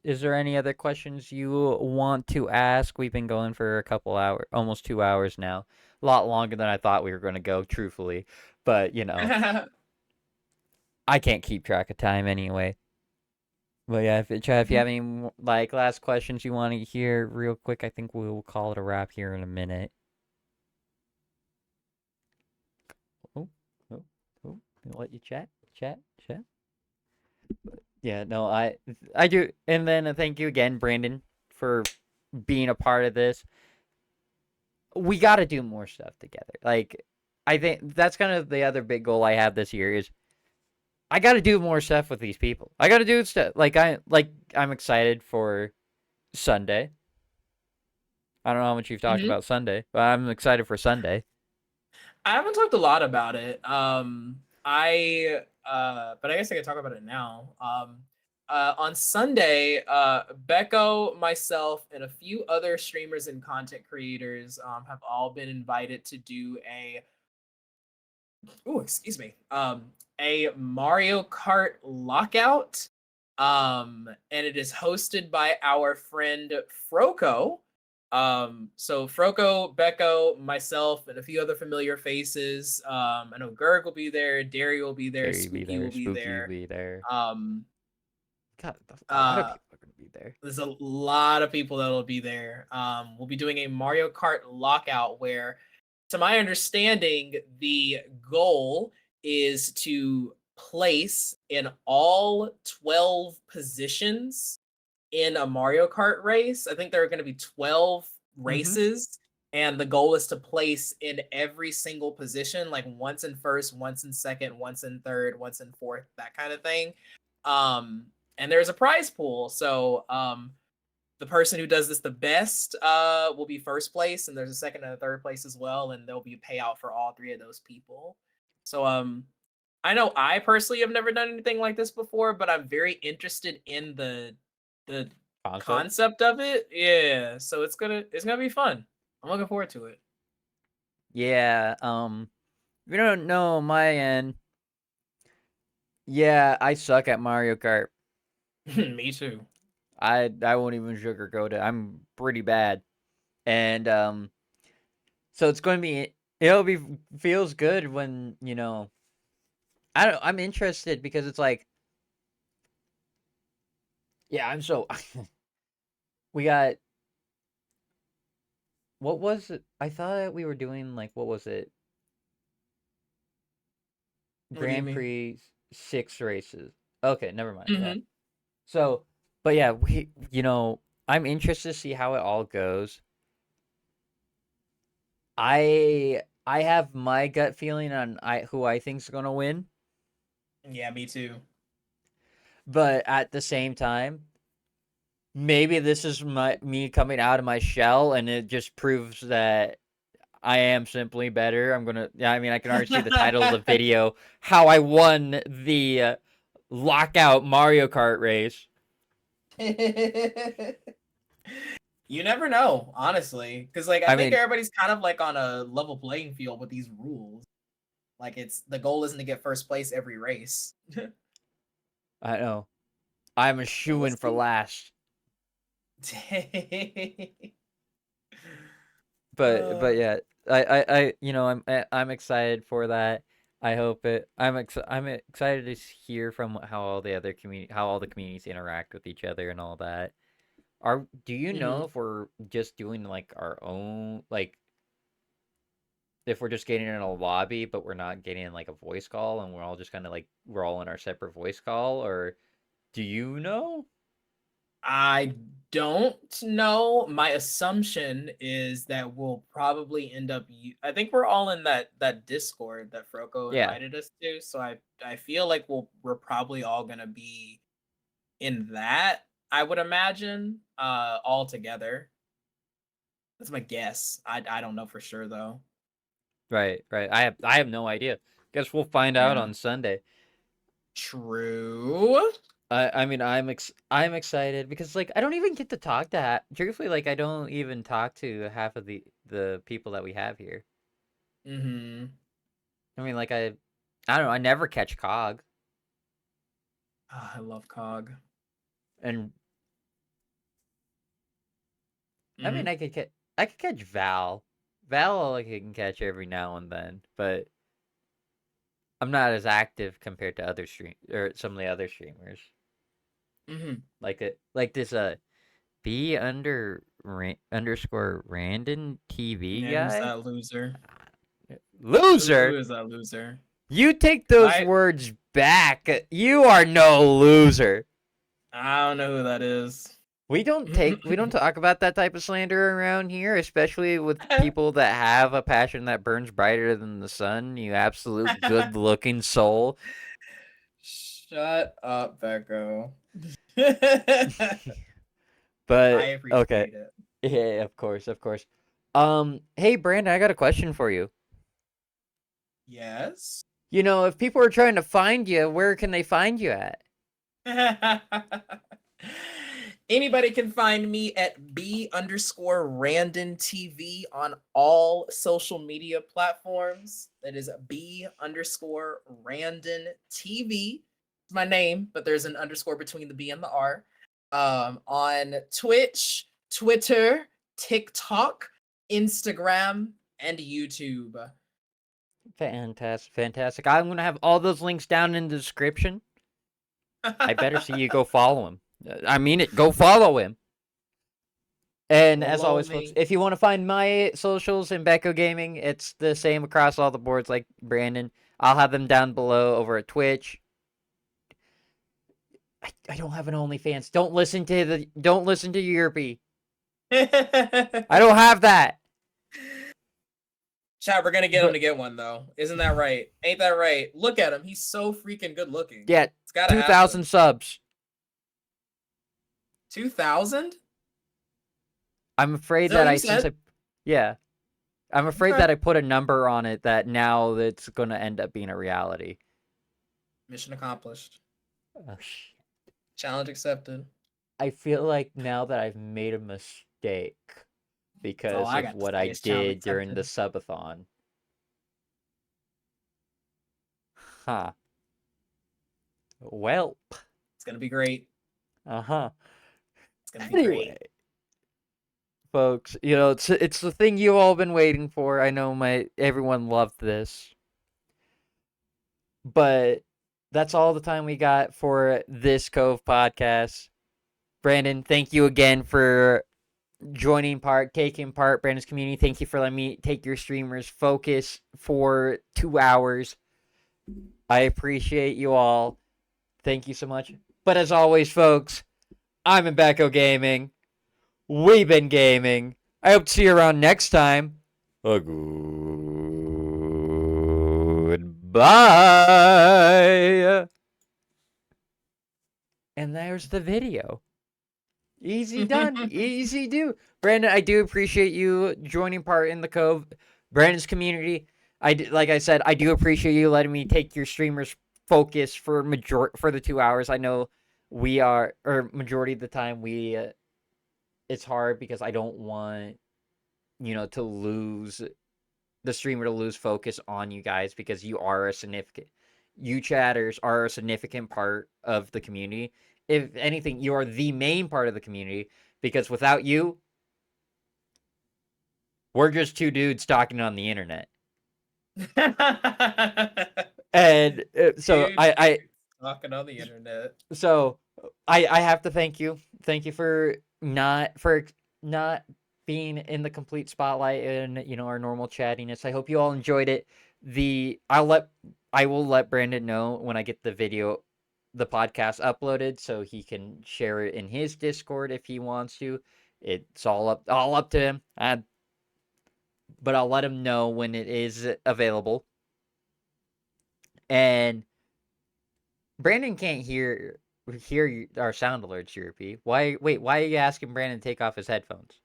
Is there any other questions you want to ask? We've been going for a couple hours, almost 2 hours now. A lot longer than I thought we were going to go, truthfully. But you know, I can't keep track of time anyway. But yeah, Chad, if you have any like last questions you want to hear real quick, I think we'll call it a wrap here in a minute. Oh, oh, oh! I'll let you chat. Yeah, no, I do, and then thank you again, Brandon, for being a part of this. We got to do more stuff together. Like, I think that's kind of the other big goal I have this year is I got to do more stuff with these people. I got to do stuff I'm excited for Sunday. I don't know how much you've talked Hmm. about Sunday, but I'm excited for Sunday. I haven't talked a lot about it. But I guess I can talk about it now. On Sunday, Becco, myself, and a few other streamers and content creators have all been invited to do excuse me, a Mario Kart lockout. And it is hosted by our friend Froco. So Froco, Becco, myself, and a few other familiar faces. I know Gerg will be there, Derry will be there, Gary be Spooky there, will be Spooky there. be there. Um, God, a lot of uh, people are gonna be there. there's a lot of people that'll be there. We'll be doing a Mario Kart lockout where, to my understanding, the goal is to place in all 12 positions in a Mario Kart race. I think there are going to be 12 Mm-hmm. races, and the goal is to place in every single position, like once in first, once in second, once in third, once in fourth, that kind of thing. Um, and there's a prize pool. So the person who does this the best will be first place, and there's a second and a third place as well, and there'll be a payout for all three of those people. So I know I personally have never done anything like this before, but I'm very interested in the concept of it. Yeah, so it's gonna be fun. I'm looking forward to it. Yeah, if you don't know my end, yeah, I suck at Mario Kart. Me too. I won't even sugarcoat it. I'm pretty bad. And so it's going to be feels good when, I'm interested because it's like, yeah, we got, what was it? I thought we were doing like, what was it? What do you Grand mean? Prix 6 races. Okay, never mind that. Mhm. So, but yeah, I'm interested to see how it all goes. I have my gut feeling on who I think's gonna win, Yeah, me too. but at the same time, maybe this is me coming out of my shell, and it just proves that I am simply better. I mean, I can already see the title of the video, how I won the lockout Mario Kart race. You never know, honestly, because like I think everybody's kind of like on a level playing field with these rules. Like it's the goal isn't to get first place every race. I know. I'm a shoo-in for last. But yeah, I'm excited for that. I hope it. I'm excited to hear from how all the communities interact with each other and all that. Do you know if we're just doing like our own, like if we're just getting in a lobby but we're not getting like a voice call and we're all just kind of like we're all in our separate voice call, or do you know? I don't know. My assumption is that we'll probably end up. I think we're all in that Discord that Froco invited us to. So I feel like we're probably all gonna be in that. I would imagine all together. That's my guess. I don't know for sure though. Right. I have no idea. Guess we'll find out on Sunday. True. I mean, I'm excited because like I don't even get to talk to truthfully, like I don't even talk to half of the people that we have here. Mm-hmm. I mean, like I don't know. I never catch Cog. I love Cog. And I mean, I could catch Val. Val, I can catch every now and then, but I'm not as active compared to some of the other streamers. Mm-hmm. Like this _Randon TV Yeah, guy. who's that loser? Loser? Who is that loser? You take those words back. You are no loser. I don't know who that is. We don't talk about that type of slander around here, especially with people that have a passion that burns brighter than the sun. You absolute good-looking soul. Shut up, Becco. But I appreciate it. Yeah, of course. Hey Brandon, I got a question for you. Yes. If people are trying to find you, where can they find you at? Anybody can find me at B_Randon TV on all social media platforms. That is B_Randon TV. It's my name, but there's an underscore between the B and the R. On Twitch, Twitter, TikTok, Instagram, and YouTube. Fantastic. I'm going to have all those links down in the description. I better see you go follow him. I mean it. Go follow him. And as always, folks, if you want to find my socials in Becco Gaming, it's the same across all the boards like Brandon. I'll have them down below over at Twitch. I don't have an OnlyFans. Don't listen to Yerpy. I don't have that. Chat, we're gonna get him to get one though. Isn't that right? Ain't that right? Look at him. He's so freaking good looking. Yeah, 2,000 subs. 2000? I'm afraid Is that what that you said? I'm afraid Okay. that I put a number on it that now it's going to end up being a reality. Mission accomplished. Oh, shit. Challenge accepted. I feel like now that I've made a mistake That's all because I of got to what I say is challenge did during the accepted. subathon. Huh. Well, It's gonna be great. uh-huh. It's gonna be Anyway, great. folks, it's the thing you all been waiting for. I know everyone loved this. But that's all the time we got for this Cove podcast. Brandon, thank you again for taking part, Brandon's community. Thank you for letting me take your streamer's focus for 2 hours. I appreciate you all. Thank you so much. But as always, folks, I'm Mbeko Gaming. We've been gaming. I hope to see you around next time. Goodbye. And there's the video. Easy done. Easy do. Brandon, I do appreciate you joining part in the Cove. Brandon's community. Like I said, I do appreciate you letting me take your streamer's focus for the 2 hours. I know majority of the time it's hard because I don't want to lose the streamer to lose focus on you guys because you chatters are a significant part of the community. If anything, you are the main part of the community because without you, we're just two dudes talking on the internet. And so Dude, I talking on the internet. so I have to thank you. Thank you for not being in the complete spotlight and our normal chattiness. I hope you all enjoyed it. I will let Brandon know when I get the podcast uploaded so he can share it in his Discord if he wants to. It's all up to him. But I'll let him know when it is available. And Brandon can't hear our sound alerts, Europe. Why are you asking Brandon to take off his headphones?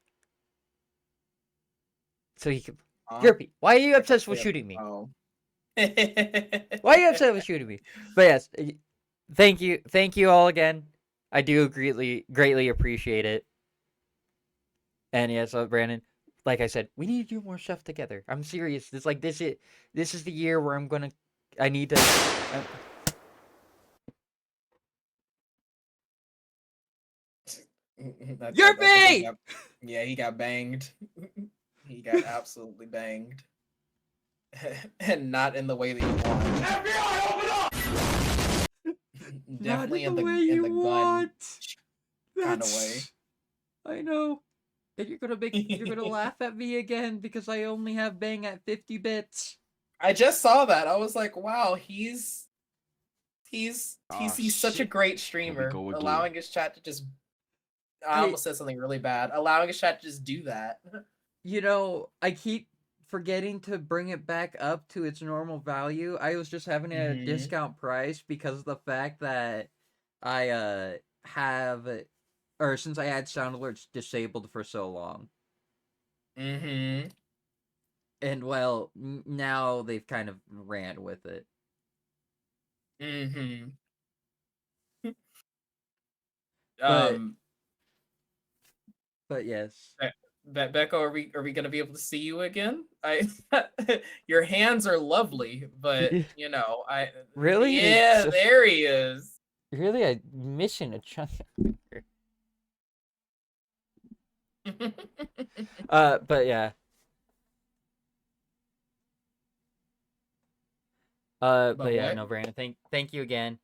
So he can Europe, why are you obsessed with shooting me? Oh. Why are you upset with shooting me? But yes, thank you all again. I do greatly appreciate it. And yes, Brandon, like I said, we need to do more stuff together. I'm serious. This is the year where I need to. Yerpy! Yeah, he got banged. He got absolutely banged. And not in the way that you want. FBI, open up! Definitely Not in the way in you the want. gun kind of way. I know. And you're gonna laugh at me again because I only have bang at 50 bits. I just saw that. I was like, wow, he's such a shit. great streamer, go again. allowing his chat to just. I almost said something really bad. Allowing his chat to just do that. I keep forgetting to bring it back up to its normal value. I was just having it at a discount price because of the fact that I since I had sound alerts disabled for so long. Mm-hmm. And well, now they've kind of ran with it. Mm-hmm. But yes. Becco, are we gonna be able to see you again? Your hands are lovely, but Really? Yeah, there he is. Really, I'm missing a chunk. But yeah. But yeah, what? no, Brandon, thank you again.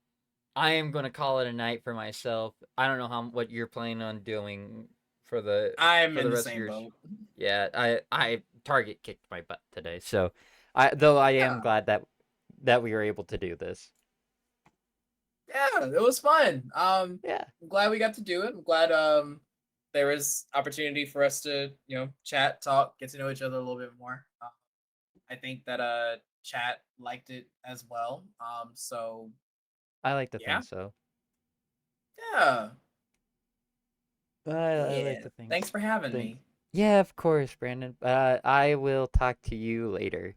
I am gonna call it a night for myself. I don't know what you're planning on doing for the I'm in the rest of same your. boat. Yeah, I Target kicked my butt today, so I am glad that we were able to do this. Yeah, it was fun. Yeah. I'm glad we got to do it. I'm glad there was opportunity for us to chat, talk, get to know each other a little bit more. I think that chat liked it as well. So I like to think so. Yeah. I Yeah. like to think. Thanks for having think- me. Yeah, of course, Brandon. I will talk to you later.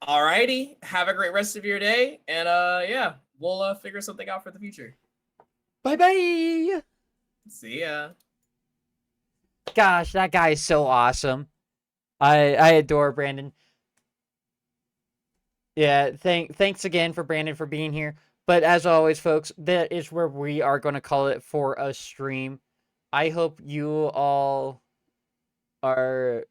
Alrighty. Have a great rest of your day. And yeah, we'll figure something out for the future. Bye bye. See ya. Gosh, that guy is so awesome. I adore Brandon. Yeah, thanks again for Brandon for being here. But as always, folks, that is where we are going to call it for a stream. I hope you all are.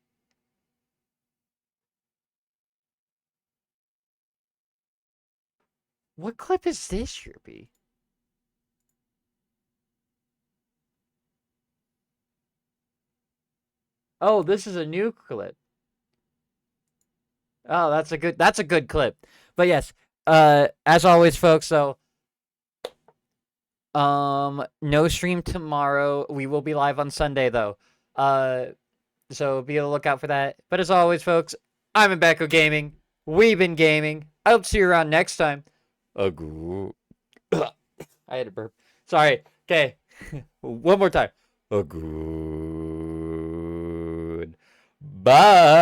What clip is this, Sherpy? Oh, this is a new clip. Oh, that's a good clip. But yes, as always, folks, so no stream tomorrow. We will be live on Sunday though. So be on the lookout for that. But as always, folks, I'm Rebecca Gaming. We've been gaming. I hope to see you around next time. I had a burp. Sorry. Okay. One more time. Bye.